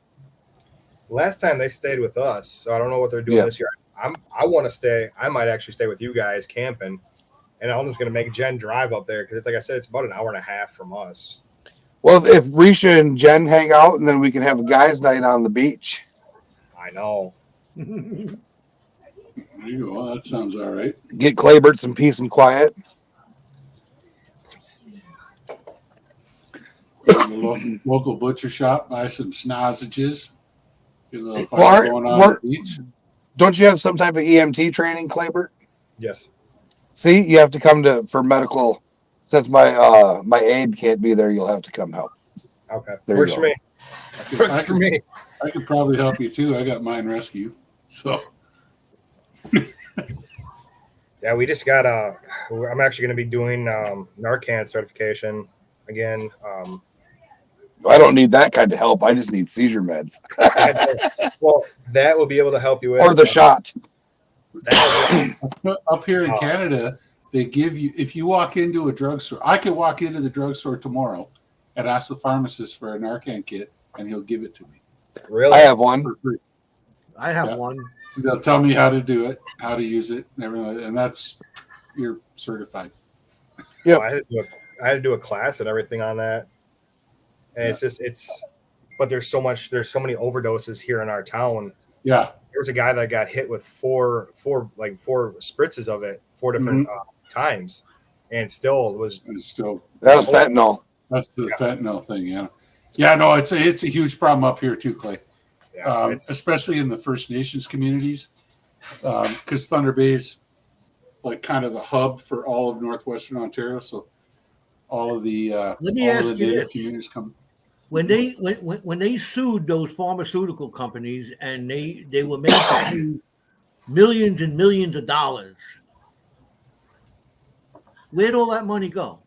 Speaker 6: Last time they stayed with us, so I don't know what they're doing
Speaker 4: Yeah.
Speaker 6: this year. I want to stay. I might actually stay with you guys camping, and I'm just gonna make Jen drive up there because it's like I said, it's about an hour and a half from us.
Speaker 4: Well, if Risha and Jen hang out, and then we can have a guys' night on the beach.
Speaker 6: I know.
Speaker 3: There you go. That sounds all right.
Speaker 4: Get Claybert some peace and quiet.
Speaker 3: Go to the local butcher shop, buy some sausages. Get a little fire
Speaker 4: Well,
Speaker 3: going on
Speaker 4: what-
Speaker 3: the beach.
Speaker 4: Don't you have some type of EMT training, Claybert?
Speaker 6: Yes.
Speaker 4: See, you have to come to for medical. Since my aide can't be there, you'll have to come help.
Speaker 6: Okay.
Speaker 4: There you
Speaker 6: Works
Speaker 4: go.
Speaker 6: for me. Works for me.
Speaker 3: I could probably help you too. I got mine rescue. So
Speaker 6: Yeah, we just got I'm actually going to be doing Narcan certification again.
Speaker 4: I don't need that kind of help. I just need seizure meds
Speaker 6: Well, that will be able to help you with
Speaker 4: or the shot.
Speaker 3: up here in
Speaker 6: Oh.
Speaker 3: Canada, they give you if you walk into a drugstore. I could walk into the drugstore tomorrow and ask the pharmacist for a Narcan kit, and he'll give it to me
Speaker 6: Really?
Speaker 4: I have one.
Speaker 3: for free.
Speaker 2: I have
Speaker 3: Yeah.
Speaker 2: one.
Speaker 3: They'll tell me how to do it, how to use it, and everything, and that's you're certified.
Speaker 4: Yep.
Speaker 6: I had to do a class and everything on that. And but there's so many overdoses here in our town.
Speaker 3: Yeah,
Speaker 6: There was a guy that got hit with four spritzes of it, 4 different times, and still was.
Speaker 3: and still
Speaker 4: That was fentanyl.
Speaker 3: that's the fentanyl thing. Yeah. No, it's a huge problem up here too, Clay.
Speaker 6: Yeah, it's
Speaker 3: Especially in the First Nations communities, because Thunder Bay is like kind of a hub for all of northwestern Ontario. So all of the
Speaker 2: Let me
Speaker 3: all
Speaker 2: ask
Speaker 3: of the
Speaker 2: you
Speaker 3: native
Speaker 2: this.
Speaker 3: communities come.
Speaker 2: When they sued those pharmaceutical companies and they were making millions and millions of dollars, where'd all that money go?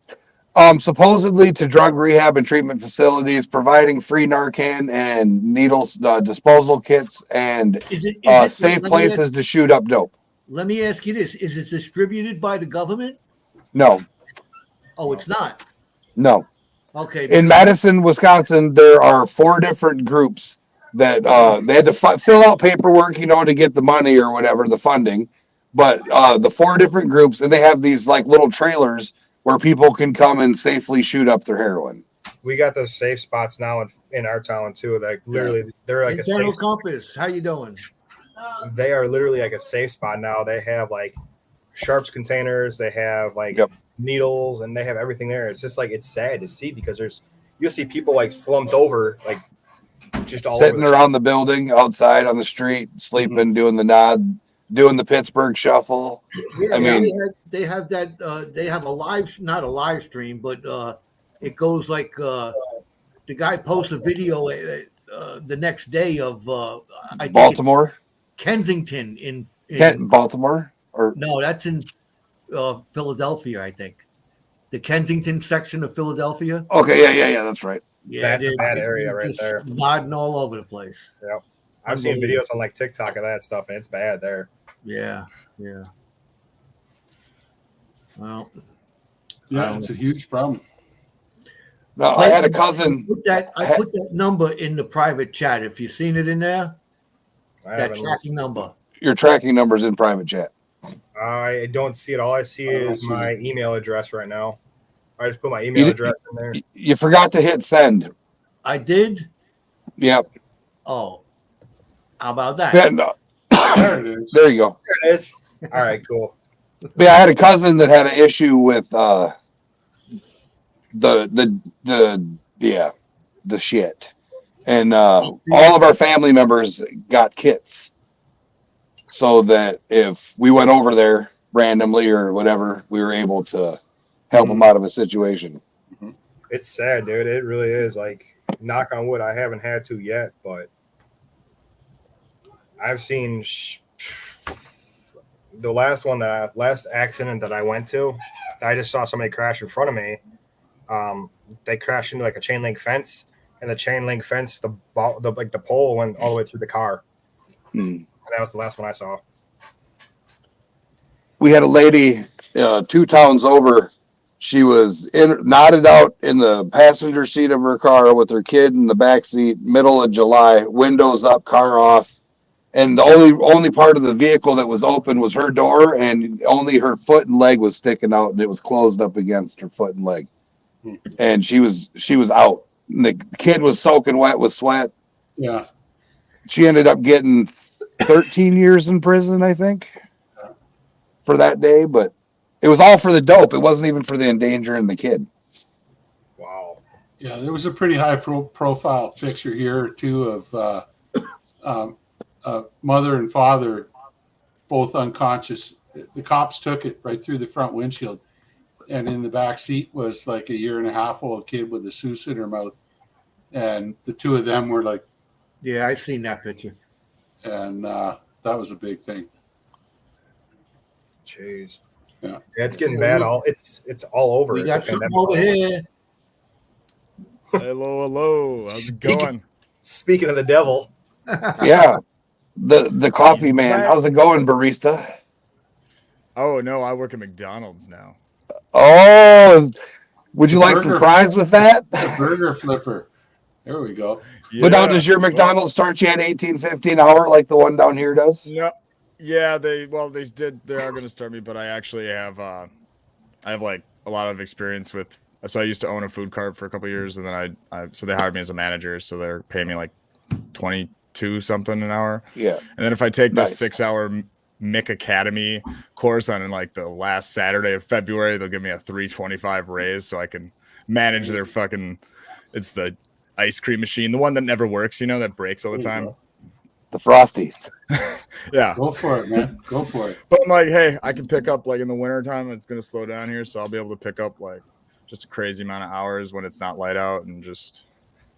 Speaker 4: Supposedly to drug rehab and treatment facilities, providing free Narcan and needles, disposal kits, and safe places to shoot up dope.
Speaker 2: Let me ask you this: is it distributed by the government?
Speaker 4: No,
Speaker 2: Oh, it's not.
Speaker 4: no.
Speaker 2: Okay.
Speaker 4: In Madison, Wisconsin, there are 4 different groups that they had to fill out paperwork, to get the money or whatever, the funding. But the 4 different groups, and they have these like little trailers where people can come and safely shoot up their heroin.
Speaker 6: we got those safe spots now in our town too. That literally they're like a
Speaker 2: Internal
Speaker 6: safe.
Speaker 2: Compass, how you doing?
Speaker 6: They are literally like a safe spot now. They have like sharps containers. They have like
Speaker 4: Yep.
Speaker 6: needles, and they have everything there. It's just like it's sad to see because you'll see people like slumped over, like just all
Speaker 4: Sitting
Speaker 6: over.
Speaker 4: around the building, outside on the street, sleeping, doing the nod, doing the Pittsburgh shuffle. I mean-
Speaker 2: they have that. They have not a live stream, but it goes like the guy posts a video the next day of I think it's
Speaker 4: Baltimore,
Speaker 2: Kensington in
Speaker 4: Baltimore, or
Speaker 2: no, that's in Philadelphia, I think. The Kensington section of Philadelphia.
Speaker 4: okay, yeah, that's right.
Speaker 2: Yeah,
Speaker 6: That's a bad area right
Speaker 2: just
Speaker 6: there.
Speaker 2: nodding all over the place.
Speaker 6: I've seen videos on like TikTok of that stuff, and it's bad there.
Speaker 2: Yeah. Well,
Speaker 3: Yeah, it's a huge problem.
Speaker 4: No, I had a cousin.
Speaker 2: I put that number in the private chat. If you've seen it in there,
Speaker 6: I
Speaker 2: that
Speaker 6: haven't-
Speaker 2: tracking number.
Speaker 4: Your tracking numbers in private chat.
Speaker 6: I don't see it. All I see
Speaker 3: I don't
Speaker 6: is
Speaker 3: see
Speaker 6: my email address right now. I just put my
Speaker 4: You
Speaker 6: email
Speaker 4: did-
Speaker 6: address in there.
Speaker 4: You forgot to hit send.
Speaker 2: I did.
Speaker 4: Yep.
Speaker 2: Oh, how about that?
Speaker 4: Yeah, no,
Speaker 3: There it is.
Speaker 4: there you go.
Speaker 6: There it is. All right, cool.
Speaker 4: But yeah, I had a cousin that had an issue with the shit, and all of our family members got kits, so that if we went over there, randomly or whatever, we were able to help them out of a situation.
Speaker 6: It's sad, dude. It really is. Like, knock on wood, I haven't had to yet, but I've seen the last accident that I went to. I just saw somebody crash in front of me. They crashed into like a chain link fence, and the chain link fence, the pole went all the way through the car. And that was the last one I saw.
Speaker 4: We had a lady 2 towns over. She was nodded out in the passenger seat of her car with her kid in the back seat, middle of July, windows up, car off. And the only part of the vehicle that was open was her door, and only her foot and leg was sticking out, and it was closed up against her foot and leg. And she was out. And the kid was soaking wet with sweat.
Speaker 3: Yeah.
Speaker 4: She ended up getting 13 years in prison, I think, for that day. But it was all for the dope. It wasn't even for the endangering the kid.
Speaker 6: Wow.
Speaker 3: Yeah, there was a pretty high profile picture here too of mother and father both unconscious. The cops took it right through the front windshield, and in the back seat was like a 1.5-year-old kid with a Seuss in her mouth, and the two of them were like,
Speaker 2: Yeah, I've seen that picture.
Speaker 3: and that was a big thing.
Speaker 6: Jeez.
Speaker 3: Yeah.
Speaker 6: It's getting bad. It's all over.
Speaker 2: We
Speaker 6: It's
Speaker 2: got
Speaker 6: a
Speaker 2: something
Speaker 6: pandemic.
Speaker 2: over here.
Speaker 8: Hello. How's it going?
Speaker 6: Speaking of the devil,
Speaker 4: Yeah. The coffee man. How's it going, barista?
Speaker 8: Oh no, I work at McDonald's now.
Speaker 4: Oh, would you like some
Speaker 3: Burger.
Speaker 4: fries with that?
Speaker 3: The burger flipper. There we go.
Speaker 4: But now, does your McDonald's start you at $18.50 an hour like the one down here does?
Speaker 8: No. Yeah, they are going to start me, but I actually have I have like a lot of experience with. So I used to own a food cart for a couple of years, and then so they hired me as a manager, so they're paying me like 22 something an hour.
Speaker 4: Yeah.
Speaker 8: And then if I take the
Speaker 4: Nice.
Speaker 8: 6-hour Mick Academy course on like the last Saturday of February, they'll give me a $3.25 raise so I can manage their fucking. It's the ice cream machine, the one that never works, that breaks all the
Speaker 3: There you
Speaker 8: time.
Speaker 3: go.
Speaker 4: The Frosties.
Speaker 8: Yeah.
Speaker 3: Go for it, man. Go for it.
Speaker 8: But I'm like, hey, I can pick up like in the winter time, it's going to slow down here. So I'll be able to pick up like just a crazy amount of hours when it's not light out and just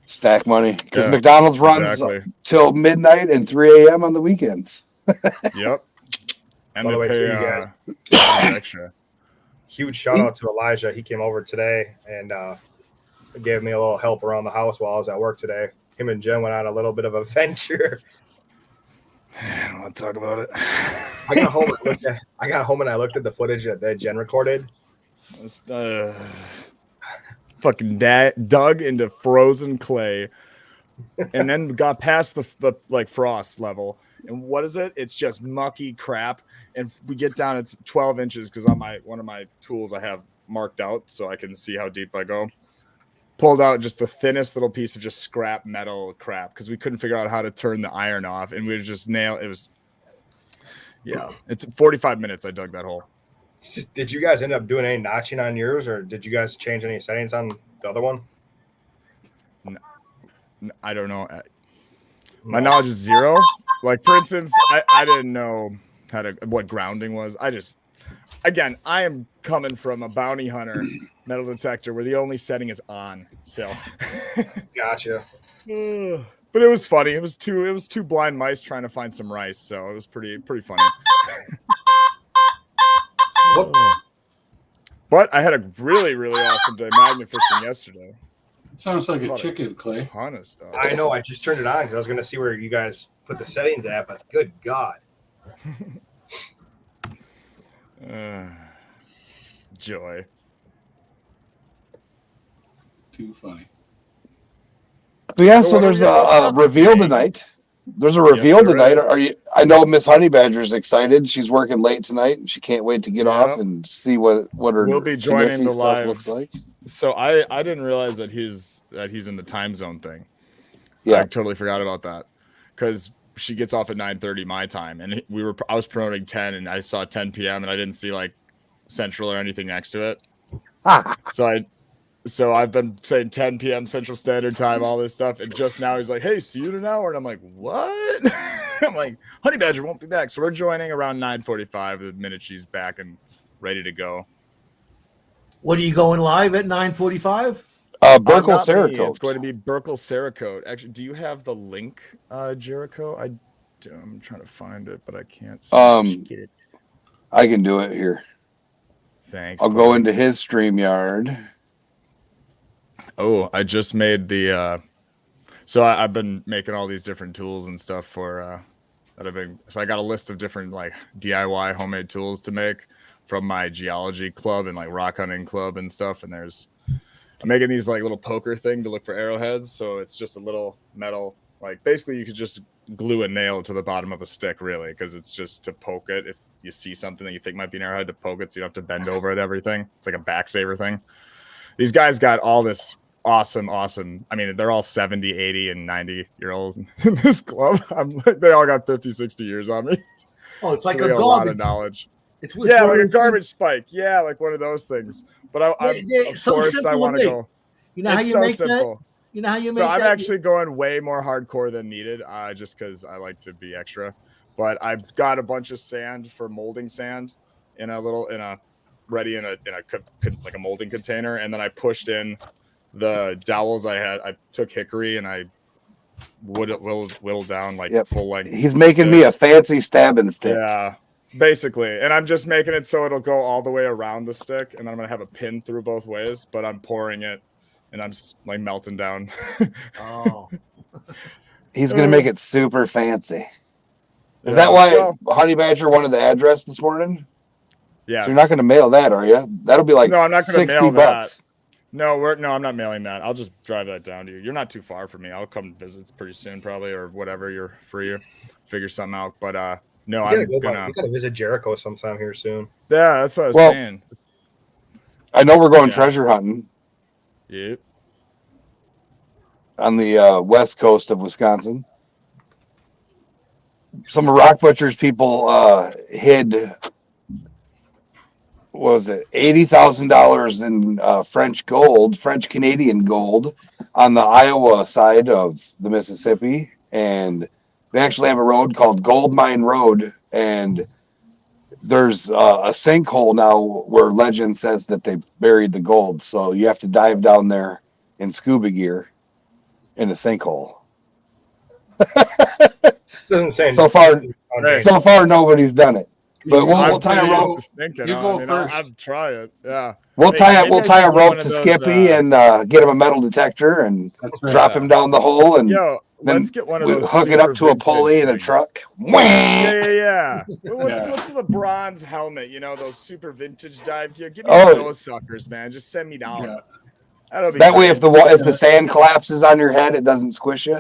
Speaker 4: Stack money. Because
Speaker 8: Yeah,
Speaker 4: McDonald's runs
Speaker 8: exactly.
Speaker 4: till midnight and 3 a.m. on the weekends.
Speaker 8: Yep. And
Speaker 6: By
Speaker 8: they
Speaker 6: the way,
Speaker 8: pay
Speaker 6: too, you guys.
Speaker 8: extra.
Speaker 6: huge shout out to Elijah. He came over today and gave me a little help around the house while I was at work today. Him and Jen went on a little bit of a venture.
Speaker 8: I don't want to talk about it.
Speaker 6: I got home and I looked at the footage that Jen recorded.
Speaker 8: Fucking dug into frozen clay and then got past the like frost level. And what is it? It's just mucky crap. And we get down, it's 12 inches because on one of my tools I have marked out so I can see how deep I go. Pulled out just the thinnest little piece of just scrap metal crap because we couldn't figure out how to turn the iron off. And we were just it's 45 minutes I dug that hole.
Speaker 6: Did you guys end up doing any notching on yours, or did you guys change any settings on the other one?
Speaker 8: I don't know. My knowledge is zero. Like, for instance, I didn't know what grounding was. I am coming from a bounty hunter metal detector where the only setting is on. So,
Speaker 6: Gotcha.
Speaker 8: but it was funny. It was two blind mice trying to find some rice. So it was pretty funny. But I had a really, really awesome day magnet fishing yesterday.
Speaker 3: It sounds like a
Speaker 8: Caught
Speaker 3: chicken,
Speaker 8: a
Speaker 3: Clay.
Speaker 8: ton of stuff.
Speaker 6: I know. I just turned it on because I was going to see where you guys put the settings at, but good God.
Speaker 8: Joy.
Speaker 3: Too funny.
Speaker 4: But yeah,
Speaker 6: So
Speaker 4: so
Speaker 6: what
Speaker 4: there's
Speaker 6: are
Speaker 4: a reveal tonight. There's a reveal
Speaker 8: there
Speaker 4: tonight.
Speaker 8: is.
Speaker 4: I know Miss Honey Badger's excited. She's working late tonight and she can't wait to get off and see what her
Speaker 8: We'll be joining
Speaker 4: Kniffy
Speaker 8: the
Speaker 4: stuff
Speaker 8: live.
Speaker 4: looks like.
Speaker 8: So I didn't realize that he's in the time zone thing.
Speaker 4: Yeah.
Speaker 8: I totally forgot about that because she gets off at 9:30 my time, and I was promoting 10, and I saw 10 p.m. and I didn't see like Central or anything next to it. So I've been saying 10 p.m. Central Standard Time, all this stuff, and just now he's like, "Hey, see you in an hour," and I'm like, "What?" I'm like, Honey Badger won't be back. So we're joining around 9:45 the minute she's back and ready to go.
Speaker 2: What are you going live at 9:45?
Speaker 4: Burkle
Speaker 8: Not me.
Speaker 4: Cerakote.
Speaker 8: It's going to be Burkle Cerakote. Actually, do you have the link, Jericho? I'm trying to find it, but I can't
Speaker 4: Get it. I can do it here.
Speaker 8: Thanks.
Speaker 4: I'll go into his StreamYard.
Speaker 8: Oh, I just made the so I've been making all these different tools and stuff for that I've been, so I got a list of different like DIY homemade tools to make from my geology club and like rock hunting club and stuff. And I'm making these like little poker thing to look for arrowheads. So it's just a little metal, like basically you could just glue a nail to the bottom of a stick, really, because it's just to poke it. If you see something that you think might be an arrowhead, to poke it so you don't have to bend over it, everything. It's like a back saver thing. These guys got all this awesome. I mean, they're all 70, 80, and 90-year-olds in this club. They all got 50, 60 years on me.
Speaker 2: Oh, it's like
Speaker 8: So they
Speaker 2: a
Speaker 8: got a lot
Speaker 2: garbage.
Speaker 8: of knowledge.
Speaker 2: It's
Speaker 8: Yeah, like a garbage spike. Yeah, like one of those things. But of
Speaker 2: so
Speaker 8: course, I
Speaker 2: simple
Speaker 8: want
Speaker 2: to
Speaker 8: to
Speaker 2: make.
Speaker 8: go.
Speaker 2: You know how
Speaker 8: It's
Speaker 2: you
Speaker 8: so
Speaker 2: make
Speaker 8: simple.
Speaker 2: that? You know how you make
Speaker 8: So
Speaker 2: that?
Speaker 8: I'm actually going way more hardcore than needed, just because I like to be extra. But I've got a bunch of sand for molding sand in a like a molding container, and then I pushed in the dowels I had. I took hickory and I whittled down like full length.
Speaker 4: He's making me a fancy stabbing stick.
Speaker 8: Yeah, basically. And I'm just making it so it'll go all the way around the stick, and then I'm gonna have a pin through both ways, but I'm pouring it and I'm just like melting down.
Speaker 2: Oh.
Speaker 4: He's gonna make it super fancy. Is
Speaker 8: Yeah,
Speaker 4: that why
Speaker 8: well-
Speaker 4: Honey Badger wanted the address this morning?
Speaker 8: Yeah.
Speaker 4: So you're not gonna mail that, are you? That'll be like
Speaker 8: No, I'm not gonna
Speaker 4: 60
Speaker 8: mail
Speaker 4: bucks.
Speaker 8: No, I'm not mailing that. I'll just drive that down to you. You're not too far from me. I'll come visit pretty soon, probably, or whatever. You're free, or figure something out. But no,
Speaker 6: We
Speaker 8: I'm gonna.
Speaker 6: gotta visit Jericho sometime here soon.
Speaker 8: Yeah, that's what I was
Speaker 4: Well,
Speaker 8: saying.
Speaker 4: I know we're going
Speaker 8: Yeah.
Speaker 4: treasure hunting
Speaker 8: Yep.
Speaker 4: on the west coast of Wisconsin. Some of Rock Butcher's people hid, what was it, $80,000 in French Canadian gold on the Iowa side of the Mississippi. And they actually have a road called Gold Mine Road. And there's a sinkhole now where legend says that they buried the gold. So you have to dive down there in scuba gear in a sinkhole.
Speaker 6: Doesn't say
Speaker 4: So far, nobody's done it. But we'll tie a
Speaker 8: pretty
Speaker 4: rope.
Speaker 8: used to thinking,
Speaker 3: You go
Speaker 8: I'll
Speaker 3: first.
Speaker 8: try it. Yeah.
Speaker 4: We'll
Speaker 8: Hey,
Speaker 4: tie
Speaker 8: maybe
Speaker 4: we'll
Speaker 8: I
Speaker 4: tie
Speaker 8: should
Speaker 4: a
Speaker 8: do
Speaker 4: rope
Speaker 8: one of
Speaker 4: to
Speaker 8: those,
Speaker 4: Skippy and get him a metal detector and
Speaker 3: That's right.
Speaker 4: drop him down the hole and
Speaker 8: Yo,
Speaker 4: then
Speaker 8: let's get one of
Speaker 4: we
Speaker 8: those.
Speaker 4: hook it up
Speaker 8: super
Speaker 4: to a
Speaker 8: vintage
Speaker 4: pulley and a
Speaker 8: things.
Speaker 4: truck.
Speaker 8: Yeah. What's
Speaker 3: Yeah.
Speaker 8: what's the bronze helmet? You know, those super vintage dive gear. Give me
Speaker 4: Oh.
Speaker 8: one of those suckers, man. Just send me down.
Speaker 3: Yeah.
Speaker 8: That'll be
Speaker 4: That way,
Speaker 8: great.
Speaker 4: if the sand collapses on your head, it doesn't squish you.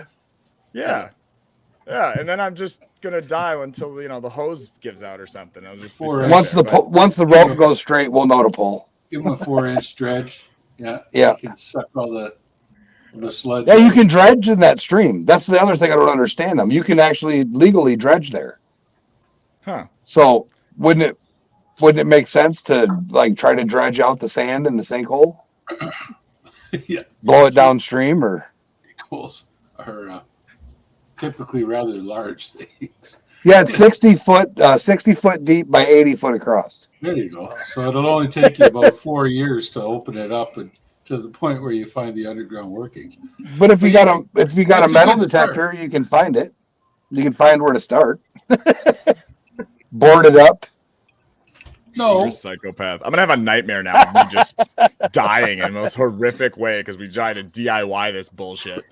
Speaker 8: Yeah, and then I'm just gonna dive until the hose gives out or something. I'll just be
Speaker 3: Or
Speaker 8: stuck
Speaker 4: Once
Speaker 8: there,
Speaker 4: once the rope goes straight, we'll know to pull.
Speaker 3: Give them a 4-inch dredge. Yeah.
Speaker 4: Yeah.
Speaker 3: You can suck all the sludge.
Speaker 4: Yeah, you can dredge in that stream. That's the other thing I don't understand. Them. You can actually legally dredge there.
Speaker 8: Huh.
Speaker 4: So wouldn't it make sense to like try to dredge out the sand in the sinkhole,
Speaker 3: Yeah.
Speaker 4: blow it downstream, or
Speaker 3: Equals are typically rather large things.
Speaker 4: yeah, it's 60 foot deep by 80 foot across.
Speaker 3: There you go. So it'll only take you about 4 years to open it up and to the point where you find the underground workings.
Speaker 4: But if you got a
Speaker 3: That's a
Speaker 4: metal
Speaker 3: good start.
Speaker 4: detector, you can find it. You can find where to start. Board it up.
Speaker 3: No.
Speaker 8: You're a psychopath. I'm gonna have a nightmare now of me just dying in the most horrific way because we tried to DIY this bullshit.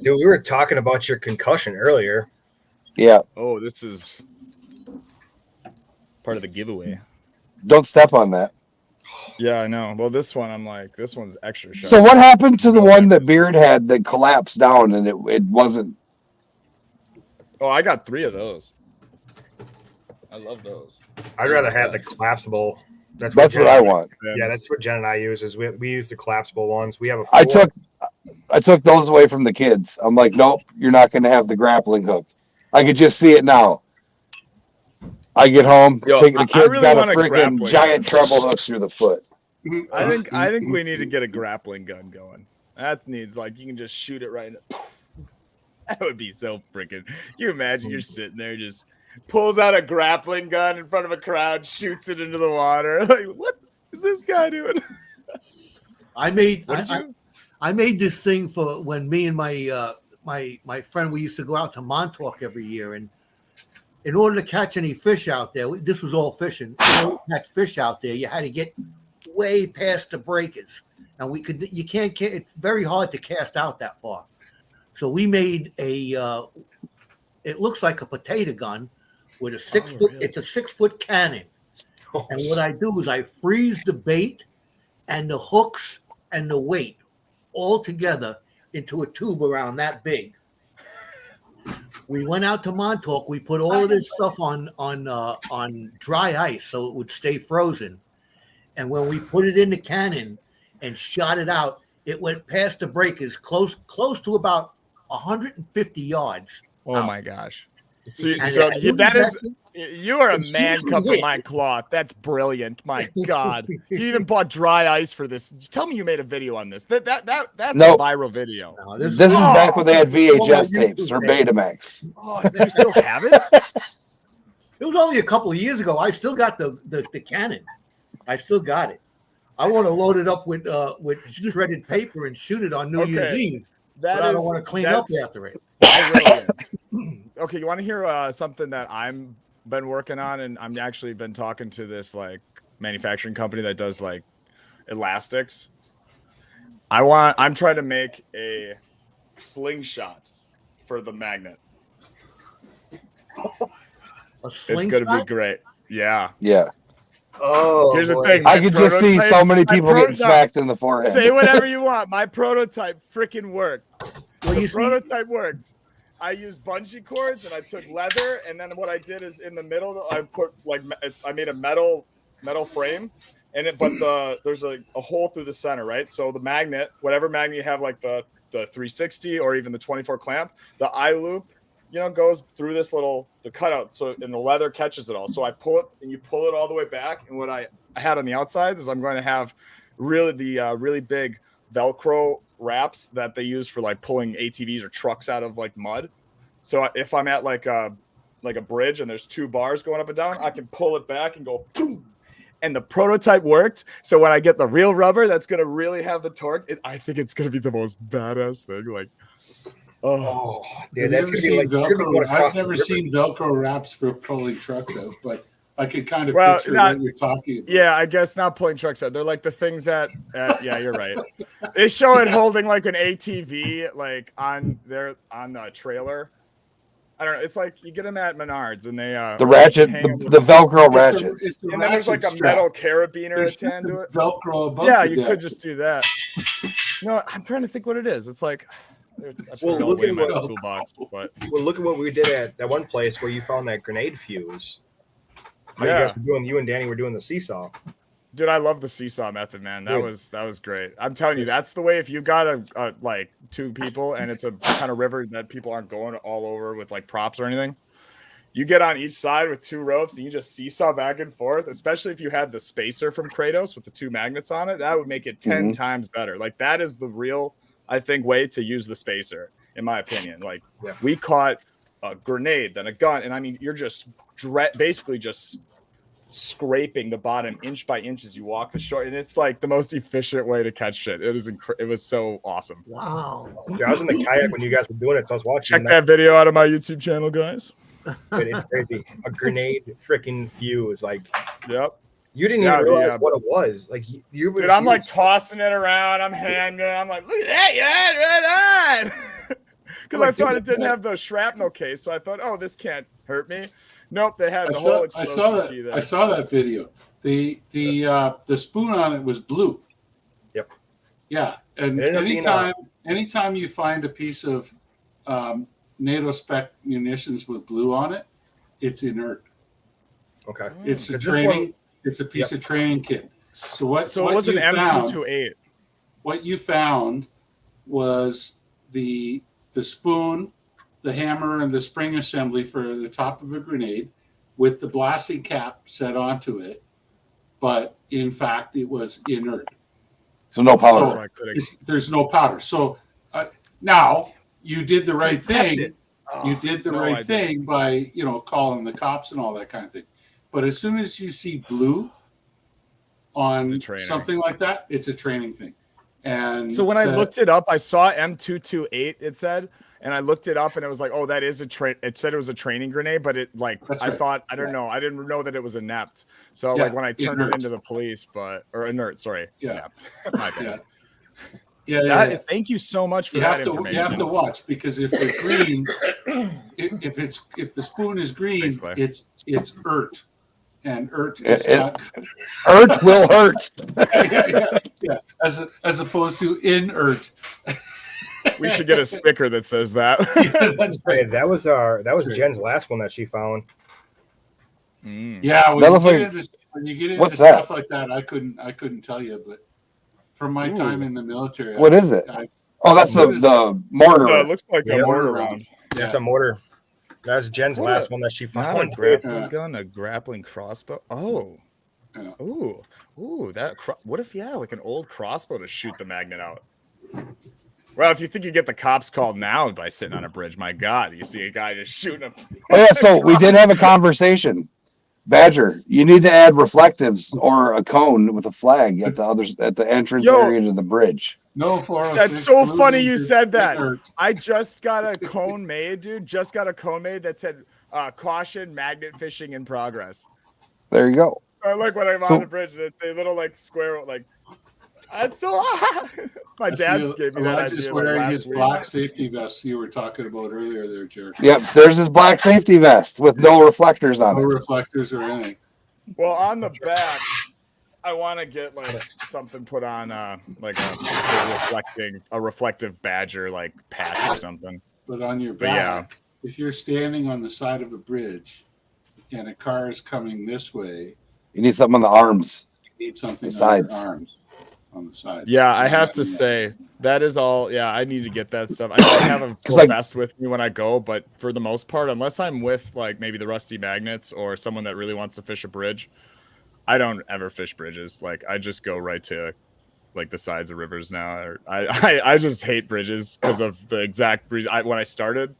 Speaker 6: Dude, we were talking about your concussion earlier.
Speaker 4: Yeah,
Speaker 8: Oh, this is part of the giveaway.
Speaker 4: don't step on that.
Speaker 8: Yeah, I know. Well, this one's extra sharp.
Speaker 4: So what happened to the one that Beard had that collapsed down and it wasn't?
Speaker 8: Oh, I got 3 of those. I love those.
Speaker 6: I'd rather have the collapsible.
Speaker 4: That's what
Speaker 6: Jen-
Speaker 4: I want.
Speaker 6: Yeah, that's what Jen and I use. Is we use the collapsible ones. We have a.
Speaker 4: I took those away from the kids. I'm like, nope, you're not going to have the grappling hook. I could just see it now. I get home,
Speaker 8: Yo,
Speaker 4: take the
Speaker 8: I
Speaker 4: kids
Speaker 8: really
Speaker 4: got a
Speaker 8: want a
Speaker 4: freaking
Speaker 8: grappling
Speaker 4: giant
Speaker 8: hook.
Speaker 4: treble hook through the foot.
Speaker 8: I think we need to get a grappling gun going. That needs you can just shoot it right in That would be so freaking. Can you imagine you're sitting there, just pulls out a grappling gun in front of a crowd, shoots it into the water. Like, what is this guy doing?
Speaker 2: I made
Speaker 8: What did you?
Speaker 2: I made this thing for when me and my my friend, we used to go out to Montauk every year, and in order to catch any fish out there, this was all fishing. In order to catch fish out there, you had to get way past the breakers, and you can't. It's very hard to cast out that far. So we made a. It looks like a potato gun with a 6 foot.
Speaker 8: Really?
Speaker 2: It's a 6 foot cannon, and what I do is I freeze the bait and the hooks and the weight all together into a tube around that big. We went out to Montauk. We put all of this stuff on dry ice so it would stay frozen. And when we put it in the cannon and shot it out, it went past the breakers, close to about 150 yards.
Speaker 8: Oh my gosh! So,
Speaker 2: And
Speaker 8: so
Speaker 2: it-
Speaker 8: that is you are a
Speaker 2: It's
Speaker 8: man
Speaker 2: usually
Speaker 8: cup of
Speaker 2: hit.
Speaker 8: my cloth. That's brilliant. My God, you even bought dry ice for this. Tell me you made a video on this. That's
Speaker 4: Nope.
Speaker 8: a viral video.
Speaker 2: Now,
Speaker 4: This is back when they had VHS
Speaker 2: Oh,
Speaker 4: tapes or Betamax.
Speaker 8: Oh, do you still have it?
Speaker 2: It was only a couple of years ago. I still got the cannon. I still got it. I want to load it up with shredded paper and shoot it on New Year's
Speaker 8: Okay.
Speaker 2: Eve.
Speaker 8: That
Speaker 2: But I don't
Speaker 8: is-
Speaker 2: want to clean up
Speaker 8: that's
Speaker 2: after it.
Speaker 8: brilliant. Okay, you want to hear something that I'm been working on, and I'm actually been talking to this like manufacturing company that does like elastics. I'm trying to make a slingshot for the magnet.
Speaker 2: A
Speaker 8: It's gonna be
Speaker 2: slingshot?
Speaker 8: great. Yeah.
Speaker 4: Yeah.
Speaker 6: Oh,
Speaker 8: Here's the
Speaker 6: boy.
Speaker 8: thing.
Speaker 4: I
Speaker 8: my
Speaker 4: could just see
Speaker 8: prototype-
Speaker 4: so many
Speaker 8: my
Speaker 4: people getting
Speaker 8: prototype-
Speaker 4: smacked in the forehead.
Speaker 8: Say whatever you want. My prototype freaking worked.
Speaker 2: Well,
Speaker 8: The
Speaker 2: you see,
Speaker 8: prototype worked. I used bungee cords and I took leather, and then what I did is in the middle I put like I made a metal frame, there's a hole through the center, right? So the magnet, whatever magnet you have, like the 360 or even the 24 clamp, the eye loop, goes through the cutout, so and the leather catches it all. So I pull it and you pull it all the way back, and what I had on the outside is I'm going to have really big Velcro wraps that they use for like pulling ATVs or trucks out of like mud. So if I'm at like a bridge and there's two bars going up and down, I can pull it back and go boom. And the prototype worked. So when I get the real rubber, that's gonna really have the torque. I think it's gonna be the most badass thing. Like,
Speaker 6: Oh, yeah,
Speaker 3: I've
Speaker 6: that's
Speaker 3: never
Speaker 6: gonna be
Speaker 3: seen
Speaker 6: like you're gonna be going
Speaker 3: Velcro.
Speaker 6: across
Speaker 3: I've
Speaker 6: the
Speaker 3: never
Speaker 6: river.
Speaker 3: seen Velcro wraps for pulling trucks out, but I could kind of
Speaker 8: Well,
Speaker 3: picture
Speaker 8: not-
Speaker 3: what you're talking about.
Speaker 8: yeah, I guess not pulling trucks out. They're like the things that, yeah, you're right. They show it holding like an ATV, like on the trailer. I don't know. It's like you get them at Menards, and they
Speaker 4: the ratchet,
Speaker 8: hang
Speaker 4: the,
Speaker 8: 'em with-
Speaker 4: the Velcro
Speaker 3: It's a-
Speaker 4: ratchets.
Speaker 3: it's a
Speaker 8: and then there's like a
Speaker 3: ratchet strap.
Speaker 8: metal carabiner
Speaker 3: There's
Speaker 8: attached to it.
Speaker 3: Velcro above.
Speaker 8: Yeah,
Speaker 3: the
Speaker 8: you
Speaker 3: deck.
Speaker 8: could just do that. No, I'm trying to think what it is. It's like I put
Speaker 6: Well,
Speaker 8: it all
Speaker 6: look
Speaker 8: away
Speaker 6: at
Speaker 8: in my
Speaker 6: what-
Speaker 8: toolbox, but
Speaker 6: Well, look at what we did at that one place where you found that grenade fuse. How
Speaker 8: Yeah.
Speaker 6: you guys were doing? You and Danny were doing the seesaw.
Speaker 8: dude, I love the seesaw method, man. That
Speaker 6: Dude.
Speaker 8: was great. I'm telling you, that's the way. If you got a like two people and it's a kind of river that people aren't going all over with like props or anything, you get on each side with two ropes and you just seesaw back and forth. Especially if you had the spacer from Kratos with the two magnets on it, that would make it 10 times better. Like that is the real, I think, way to use the spacer, in my opinion. Like
Speaker 6: Yeah.
Speaker 8: we caught a grenade, then a gun, and I mean, you're just basically just scraping the bottom inch by inch as you walk the shore, and it's like the most efficient way to catch shit. It was so awesome.
Speaker 2: wow.
Speaker 6: Yeah, I was in the kayak when you guys were doing it, so I was watching.
Speaker 8: Check that video out on my YouTube channel, guys.
Speaker 6: But it's crazy. A grenade freaking fuse. Like
Speaker 8: Yep.
Speaker 6: you didn't
Speaker 8: Yeah,
Speaker 6: even realize
Speaker 8: yeah.
Speaker 6: what it was. Like you
Speaker 8: Dude, I'm like tossing it around. I'm handing it. I'm like, look at that, yeah, right on. Because I thought it didn't have the shrapnel case, so I thought, oh, this can't hurt me. Nope, they had
Speaker 3: I
Speaker 8: the whole
Speaker 3: saw
Speaker 8: explosion key
Speaker 3: that.
Speaker 8: there.
Speaker 3: I saw that video. The spoon on it was blue.
Speaker 6: Yep.
Speaker 3: Yeah, and
Speaker 6: It ended up being
Speaker 3: anytime you find a piece of NATO spec munitions with blue on it, it's inert.
Speaker 6: Okay.
Speaker 3: It's a
Speaker 6: 'Cause this
Speaker 3: training.
Speaker 6: one-
Speaker 3: It's a piece of training kit. So what?
Speaker 8: So
Speaker 3: what
Speaker 8: it was an
Speaker 3: you found-
Speaker 8: M228.
Speaker 3: What you found was the spoon, the hammer, and the spring assembly for the top of a grenade, with the blasting cap set onto it. But in fact, it was inert.
Speaker 4: So no
Speaker 8: So
Speaker 4: powder.
Speaker 8: I could've-
Speaker 3: There's no powder. So now you did the right
Speaker 8: He kept
Speaker 3: thing.
Speaker 8: it.
Speaker 3: You did the
Speaker 8: No, I
Speaker 3: right
Speaker 8: didn't.
Speaker 3: thing by, calling the cops and all that kind of thing. But as soon as you see blue on
Speaker 8: It's a training.
Speaker 3: something like that, it's a training thing. And
Speaker 8: So when I looked it up, I saw M228, it said, and I looked it up and it was like, oh, that is it said it was a training grenade, but it like,
Speaker 3: That's
Speaker 8: I
Speaker 3: right.
Speaker 8: thought, I don't know. I didn't know that it was inept. So
Speaker 3: Yeah,
Speaker 8: like when I turned it
Speaker 3: inert.
Speaker 8: into the police, or inert, sorry.
Speaker 3: Yeah.
Speaker 8: Inept. My bad.
Speaker 3: Yeah.
Speaker 8: Thank you so much for
Speaker 3: You
Speaker 8: that
Speaker 3: have to
Speaker 8: information.
Speaker 3: watch, because if they're green, if the spoon is green,
Speaker 8: Thanks, Clay.
Speaker 3: it's ERT, and ERT is
Speaker 4: It-
Speaker 3: not
Speaker 4: Earth will hurt.
Speaker 3: yeah, as opposed to inert.
Speaker 8: We should get a sticker that says that.
Speaker 3: That's
Speaker 6: Hey,
Speaker 3: right.
Speaker 6: that was
Speaker 3: Right.
Speaker 6: Jen's last one that she found.
Speaker 8: Mm.
Speaker 3: Yeah, when
Speaker 4: That
Speaker 3: you,
Speaker 4: looks
Speaker 3: get
Speaker 4: like-
Speaker 3: into, when you get into
Speaker 4: what's
Speaker 3: stuff
Speaker 4: that?
Speaker 3: like that, I couldn't tell you, but from my
Speaker 8: Ooh.
Speaker 3: time in the military,
Speaker 4: What is it? Oh, that's the mortar.
Speaker 8: No, it looks like a
Speaker 6: Yeah.
Speaker 8: mortar round.
Speaker 3: Yeah.
Speaker 6: It's a mortar. That's Jen's
Speaker 8: What
Speaker 6: last
Speaker 8: a-
Speaker 6: one that she
Speaker 8: Not a
Speaker 6: found.
Speaker 8: grappling
Speaker 3: Yeah.
Speaker 8: gun, a grappling crossbow. Oh.
Speaker 3: Yeah.
Speaker 8: Ooh, what if like an old crossbow to shoot the magnet out? Well, if you think you get the cops called now by sitting on a bridge, my God, you see a guy just shooting a.
Speaker 4: Oh yeah, so we did have a conversation. Badger, you need to add reflectives or a cone with a flag at the entrance
Speaker 8: Yo.
Speaker 4: area to the bridge.
Speaker 3: No 406.
Speaker 8: That's so
Speaker 3: blue
Speaker 8: funny
Speaker 3: means
Speaker 8: you
Speaker 3: it's
Speaker 8: said that.
Speaker 3: inert.
Speaker 8: I just got a cone made, dude. Just got a cone made that said caution, magnet fishing in progress.
Speaker 4: There you go.
Speaker 8: I like when I'm
Speaker 4: So-
Speaker 8: on the bridge, they little like square like. That's so. My
Speaker 3: I see
Speaker 8: dad gave me that
Speaker 3: Elijah's
Speaker 8: idea like,
Speaker 3: wearing
Speaker 8: last
Speaker 3: his
Speaker 8: week.
Speaker 3: black safety vest you were talking about earlier there, Jerk.
Speaker 4: Yep, there's his black safety vest with no reflectors on
Speaker 3: No
Speaker 4: it.
Speaker 3: reflectors or anything.
Speaker 8: Well, on the back, I want to get like something put on, like a reflective badger like patch or something.
Speaker 3: But on your
Speaker 8: But
Speaker 3: back,
Speaker 8: yeah.
Speaker 3: if you're standing on the side of a bridge and a car is coming this way,
Speaker 4: You need something on the arms.
Speaker 3: you need something
Speaker 4: The
Speaker 3: on your
Speaker 4: sides.
Speaker 3: arms, on the sides.
Speaker 8: Yeah, I have
Speaker 3: Yeah.
Speaker 8: to say that is all. Yeah, I need to get that stuff. I don't have a full
Speaker 4: like-
Speaker 8: vest with me when I go, but for the most part, unless I'm with like maybe the Rusty Magnets or someone that really wants to fish a bridge, I don't ever fish bridges. Like I just go right to like the sides of rivers now. I just hate bridges because of the exact reason. When I started,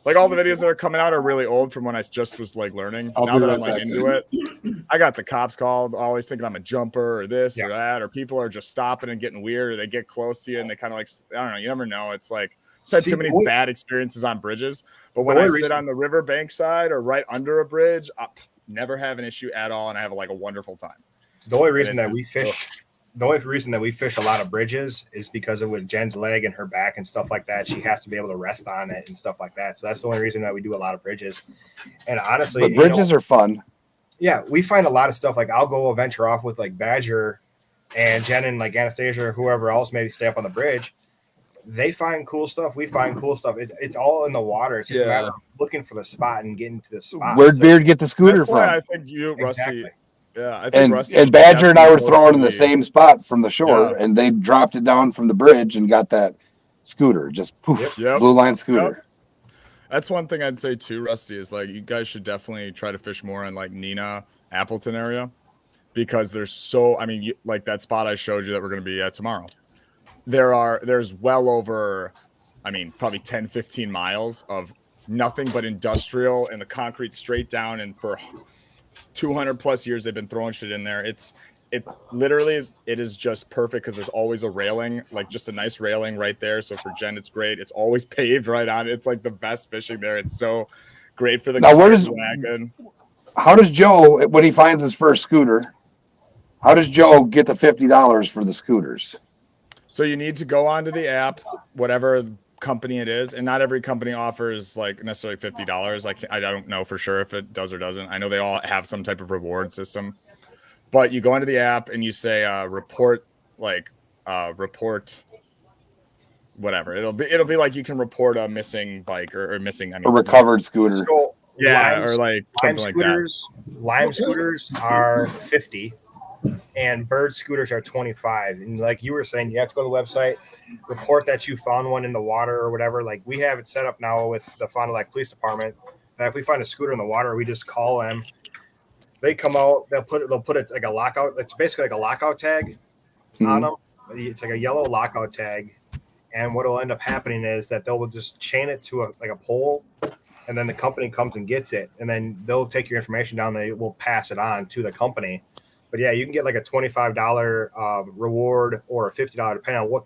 Speaker 8: like all the videos that are coming out are really old from when I just was like learning.
Speaker 3: I'll
Speaker 8: Now
Speaker 3: be
Speaker 8: that
Speaker 3: right
Speaker 8: I'm like
Speaker 3: back,
Speaker 8: into
Speaker 3: guys.
Speaker 8: it, I got the cops called, always thinking I'm a jumper or this
Speaker 6: Yeah.
Speaker 8: or that, or people are just stopping and getting weird, or they get close to you and they kind of like, I don't know, you never know. It's like, I've had
Speaker 6: See,
Speaker 8: too many
Speaker 6: the
Speaker 8: bad experiences on bridges, but
Speaker 6: the
Speaker 8: when I
Speaker 6: only
Speaker 8: sit
Speaker 6: reason-
Speaker 8: on the riverbank side or right under a bridge, I never have an issue at all, and I have like a wonderful time.
Speaker 6: The only reason
Speaker 8: it's
Speaker 6: that we
Speaker 8: just-
Speaker 6: fish, the only reason that we fish a lot of bridges is because of with Jen's leg and her back and stuff like that. She has to be able to rest on it and stuff like that. So that's the only reason that we do a lot of bridges. And honestly,
Speaker 4: But bridges are fun.
Speaker 6: yeah, we find a lot of stuff. Like I'll go venture off with like Badger and Jen and like Anastasia or whoever else maybe stay up on the bridge. They find cool stuff. We find cool stuff. It's all in the water. It's just a
Speaker 8: Yeah.
Speaker 6: matter of looking for the spot and getting to the spot.
Speaker 4: Where'd
Speaker 6: So-
Speaker 4: Beard get the scooter
Speaker 8: That's why
Speaker 4: from?
Speaker 8: I think you, Rusty.
Speaker 6: Exactly.
Speaker 8: Yeah, I think Rusty
Speaker 4: And Badger and I were
Speaker 8: definitely
Speaker 4: throwing in the
Speaker 8: be-
Speaker 4: same spot from the shore,
Speaker 8: Yeah.
Speaker 4: and they dropped it down from the bridge and got that scooter. Just poof,
Speaker 8: Yep.
Speaker 4: blue line scooter.
Speaker 8: That's one thing I'd say too, Rusty, is like you guys should definitely try to fish more in like Neenah, Appleton area, because there's so, I mean, like that spot I showed you that we're going to be at tomorrow. There's well over, I mean, probably 10, 15 miles of nothing but industrial and the concrete straight down. And for 200 plus years, they've been throwing shit in there. It's literally, it is just perfect because there's always a railing, like just a nice railing right there. So for Jen, it's great. It's always paved right on. It's like the best fishing there. It's so great for the
Speaker 4: Now, where
Speaker 8: cars,
Speaker 4: does-
Speaker 8: wagon.
Speaker 4: How does Joe, when he finds his first scooter, how does Joe get the $50 for the scooters?
Speaker 8: So you need to go onto the app, whatever company it is, and not every company offers like necessarily $50. I don't know for sure if it does or doesn't. I know they all have some type of reward system, but you go into the app and you say report whatever. It'll be like you can report a missing bike or missing
Speaker 4: A recovered scooter.
Speaker 6: So
Speaker 8: yeah,
Speaker 6: lime-
Speaker 8: or like
Speaker 6: lime
Speaker 8: something like that.
Speaker 6: scooters, lime scooters are 50 and bird scooters are 25. And like you were saying, you have to go to the website, report that you found one in the water or whatever. Like we have it set up now with the Fond du Lac Police Department that if we find a scooter in the water, we just call them. They come out, they'll put it like a lockout. It's basically like a lockout tag on them. It's like a yellow lockout tag. And what will end up happening is that they'll just chain it to a pole, and then the company comes and gets it, and then they'll take your information down. They will pass it on to the company. But yeah, you can get like a $25 reward or a $50, depending on what.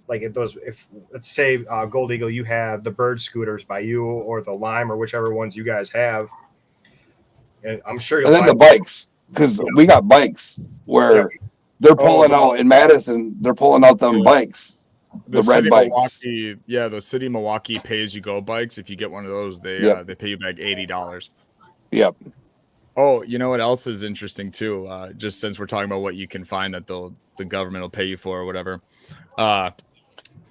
Speaker 6: Like if let's say Gold Eagle, you have the Bird scooters by you or the Lime or whichever ones you guys have, and I'm sure you'll
Speaker 4: And then the bikes, because we got bikes where they're pulling out in Madison. They're pulling out them bikes, the red
Speaker 8: City
Speaker 4: bikes.
Speaker 8: Milwaukee, yeah, the City Milwaukee pay-as-you-go bikes. If you get one of those, they pay you back $80.
Speaker 4: Yep.
Speaker 8: Oh, you know what else is interesting too? Just since we're talking about what you can find that the government will pay you for or whatever.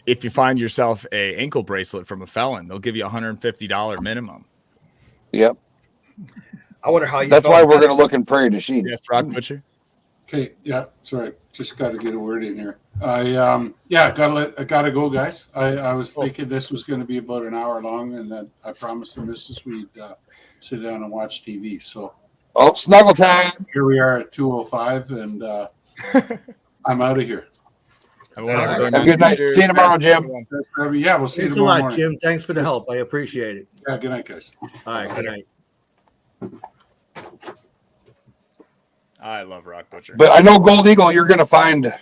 Speaker 8: If you find yourself a ankle bracelet from a felon, they'll give you $150 minimum.
Speaker 4: Yep.
Speaker 6: I wonder how you.
Speaker 4: That's why we're going to look in Prairie du Chien.
Speaker 8: Yes, Rock Butcher.
Speaker 3: Okay, yeah, sorry, just got to get a word in here. I gotta go, guys. I was thinking this was going to be about an hour long, and then I promised the missus we'd sit down and watch TV. So
Speaker 4: Snuggle time.
Speaker 3: here we are at 2:05, and I'm out of here.
Speaker 4: Have a good night. See you tomorrow, Jim.
Speaker 3: Yeah, we'll see you
Speaker 2: Thanks a
Speaker 3: tomorrow
Speaker 2: lot,
Speaker 3: morning.
Speaker 2: Jim. Thanks for the help. I appreciate it.
Speaker 3: Yeah, good night, guys.
Speaker 2: All right, good night.
Speaker 8: I love Rock Butcher.
Speaker 4: But I know Gold Eagle, you're gonna find a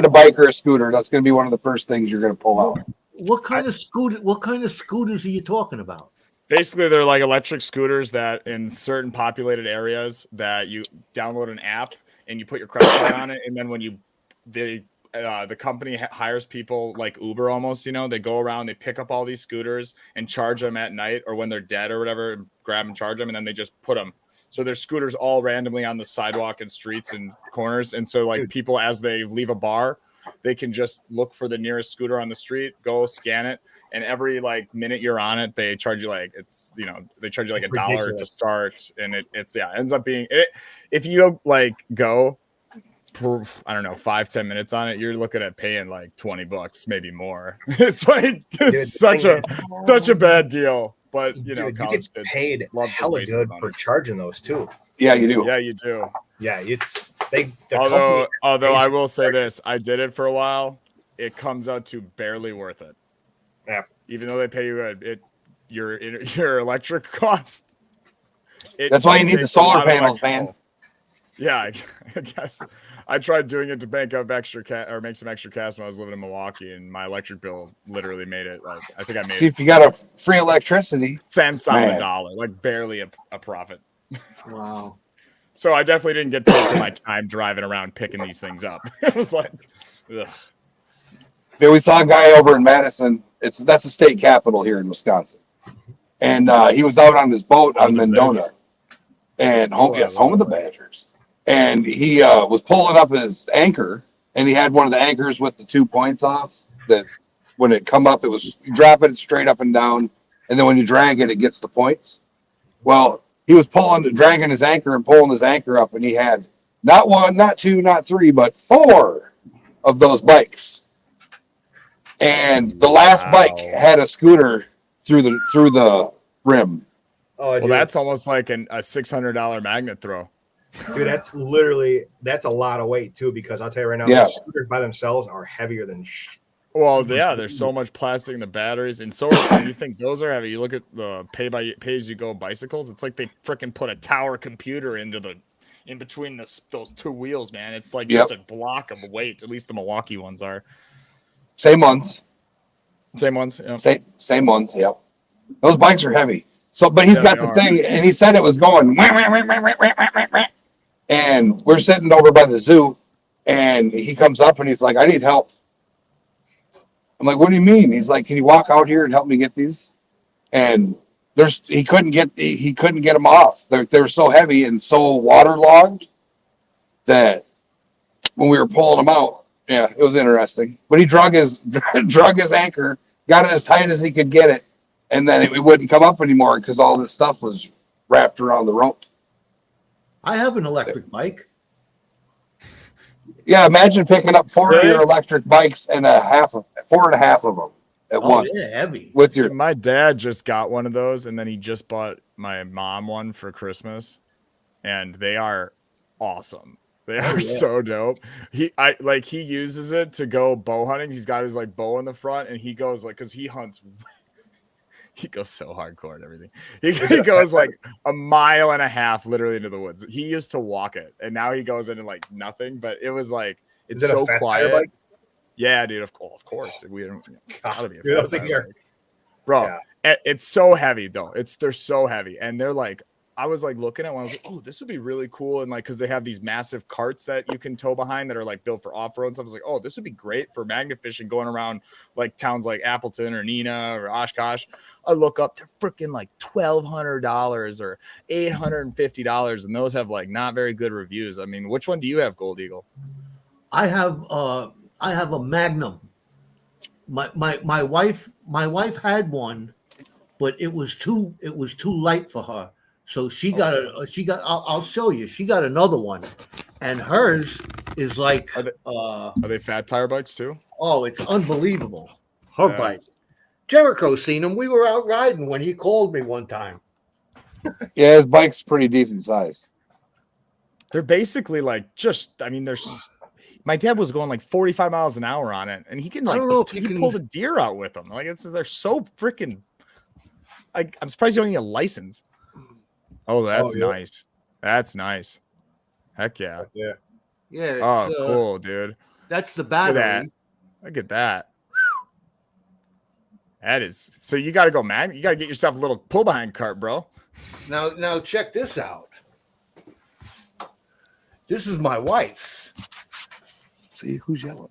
Speaker 4: bike or a scooter. That's gonna be one of the first things you're gonna pull out.
Speaker 2: What kind of scooters are you talking about?
Speaker 8: Basically, they're like electric scooters that in certain populated areas that you download an app and you put your credit card on it, and then when the company hires people like Uber almost, they go around, they pick up all these scooters and charge them at night or when they're dead or whatever, grab and charge them, and then they just put them. So there's scooters all randomly on the sidewalk and streets and corners. And so like people, as they leave a bar, they can just look for the nearest scooter on the street, go scan it. And every like minute you're on it, they charge you like, they charge you like $1 to start. And it ends up being it. If you like go, I don't know, 5-10 minutes on it, you're looking at paying like $20, maybe more. It's like, it's such a bad deal. But
Speaker 6: you
Speaker 8: college
Speaker 6: get
Speaker 8: kids
Speaker 6: paid
Speaker 8: love to
Speaker 6: hella
Speaker 8: waste
Speaker 6: good
Speaker 8: money.
Speaker 6: for charging those too.
Speaker 4: Yeah, you do.
Speaker 8: Yeah, you do.
Speaker 6: Yeah,
Speaker 8: Although I will say this, I did it for a while. It comes out to barely worth it.
Speaker 6: Yeah.
Speaker 8: Even though they pay you your electric cost.
Speaker 4: That's why you need the solar panels, man.
Speaker 8: Yeah, I guess. I tried doing it to bank up make some extra cash when I was living in Milwaukee, and my electric bill literally made it like I think I made
Speaker 4: See if you got a free electricity.
Speaker 8: cents on the dollar, like barely a profit.
Speaker 2: Wow.
Speaker 8: So I definitely didn't get paid for my time driving around picking these things up. It was like, ugh.
Speaker 4: Yeah, we saw a guy over in Madison. That's the state capital here in Wisconsin, and he was out on his boat on Mendota, and home of the Badgers. And he was pulling up his anchor, and he had one of the anchors with the 2 points off. That when it come up, you drop it straight up and down, and then when you drag it, it gets the points. Well, he was dragging his anchor and pulling his anchor up, and he had not one, not two, not three, but 4 of those bikes. And the last bike had a scooter through the rim.
Speaker 6: Oh,
Speaker 8: Well, that's almost like a $600 magnet throw.
Speaker 6: dude, that's a lot of weight too. Because I'll tell you right now,
Speaker 4: Yeah.
Speaker 6: the scooters by themselves are heavier than.
Speaker 8: Well, yeah, there's so much plastic in the batteries, and so you think those are heavy. You look at the pay as you go bicycles; it's like they freaking put a tower computer in between those 2 wheels, man. It's like just a block of weight. At least the Milwaukee ones are.
Speaker 4: Same ones.
Speaker 8: Same ones. Yeah.
Speaker 4: Same ones. Yep. Those bikes are heavy. So, but he's got the thing, and he said it was going. And we're sitting over by the zoo, and he comes up and he's like, "I need help." I'm like, "What do you mean?" He's like, "Can you walk out here and help me get these?" And he couldn't get them off. They're so heavy and so waterlogged that when we were pulling them out, yeah, it was interesting. But he drug his anchor, got it as tight as he could get it, and then it wouldn't come up anymore because all this stuff was wrapped around the rope.
Speaker 2: I have an electric bike.
Speaker 4: Yeah, imagine picking up 4 of your electric bikes and 4.5 of them at once.
Speaker 2: Yeah, heavy.
Speaker 4: With your
Speaker 8: My dad just got one of those, and then he just bought my mom one for Christmas, and they are awesome. They
Speaker 2: Oh,
Speaker 8: are
Speaker 2: yeah.
Speaker 8: so dope. He uses it to go bow hunting. He's got his like bow in the front, and he goes like because he hunts. He goes so hardcore and everything. He goes like a mile and a half literally into the woods. He used to walk it, and now he goes into like nothing. But it was like it's
Speaker 9: Is it a
Speaker 8: so
Speaker 9: fat tire
Speaker 8: quiet.
Speaker 9: bike?
Speaker 8: Yeah, dude. Of course, we don't. It's gotta be a
Speaker 9: Dude, I
Speaker 8: fat
Speaker 9: was thinking
Speaker 8: tire
Speaker 9: you're-
Speaker 8: bike. Bro.
Speaker 9: Yeah.
Speaker 8: It's so heavy though. They're so heavy, and they're like. I was like looking at one. I was like, "Oh, this would be really cool." And like, because they have these massive carts that you can tow behind that are like built for off road and stuff. I was like, "Oh, this would be great for magnet fishing, going around like towns like Appleton or Neenah or Oshkosh." I look up, they're freaking like $1,200 or $850, and those have like not very good reviews. I mean, which one do you have, Gold Eagle?
Speaker 2: I have a Magnum. My wife had one, but it was too light for her. So she got I'll show you. She got another one, and hers is like
Speaker 8: Are they fat tire bikes too?
Speaker 2: oh, it's unbelievable. Her
Speaker 8: Yeah.
Speaker 2: bike. Jericho seen him. We were out riding when he called me one time.
Speaker 4: Yeah, his bike's pretty decent size.
Speaker 8: They're basically like just. I mean, there's. My dad was going like 45 miles an hour on it, and he can
Speaker 2: I
Speaker 8: like
Speaker 2: don't know if
Speaker 8: he
Speaker 2: you can-
Speaker 8: pulled a deer out with them. Like they're so freaking. I'm surprised you don't need a license. Oh, that's
Speaker 9: yeah.
Speaker 8: nice. That's nice. Heck yeah.
Speaker 9: Yeah.
Speaker 2: Yeah.
Speaker 8: Oh,
Speaker 2: it's,
Speaker 8: cool, dude.
Speaker 2: That's the
Speaker 8: Look at that.
Speaker 2: battery.
Speaker 8: Look at that. That is so you got to go, man. You got to get yourself a little pull behind cart, bro.
Speaker 2: Now check this out. This is my wife's.
Speaker 4: See who's yelling?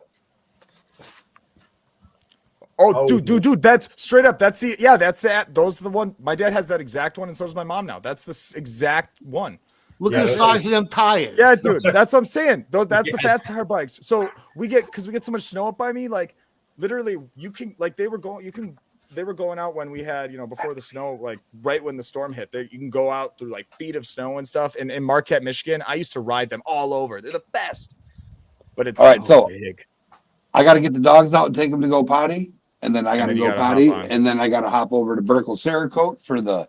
Speaker 8: Oh,
Speaker 9: Oh,
Speaker 8: dude, that's straight up. That's that. Those are the one. My dad has that exact one, and so does my mom now. That's the exact one.
Speaker 2: Look
Speaker 9: Yeah,
Speaker 2: at the
Speaker 9: those
Speaker 2: size of them tires.
Speaker 8: Yeah, dude, that's what I'm saying. That's the
Speaker 9: Yes.
Speaker 8: fat tire bikes. So we get so much snow up by me. Like literally, you can like they were going out when we had before the snow, like right when the storm hit. There you can go out through like feet of snow and stuff. And in Marquette, Michigan, I used to ride them all over. They're the best. But it's
Speaker 4: All right, so
Speaker 8: big.
Speaker 4: I got to get the dogs out and take them to go potty, and then I got to
Speaker 8: then you
Speaker 4: go
Speaker 8: gotta
Speaker 4: potty,
Speaker 8: hop on.
Speaker 4: and then I got to hop over to Burkle Cerakote for the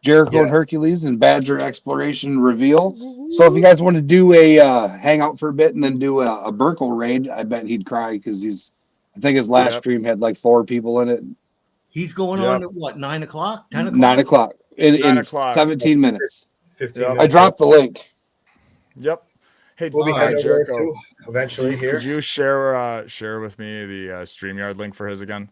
Speaker 4: Jericho and Hercules and Badger exploration reveal. So if you guys want to do a hang out for a bit and then do a Burkle raid, I bet he'd cry because I think his last
Speaker 8: Yep.
Speaker 4: stream had like 4 people in it.
Speaker 2: He's going
Speaker 8: Yep.
Speaker 2: on at what, 9 o'clock? 10 o'clock?
Speaker 4: 9 o'clock in
Speaker 8: 9 o'clock.
Speaker 4: 17 minutes.
Speaker 9: 15
Speaker 8: Yep.
Speaker 4: I
Speaker 9: minutes.
Speaker 4: dropped the link.
Speaker 8: Yep. Hey,
Speaker 9: We'll be
Speaker 2: All
Speaker 9: heading
Speaker 2: right,
Speaker 9: over
Speaker 8: Jericho.
Speaker 9: to eventually here.
Speaker 8: Could you share with me the StreamYard link for his again?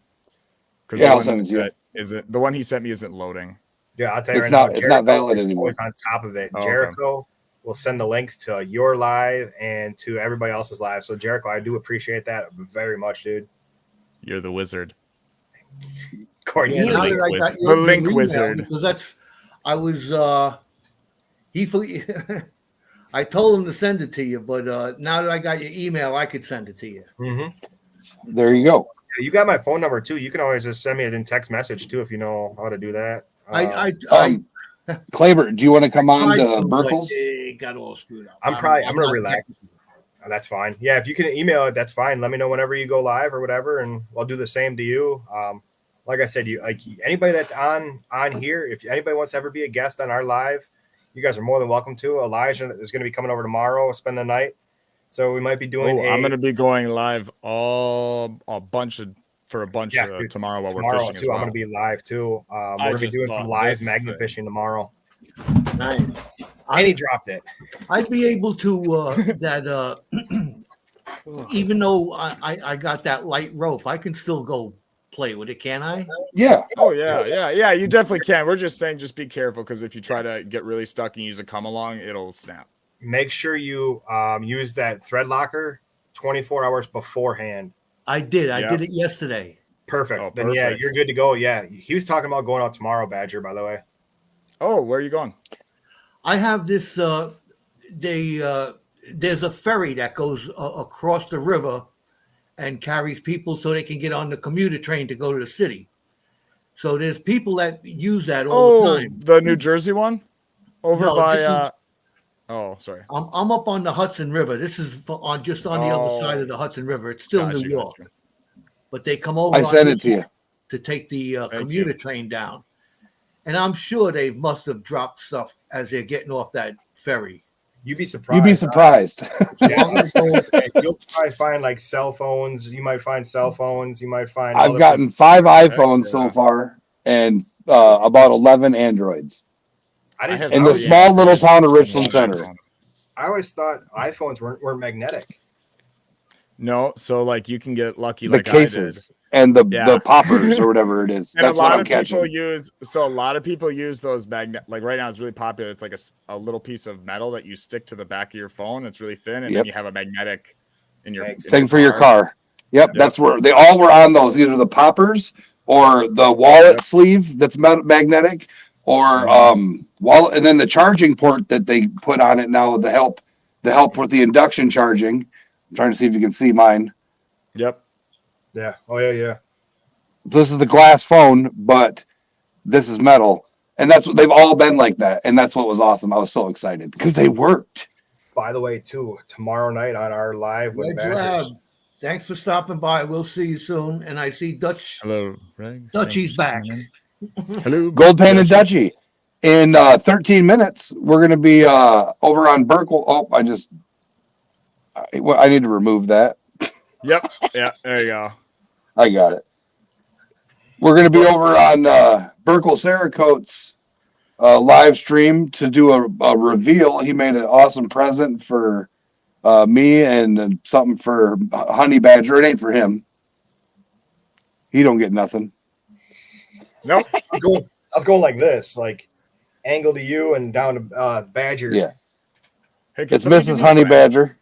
Speaker 8: Because
Speaker 4: Yeah, I'll send it to you.
Speaker 8: Isn't the one he sent me isn't loading.
Speaker 9: Yeah, I'll tell you
Speaker 4: It's
Speaker 9: right
Speaker 4: not-
Speaker 9: now.
Speaker 4: it's not
Speaker 9: Jericho
Speaker 4: valid
Speaker 9: is
Speaker 4: anymore.
Speaker 9: always on top of it.
Speaker 8: Oh, okay.
Speaker 9: Jericho will send the links to your live and to everybody else's live. So Jericho, I do appreciate that very much, dude.
Speaker 8: You're the wizard.
Speaker 9: Courtney,
Speaker 2: Yeah,
Speaker 8: The
Speaker 2: now
Speaker 8: link
Speaker 2: that I
Speaker 8: wizard.
Speaker 2: got
Speaker 8: The
Speaker 2: your
Speaker 8: link
Speaker 2: email,
Speaker 8: wizard.
Speaker 2: Because I was I told him to send it to you, but now that I got your email, I could send it to you.
Speaker 4: There you go.
Speaker 9: You got my phone number too. You can always just send me it in text message too if you know how to do that.
Speaker 2: I
Speaker 4: Claber, do you want to come on
Speaker 2: tried
Speaker 4: to
Speaker 2: but
Speaker 4: Burkles?
Speaker 2: it got all screwed up.
Speaker 9: I'm gonna
Speaker 2: not
Speaker 9: relax.
Speaker 2: technical.
Speaker 9: That's fine. Yeah, if you can email it, that's fine. Let me know whenever you go live or whatever, and I'll do the same to you. Like I said, you like anybody that's on here. If anybody wants to ever be a guest on our live, you guys are more than welcome to. Elijah is going to be coming over tomorrow, spend the night. So we might be doing.
Speaker 8: I'm going to be going live a bunch
Speaker 9: dude,
Speaker 8: tomorrow while we're
Speaker 9: tomorrow
Speaker 8: fishing
Speaker 9: too.
Speaker 8: as well.
Speaker 9: I'm going to be live too. We're
Speaker 8: I
Speaker 9: going to be
Speaker 8: just
Speaker 9: doing some
Speaker 8: bought
Speaker 9: live
Speaker 8: this
Speaker 9: magnet
Speaker 8: thing.
Speaker 9: fishing tomorrow.
Speaker 2: Nice.
Speaker 9: And he dropped it.
Speaker 2: I'd be able to that even though I got that light rope, I can still go play with it, can I?
Speaker 4: Yeah.
Speaker 8: Oh yeah. You definitely can. We're just saying, just be careful because if you try to get really stuck and use a come along, it'll snap.
Speaker 9: Make sure you use that thread locker 24 hours beforehand.
Speaker 2: I did. I
Speaker 8: Yeah.
Speaker 2: did it yesterday.
Speaker 9: Perfect.
Speaker 8: Oh,
Speaker 9: Then yeah,
Speaker 8: perfect.
Speaker 9: you're good to go. Yeah, he was talking about going out tomorrow, Badger. By the way.
Speaker 8: Oh, where are you going?
Speaker 2: I have this. There's a ferry that goes across the river and carries people so they can get on the commuter train to go to the city. So there's people that use that all the time.
Speaker 8: The New Jersey one over
Speaker 2: No,
Speaker 8: by.
Speaker 2: this is-
Speaker 8: Oh, sorry.
Speaker 2: I'm up on the Hudson River. This is just on the other side of the Hudson River. It's still New York, but they come over.
Speaker 4: I
Speaker 2: on
Speaker 4: sent it
Speaker 2: this
Speaker 4: to you.
Speaker 2: to take the
Speaker 8: Thank
Speaker 2: commuter
Speaker 8: you.
Speaker 2: train down. And I'm sure they must have dropped stuff as they're getting off that ferry.
Speaker 9: You'd be surprised.
Speaker 4: You'd be surprised.
Speaker 9: Yeah. You'll probably find like cell phones. You might find cell phones. You might find.
Speaker 4: I've
Speaker 9: other
Speaker 4: gotten 5 iPhones so far and about 11 Androids
Speaker 9: I didn't.
Speaker 4: in
Speaker 9: I
Speaker 4: the
Speaker 9: always-
Speaker 4: small little town of Richland Center.
Speaker 9: I always thought iPhones weren't magnetic.
Speaker 8: No, so like you can get lucky
Speaker 4: The
Speaker 8: like
Speaker 4: cases and the
Speaker 8: Yeah.
Speaker 4: poppers or whatever it is.
Speaker 8: And
Speaker 4: That's
Speaker 8: a
Speaker 4: what
Speaker 8: lot
Speaker 4: I'm
Speaker 8: of people
Speaker 4: catching.
Speaker 8: use those magnet. Like right now, it's really popular. It's like a little piece of metal that you stick to the back of your phone. It's really thin, and
Speaker 4: Yep.
Speaker 8: then you have a magnetic in your
Speaker 4: Thing for your car. Yep, that's where they all were on those, either the poppers or the wallet sleeve that's magnetic, or wallet, and then the charging port that they put on it now. The help with the induction charging. I'm trying to see if you can see mine.
Speaker 8: Yep.
Speaker 9: Yeah. Oh yeah.
Speaker 4: This is the glass phone, but this is metal, and that's what they've all been like that. And that's what was awesome. I was so excited because they worked.
Speaker 9: By the way, too, tomorrow night on our live with
Speaker 2: Reg
Speaker 9: Badgers.
Speaker 2: Lab, thanks for stopping by. We'll see you soon. And I see Dutch.
Speaker 8: Hello, Reg.
Speaker 2: Dutchie's back.
Speaker 8: Hello,
Speaker 4: Gold Pan and Dutchie. In 13 minutes, we're going to be over on Burkle. Oh, I need to remove that.
Speaker 8: Yep. Yeah. There you go.
Speaker 4: I got it. We're going to be over on Burkle Cerakote's live stream to do a reveal. He made an awesome present for me and something for Honey Badger. It ain't for him. He don't get nothing.
Speaker 8: Nope.
Speaker 9: I was going like this, like angle to you and down to Badger.
Speaker 4: Yeah.
Speaker 8: Hey, can
Speaker 4: It's
Speaker 8: somebody give
Speaker 4: Mrs.
Speaker 8: me
Speaker 4: Honey
Speaker 8: a-
Speaker 4: Badger.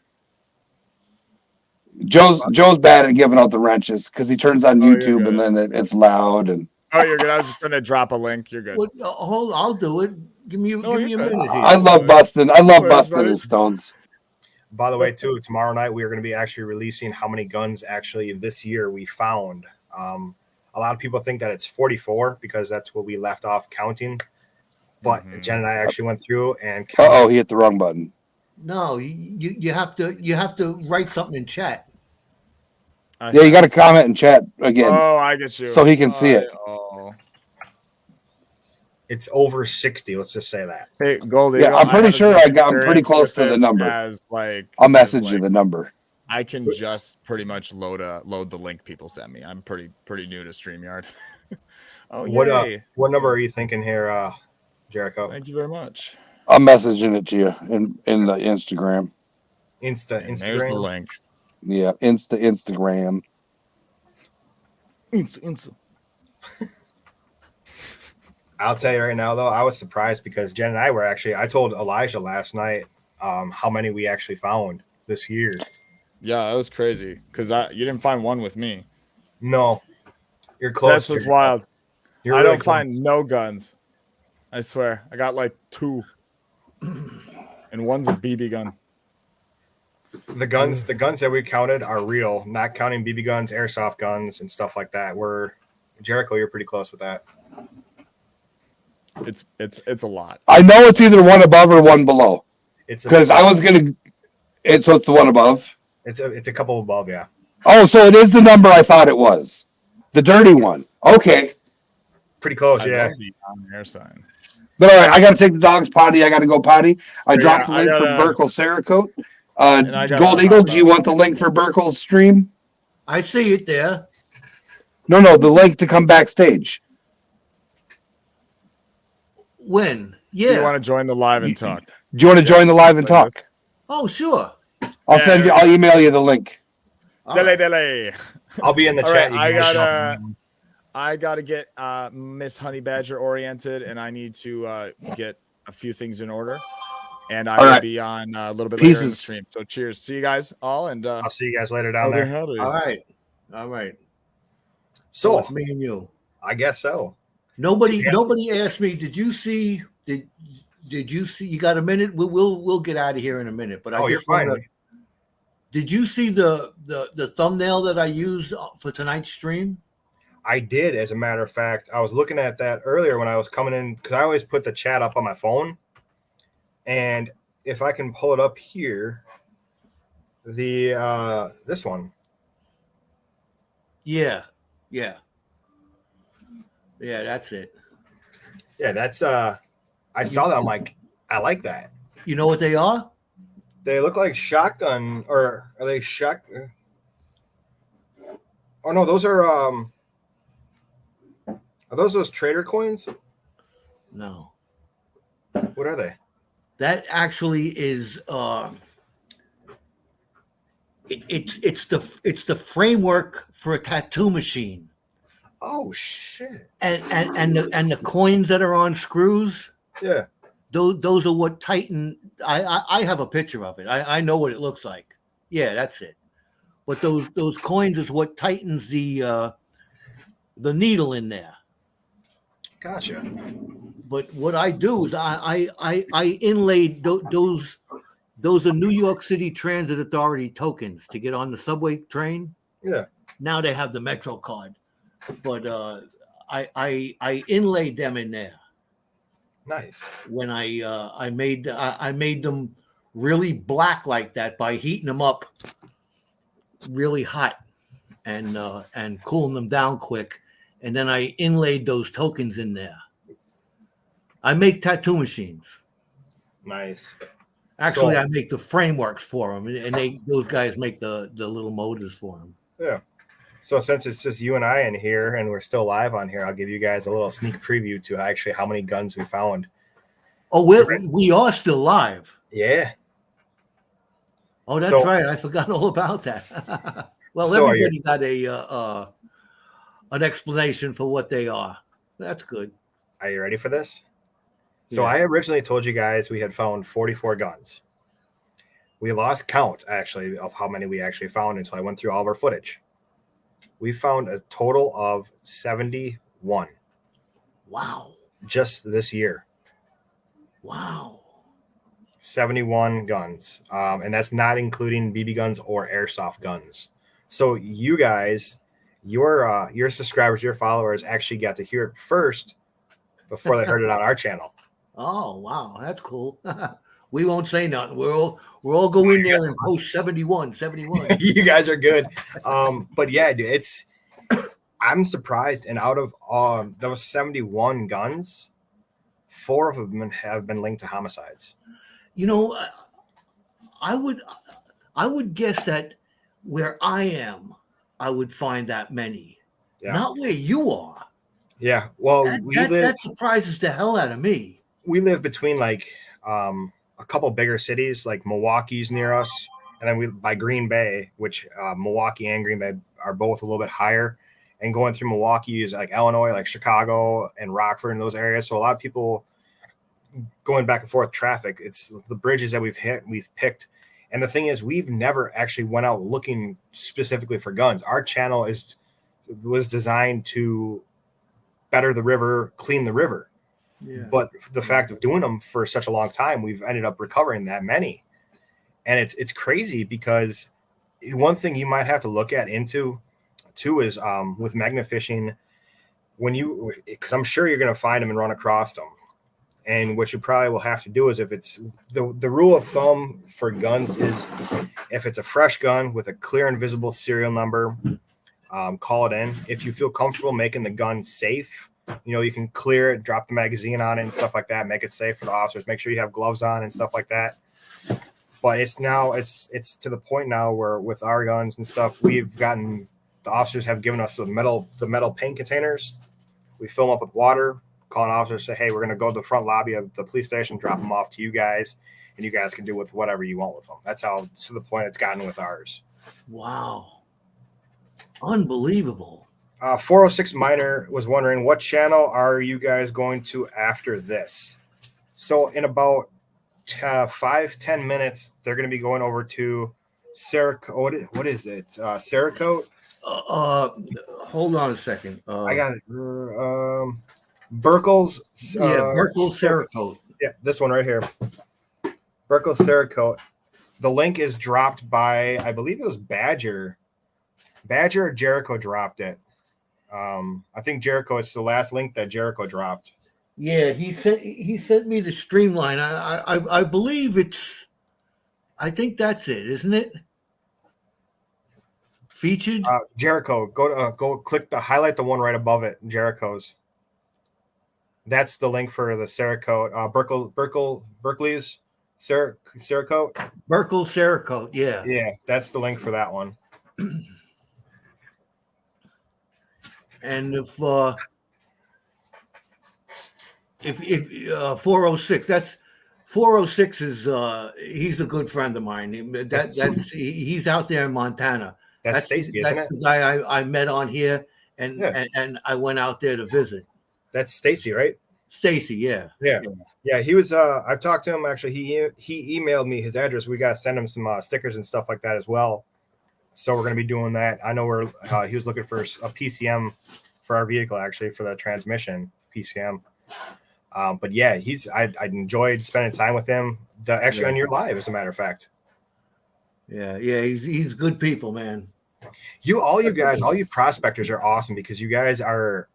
Speaker 4: Joe's bad at giving out the wrenches because he turns on
Speaker 8: Oh, you're
Speaker 4: YouTube and
Speaker 8: good.
Speaker 4: then it's loud and
Speaker 8: Oh, you're good. I was just gonna drop a link. You're good.
Speaker 2: What, hold, I'll do it. Give me a
Speaker 8: you're good.
Speaker 2: minute here.
Speaker 4: I love busting. I love
Speaker 8: Wait,
Speaker 4: busting
Speaker 8: buddy.
Speaker 4: his stones.
Speaker 9: By the way, too, tomorrow night we are going to be actually releasing how many guns actually this year we found. A lot of people think that it's 44 because that's what we left off counting. But Jen and I actually went through and
Speaker 4: Oh, he hit the wrong button.
Speaker 2: No, you have to write something in chat.
Speaker 4: Yeah, you got to comment and chat again.
Speaker 8: Oh, I get you.
Speaker 4: So he can see it.
Speaker 8: Oh.
Speaker 9: it's over 60. Let's just say that.
Speaker 8: Hey, Goldie.
Speaker 4: Yeah, I'm pretty sure I'm pretty close to the
Speaker 8: this
Speaker 4: number.
Speaker 8: As like,
Speaker 4: I'll message
Speaker 8: as,
Speaker 4: you
Speaker 8: like,
Speaker 4: the number.
Speaker 8: I can just pretty much load the link people sent me. I'm pretty new to StreamYard. Oh, yay.
Speaker 9: What number are you thinking here, Jericho?
Speaker 8: Thank you very much.
Speaker 4: I'm messaging it to you in the Instagram.
Speaker 8: And
Speaker 9: Instagram.
Speaker 8: there's the link.
Speaker 4: Yeah, Instagram.
Speaker 8: Insta.
Speaker 9: I'll tell you right now, though, I was surprised because Jen and I were actually. I told Elijah last night how many we actually found this year.
Speaker 8: Yeah, that was crazy because you didn't find one with me.
Speaker 9: No, you're close.
Speaker 8: That's what's wild.
Speaker 9: You're
Speaker 8: I
Speaker 9: really
Speaker 8: don't
Speaker 9: close.
Speaker 8: find no guns. I swear. I got like 2. And one's a BB gun.
Speaker 9: The guns that we counted are real, not counting BB guns, airsoft guns, and stuff like that. Jericho, you're pretty close with that.
Speaker 8: It's a lot.
Speaker 4: I know it's either one above or one below
Speaker 9: It's
Speaker 4: because I was gonna. So it's the one above.
Speaker 9: It's a couple above, yeah.
Speaker 4: Oh, so it is the number I thought it was, the dirty one. Okay,
Speaker 9: Pretty close,
Speaker 8: I
Speaker 9: yeah.
Speaker 8: love the on air sign.
Speaker 4: but all right, I got to take the dog's potty. I got to go potty. I
Speaker 8: Yeah,
Speaker 4: dropped the
Speaker 8: I
Speaker 4: link for
Speaker 8: gotta-
Speaker 4: Burkle Cerakote.
Speaker 8: And I gotta
Speaker 4: Gold Eagle,
Speaker 8: hop
Speaker 4: do you
Speaker 8: out.
Speaker 4: want the link for Burkle's stream?
Speaker 2: I see it there.
Speaker 4: No, the link to come backstage.
Speaker 2: When?
Speaker 8: Do you
Speaker 2: Yeah.
Speaker 8: want to join the live and talk?
Speaker 4: Do you want to join the live and
Speaker 8: Like this.
Speaker 4: talk?
Speaker 2: Oh, sure.
Speaker 4: I'll email you the link.
Speaker 2: All
Speaker 8: Delay,
Speaker 2: right.
Speaker 8: delay.
Speaker 9: I'll be in the
Speaker 8: All
Speaker 9: chat.
Speaker 8: right,
Speaker 9: You can
Speaker 8: I gotta get Miss Honey Badger oriented, and I need to get a few things in order. And I
Speaker 4: All
Speaker 8: will
Speaker 4: right.
Speaker 8: be on a little bit later in the
Speaker 4: Pieces.
Speaker 8: stream. So cheers. See you guys all, and
Speaker 9: I'll see you guys later down
Speaker 8: howdy,
Speaker 9: there.
Speaker 8: howdy.
Speaker 2: All right.
Speaker 9: So
Speaker 2: it's me and you.
Speaker 9: I guess so.
Speaker 2: Nobody asked me. Did you see? Did you see? You got a minute? We'll get out of here in a minute. But I
Speaker 9: Oh, you're
Speaker 2: just wanna-
Speaker 9: fine.
Speaker 2: Did you see the thumbnail that I used for tonight's stream?
Speaker 9: I did, as a matter of fact. I was looking at that earlier when I was coming in because I always put the chat up on my phone. And if I can pull it up here, this one.
Speaker 2: Yeah. That's it.
Speaker 9: Yeah, that's I saw that. I'm like, I like that.
Speaker 2: You know what they are?
Speaker 9: They look like shotgun, or are they shot? Oh no, those are those trader coins?
Speaker 2: No,
Speaker 9: What are they?
Speaker 2: that actually is it's the framework for a tattoo machine,
Speaker 9: Oh shit!
Speaker 2: and the coins that are on screws.
Speaker 9: Yeah.
Speaker 2: Those are what tighten. I have a picture of it. I know what it looks like. Yeah, that's it. But those coins is what tightens the needle in there.
Speaker 9: Gotcha.
Speaker 2: But what I do is I inlaid those are New York City Transit Authority tokens to get on the subway train.
Speaker 9: Yeah.
Speaker 2: Now they have the Metro card, but I inlaid them in there
Speaker 9: Nice.
Speaker 2: when I made them really black like that by heating them up really hot and cooling them down quick, and then I inlaid those tokens in there. I make tattoo machines.
Speaker 9: Nice.
Speaker 2: Actually,
Speaker 9: So-
Speaker 2: I make the frameworks for them, and those guys make the little motors for them.
Speaker 9: Yeah. So since it's just you and I in here, and we're still live on here, I'll give you guys a little sneak preview to actually how many guns we found.
Speaker 2: Oh, we are still live.
Speaker 9: Yeah.
Speaker 2: Oh, that's
Speaker 9: So-
Speaker 2: right. I forgot all about that. Well,
Speaker 9: So are you-
Speaker 2: everybody got an explanation for what they are. That's good.
Speaker 9: Are you ready for this? So
Speaker 2: Yeah.
Speaker 9: I originally told you guys we had found 44 guns. We lost count actually of how many we actually found until I went through all of our footage. We found a total of 71
Speaker 2: Wow.
Speaker 9: just this year.
Speaker 2: Wow.
Speaker 9: 71 guns. And that's not including BB guns or airsoft guns. So you guys, your subscribers, your followers actually got to hear it first before they heard it on our channel.
Speaker 2: Oh, wow. That's cool. We won't say nothing. We'll all go in there and post 71.
Speaker 9: You guys are good. But yeah, dude, I'm surprised. And out of those 71 guns, 4 of them have been linked to homicides.
Speaker 2: You know, I would guess that where I am, I would find that many.
Speaker 9: Yeah.
Speaker 2: Not where you are.
Speaker 9: Yeah. Well,
Speaker 2: That surprises the hell out of me.
Speaker 9: we live between like a couple bigger cities, like Milwaukee's near us, and then we by Green Bay, which Milwaukee and Green Bay are both a little bit higher. And going through Milwaukee is like Illinois, like Chicago and Rockford and those areas. So a lot of people going back and forth traffic. It's the bridges that we've picked. And the thing is, we've never actually went out looking specifically for guns. Our channel was designed to better the river, clean the river.
Speaker 2: Yeah.
Speaker 9: But the fact of doing them for such a long time, we've ended up recovering that many. And it's crazy because one thing you might have to look at into too is with magnet fishing, because I'm sure you're going to find them and run across them. And what you probably will have to do is, if it's the rule of thumb for guns is, if it's a fresh gun with a clear and visible serial number, call it in. If you feel comfortable making the gun safe, you can clear it, drop the magazine on it and stuff like that, make it safe for the officers, make sure you have gloves on and stuff like that. But it's to the point now where with our guns and stuff, the officers have given us the metal paint containers. We fill them up with water, call an officer, say, hey, we're going to go to the front lobby of the police station, drop them off to you guys, and you guys can do with whatever you want with them. That's how, to the point it's gotten with ours.
Speaker 2: Wow. Unbelievable.
Speaker 9: 406 Miner was wondering, what channel are you guys going to after this? So in about 5-10 minutes, they're going to be going over to Cerakote. What is it? Cerakote?
Speaker 2: Hold on a second.
Speaker 9: I got it. Burkle's.
Speaker 2: Burkle Cerakote.
Speaker 9: Yeah, this one right here. Burkle Cerakote. The link is dropped by, I believe it was Badger. Badger or Jericho dropped it. I think Jericho, it's the last link that Jericho dropped.
Speaker 2: Yeah, he sent me the streamline. I believe I think that's it, isn't it? Featured.
Speaker 9: Jericho, go click highlight the one right above it. Jericho's. That's the link for the Cerakote. Berkeley's Cerakote.
Speaker 2: Burkle Cerakote. Yeah.
Speaker 9: Yeah, that's the link for that one.
Speaker 2: And if 406, that's 406 is he's a good friend of mine. He's out there in Montana.
Speaker 9: That's Stacy, isn't
Speaker 2: that's
Speaker 9: it?
Speaker 2: the guy I met on here, and,
Speaker 9: Yeah.
Speaker 2: and I went out there to visit.
Speaker 9: That's Stacy, right?
Speaker 2: Stacy, yeah.
Speaker 9: Yeah, he was. I've talked to him actually. He emailed me his address. We got to send him some stickers and stuff like that as well. So we're going to be doing that. I know he was looking for a PCM for our vehicle, actually, for the transmission PCM. But yeah, I enjoyed spending time with him. Actually on your live, as a matter of fact.
Speaker 2: Yeah, he's good people, man.
Speaker 9: All you prospectors are awesome because you guys are,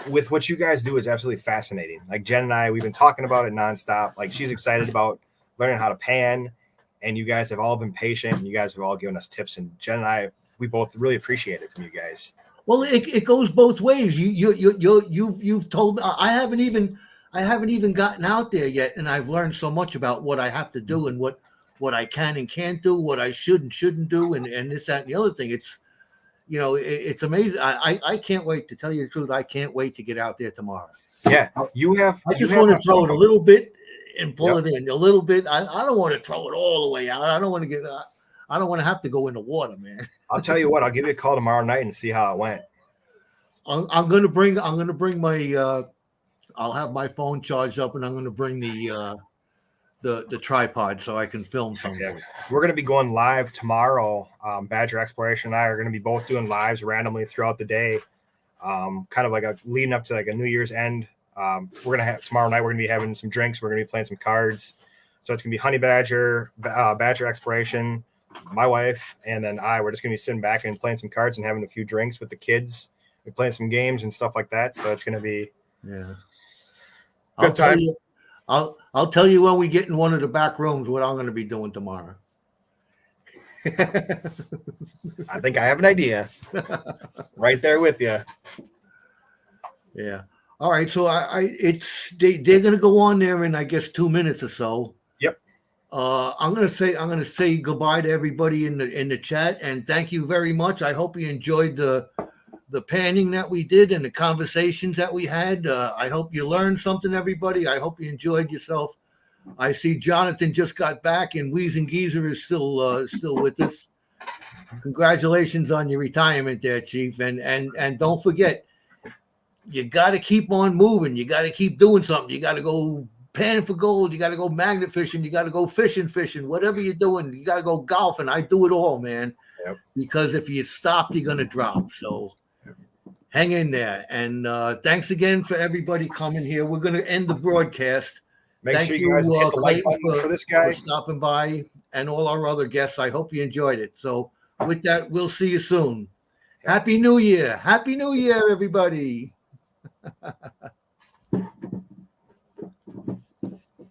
Speaker 9: with what you guys do is absolutely fascinating. Like Jen and I, we've been talking about it nonstop. Like she's excited about learning how to pan, and you guys have all been patient, and you guys have all given us tips. And Jen and I, we both really appreciate it from you guys.
Speaker 2: Well, it goes both ways. You've told me I haven't even gotten out there yet, and I've learned so much about what I have to do and what I can and can't do, what I should and shouldn't do, and this, that, and the other thing. It's it's amazing. I can't wait, to tell you the truth. I can't wait to get out there tomorrow.
Speaker 9: Yeah,
Speaker 2: I just want to throw it a little bit and pull it in a little bit. I don't want to throw it all the way out. I don't want to have to go in the water, man.
Speaker 9: I'll tell you what. I'll give you a call tomorrow night and see how it went.
Speaker 2: I'm gonna bring my. I'll have my phone charged up, and I'm gonna bring the tripod so I can film something.
Speaker 9: Yeah. We're going to be going live tomorrow. Badger Exploration and I are going to be both doing lives randomly throughout the day, kind of like leading up to like a New Year's end. We're going to have tomorrow night. We're going to be having some drinks. We're going to be playing some cards. So it's going to be Honey Badger, Badger Exploration, my wife, and then we're just going to be sitting back and playing some cards and having a few drinks with the kids. We're playing some games and stuff like that. So it's going to be good time.
Speaker 2: I'll tell you when we get in one of the back rooms what I'm going to be doing tomorrow.
Speaker 9: I think I have an idea. Right there with you.
Speaker 2: Yeah. All right. So they're going to go on there in, I guess, 2 minutes or so.
Speaker 9: Yep.
Speaker 2: I'm going to say goodbye to everybody in the chat, and thank you very much. I hope you enjoyed the panning that we did and the conversations that we had. I hope you learned something, everybody. I hope you enjoyed yourself. I see Jonathan just got back, and Wheezing Geezer is still with us. Congratulations on your retirement there, Chief. And don't forget, you got to keep on moving. You got to keep doing something. You got to go pan for gold. You got to go magnet fishing. You got to go fishing. Whatever you're doing, you got to go golfing. I do it all, man.
Speaker 9: Yep.
Speaker 2: Because if you stop, you're going to drop. So hang in there. And thanks again for everybody coming here. We're going to end the broadcast.
Speaker 9: Make
Speaker 2: Thank
Speaker 9: sure you guys hit the like
Speaker 2: Clayton,
Speaker 9: button for this guy.
Speaker 2: for stopping by, and all our other guests. I hope you enjoyed it. So with that, we'll see you soon. Happy New Year. Happy New Year, everybody.